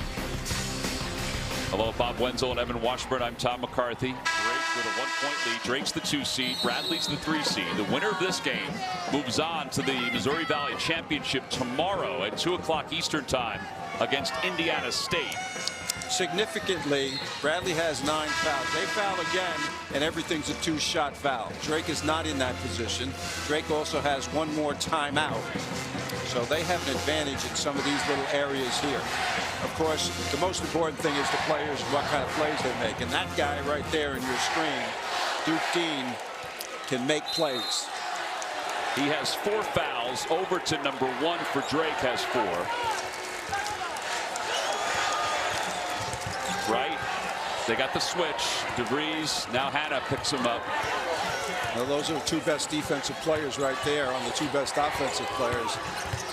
Hello, Bob Wenzel and Evan Washburn. I'm Tom McCarthy. Drake with a 1-point lead. Drake's the 2 seed. Bradley's the 3 seed. The winner of this game moves on to the Missouri Valley Championship tomorrow at 2 o'clock Eastern Time against Indiana State. Significantly, Bradley has 9 fouls. They foul again, and everything's a 2-shot foul. Drake is not in that position. Drake also has 1 more timeout. So they have an advantage in some of these little areas here. Of course, the most important thing is the players and what kind of plays they make. And that guy right there in your screen, Duke Dean, can make plays. He has 4 fouls. Overton, number 1 for Drake, has 4. Right. They got the switch. DeVries. Now Hannah picks him up. Well, those are the 2 best defensive players right there on the 2 best offensive players.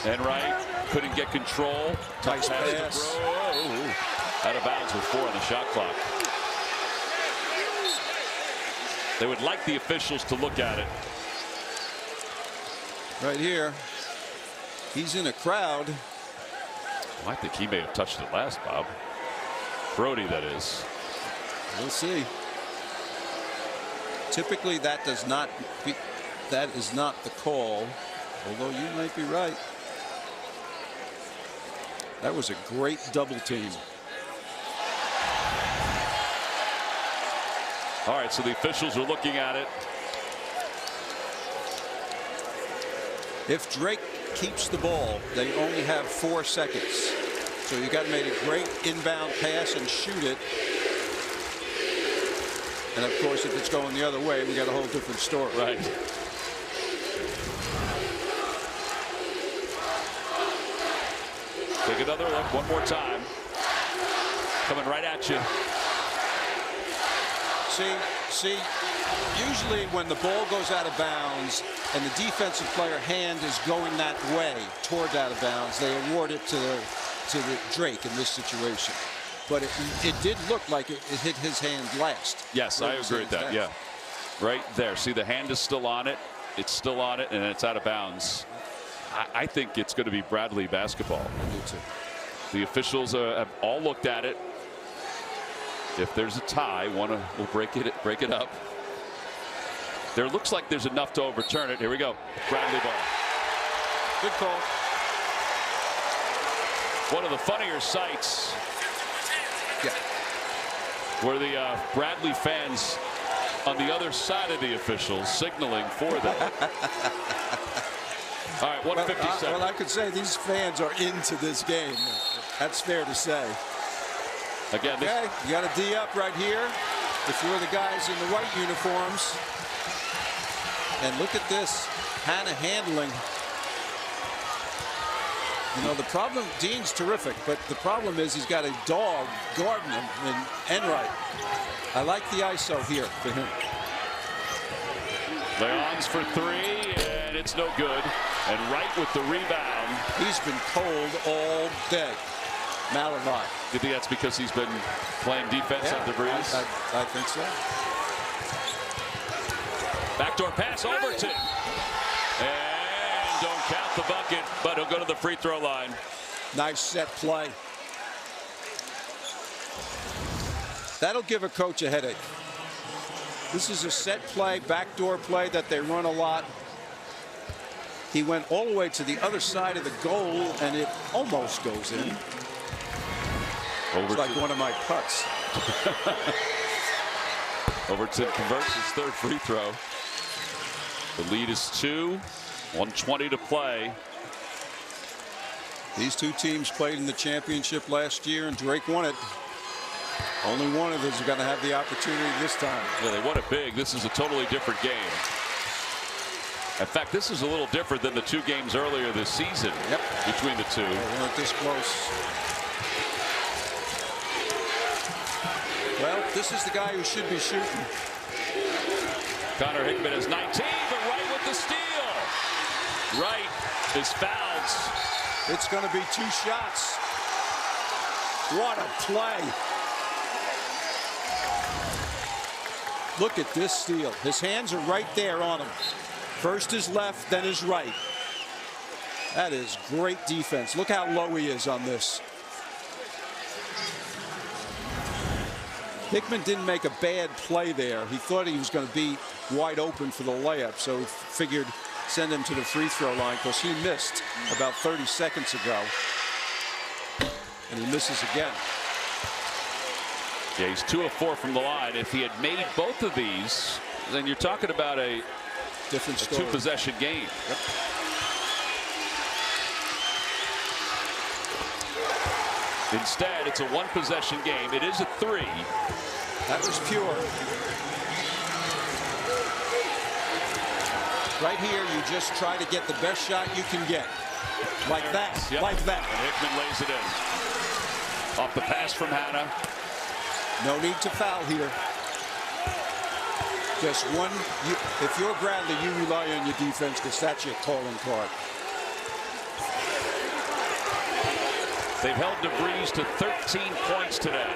Enright couldn't get control. Nice pass. Out of bounds with 4 on the shot clock. They would like the officials to look at it. Right here. He's in a crowd. I think he may have touched it last, Bob. Brody, that is. We'll see. Typically, that is not the call, although you might be right. That was a great double team. All right, so the officials are looking at it. If Drake keeps the ball, they only have 4 seconds. So you got to make a great inbound pass and shoot it. And of course, if it's going the other way, we got a whole different story. Right. Take another look one more time. Coming right at you. See, usually when the ball goes out of bounds and the defensive player hand is going that way toward out of bounds, they award it to the Drake in this situation. But it did look like it hit his hand last. Yes, I agree with that. Yeah, right there. See, the hand is still on it. It's still on it, and it's out of bounds. I think it's going to be Bradley basketball. I do too. The officials have all looked at it. If there's a tie, one will break it up. There looks like there's enough to overturn it. Here we go. Bradley ball. Good call. One of the funnier sights. Yeah. Where the Bradley fans on the other side of the officials signaling for them. All right, 157. Well, I could say these fans are into this game. That's fair to say. Again, okay, you got a D up right here. If you're the guys in the white uniforms. And look at this, Hannah handling. You know, the problem, Dean's terrific, but the problem is he's got a dog guarding him in Enright. I like the ISO here for him. Leon's for three, and it's no good. And Wright with the rebound. He's been cold all day. Malachi. You think that's because he's been playing defense on the breeze? I think so. Backdoor pass, Overton. And don't count the bucket, but he'll go to the free throw line. Nice set play. That'll give a coach a headache. This is a set play, backdoor play that they run a lot. He went all the way to the other side of the goal, and it almost goes in. It's like one of my putts. Overton converts his third free throw. The lead is 2, 1:20 to play. These two teams played in the championship last year, and Drake won it. Only one of us is going to have the opportunity this time. Yeah, they won it big. This is a totally different game. In fact, this is a little different than the two games earlier this season. Yep. Between the two. They weren't this close. Well, this is the guy who should be shooting. Connor Hickman is 19, but Wright with the steal. Wright is fouled. It's going to be 2 shots. What a play. Look at this steal. His hands are right there on him. First his left, then his right. That is great defense. Look how low he is on this. Hickman didn't make a bad play there. He thought he was going to be wide open for the layup, so he figured send him to the free throw line because he missed about 30 seconds ago. And he misses again. Yeah, he's 2 of 4 from the line. If he had made both of these, then you're talking about a different story. 2-possession game. Yep. Instead, it's a 1-possession game. It is a 3. That was pure. Right here, you just try to get the best shot you can get. Like that, yep. Like that. And Hickman lays it in. Off the pass from Hannah. No need to foul here. Just one. If you're Bradley, you rely on your defense because that's your calling card. They've held DeVries to 13 points today.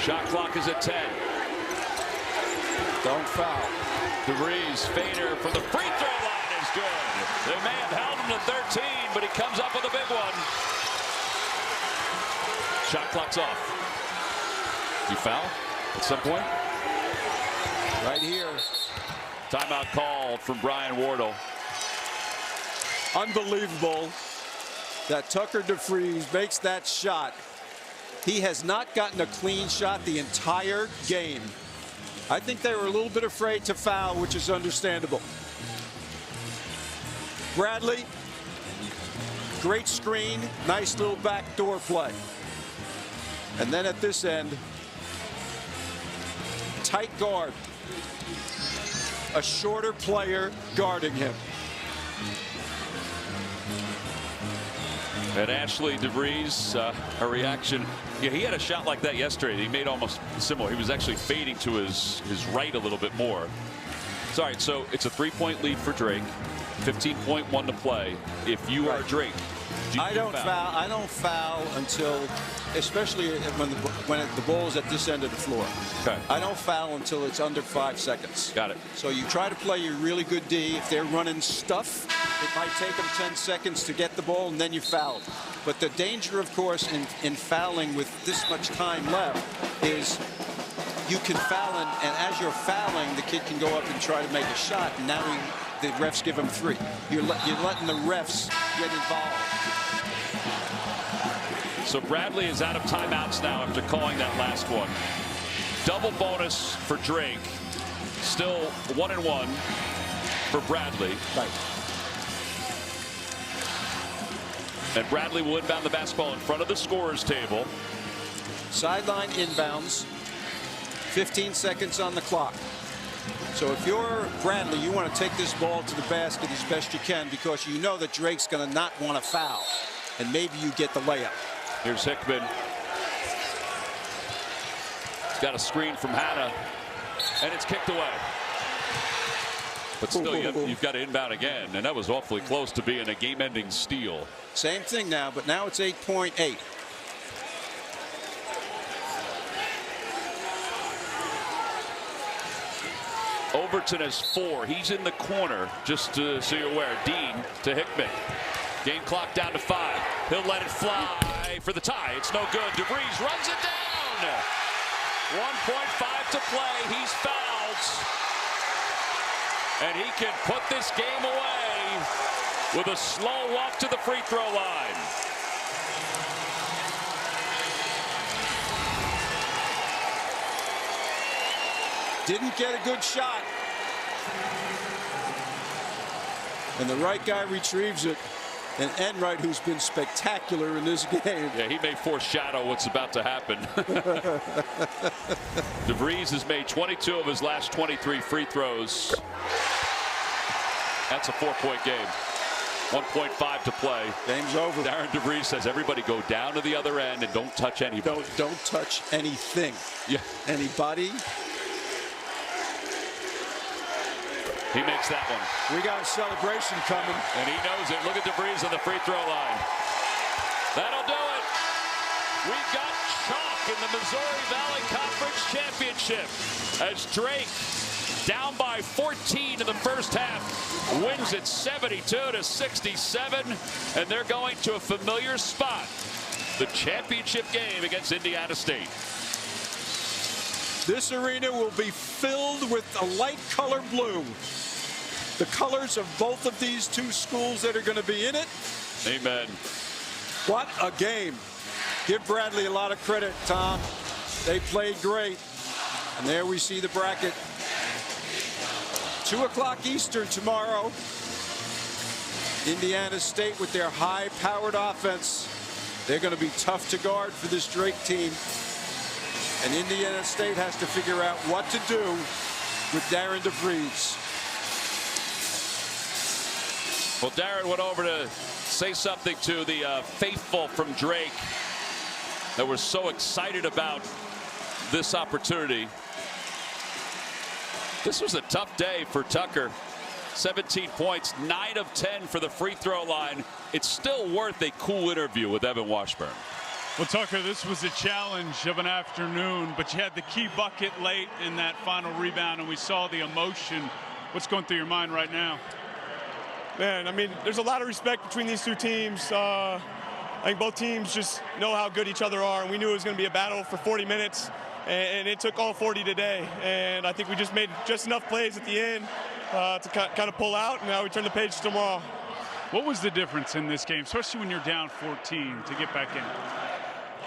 Shot clock is at 10. Don't foul. DeVries, fader from the free throw line is good. They may have held him to 13, but he comes up with a big one. Shot clock's off. You foul at some point? Right here. Timeout called from Brian Wardle. Unbelievable that Tucker DeVries makes that shot. He has not gotten a clean shot the entire game. I think they were a little bit afraid to foul, which is understandable. Bradley, great screen, nice little backdoor play. And then at this end, tight guard. A shorter player guarding him. And Ashley DeVries, her reaction. Yeah, he had a shot like that yesterday. He made almost similar. He was actually fading to his right a little bit more. It's all right. So it's a 3-point lead for Drake. 15.1 to play. If you are Drake, I don't foul. I don't foul until, especially when the ball is at this end of the floor. Okay. I don't foul until it's under 5 seconds. Got it. So you try to play your really good D. If they're running stuff, it might take them 10 seconds to get the ball, and then you foul. But the danger, of course, in fouling with this much time left is you can foul, and as you're fouling, the kid can go up and try to make a shot, and now the refs give him 3. You're letting the refs get involved. So Bradley is out of timeouts now after calling that last one. Double bonus for Drake. Still 1-1 for Bradley. Right. And Bradley will inbound the basketball in front of the scorer's table. Sideline inbounds. 15 seconds on the clock. So if you're Bradley, you want to take this ball to the basket as best you can because you know that Drake's going to not want to foul. And maybe you get the layup. Here's Hickman. Got a screen from Hannah. And it's kicked away. But still, you've got to inbound again. And that was awfully close to being a game-ending steal. Same thing now, but now it's 8.8. Overton has 4. He's in the corner, just so you're aware. Dean to Hickman. Game clock down to 5. He'll let it fly for the tie. It's no good. DeVries runs it down. 1.5 to play. He's fouled. And he can put this game away with a slow walk to the free throw line. Didn't get a good shot. And the right guy retrieves it. And Enright, who's been spectacular in this game. Yeah, he may foreshadow what's about to happen. DeVries has made 22 of his last 23 free throws. That's a 4-point game. 1.5 to play. Game's over. Darren DeVries says everybody go down to the other end and don't touch anybody. Don't touch anything. Yeah. Anybody. He makes that one. We got a celebration coming. And he knows it. Look at DeVries on the free throw line. That'll do it. We've got chalk in the Missouri Valley Conference Championship as Drake, down by 14 in the first half, wins it 72-67, and they're going to a familiar spot, the championship game against Indiana State. This arena will be filled with a light color blue. The colors of both of these two schools that are going to be in it. Amen. What a game. Give Bradley a lot of credit, Tom. They played great. And there we see the bracket. 2 o'clock Eastern tomorrow. Indiana State with their high-powered offense. They're going to be tough to guard for this Drake team. And Indiana State has to figure out what to do with Darren DeVries. Well, Darren went over to say something to the faithful from Drake that were so excited about this opportunity. This was a tough day for Tucker. 17 points, 9 of 10 for the free throw line. It's still worth a cool interview with Evan Washburn. Well, Tucker, this was a challenge of an afternoon, but you had the key bucket late in that final rebound, and we saw the emotion. What's going through your mind right now? Man, I mean, there's a lot of respect between these two teams. I think both teams just know how good each other are, and we knew it was going to be a battle for 40 minutes, and it took all 40 today. And I think we just made just enough plays at the end to kind of pull out, and now we turn the page tomorrow. What was the difference in this game, especially when you're down 14, to get back in?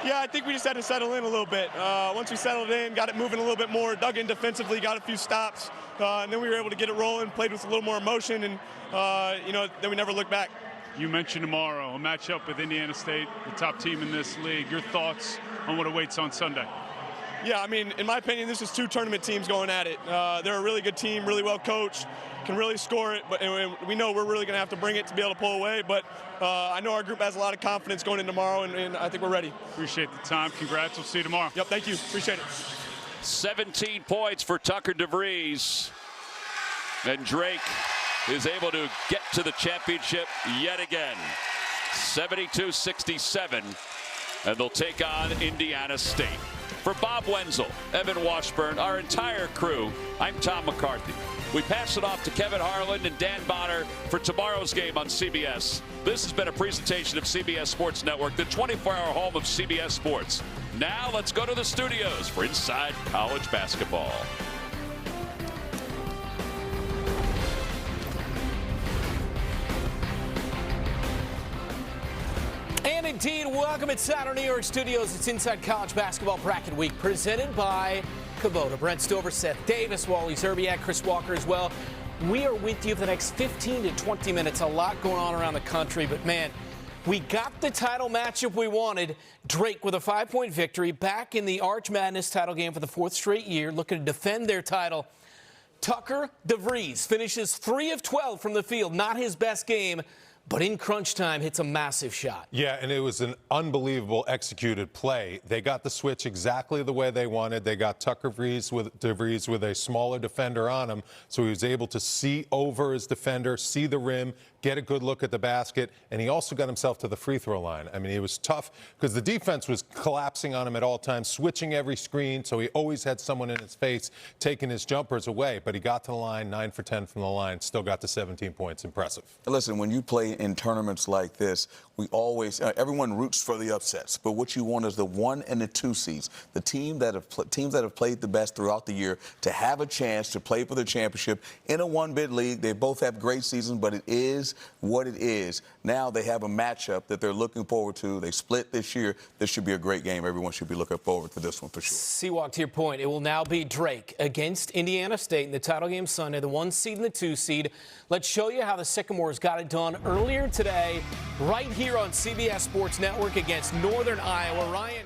Yeah, I think we just had to settle in a little bit. Once we settled in, got it moving a little bit more, dug in defensively, got a few stops, and then we were able to get it rolling, played with a little more emotion, and, then we never looked back. You mentioned tomorrow a matchup with Indiana State, the top team in this league. Your thoughts on what awaits on Sunday? Yeah, I mean, in my opinion, this is two tournament teams going at it. They're a really good team, really well coached, can really score it, but we know we're really going to have to bring it to be able to pull away. But I know our group has a lot of confidence going in tomorrow, and I think we're ready. Appreciate the time. Congrats. We'll see you tomorrow. Yep, thank you. Appreciate it. 17 points for Tucker DeVries. And Drake is able to get to the championship yet again. 72-67, and they'll take on Indiana State. For Bob Wenzel, Evan Washburn, our entire crew, I'm Tom McCarthy. We pass it off to Kevin Harlan and Dan Bonner for tomorrow's game on CBS. This has been a presentation of CBS Sports Network, the 24-hour home of CBS Sports. Now let's go to the studios for Inside College Basketball. And indeed, welcome inside our New York studios. It's Inside College Basketball Bracket Week, presented by Kubota. Brent Stover, Seth Davis, Wally Zerbiak, Chris Walker as well. We are with you for the next 15 to 20 minutes. A lot going on around the country, but man, we got the title matchup we wanted. Drake with a 5-point victory, back in the Arch Madness title game for the 4th straight year, looking to defend their title. Tucker DeVries finishes 3 of 12 from the field, not his best game, but in crunch time, hits a massive shot. Yeah, and it was an unbelievable executed play. They got the switch exactly the way they wanted. They got Tucker DeVries with a smaller defender on him, so he was able to see over his defender, see the rim, get a good look at the basket, and he also got himself to the free throw line. I mean, it was tough because the defense was collapsing on him at all times, switching every screen, so he always had someone in his face taking his jumpers away. But he got to the line, 9 for 10 from the line, still got to 17 points. Impressive. Listen, when you play in tournaments like this, we always, everyone roots for the upsets, but what you want is the 1 and the 2 seeds, the teams that have played the best throughout the year, to have a chance to play for the championship in a one-bid league. They both have great seasons, but it is what it is. Now they have a matchup that they're looking forward to. They split this year. This should be a great game. Everyone should be looking forward to this one for sure. Seawalk, to your point, it will now be Drake against Indiana State in the title game Sunday, the 1 seed and the 2 seed. Let's show you how the Sycamores got it done earlier today, right here on CBS Sports Network against Northern Iowa. Ryan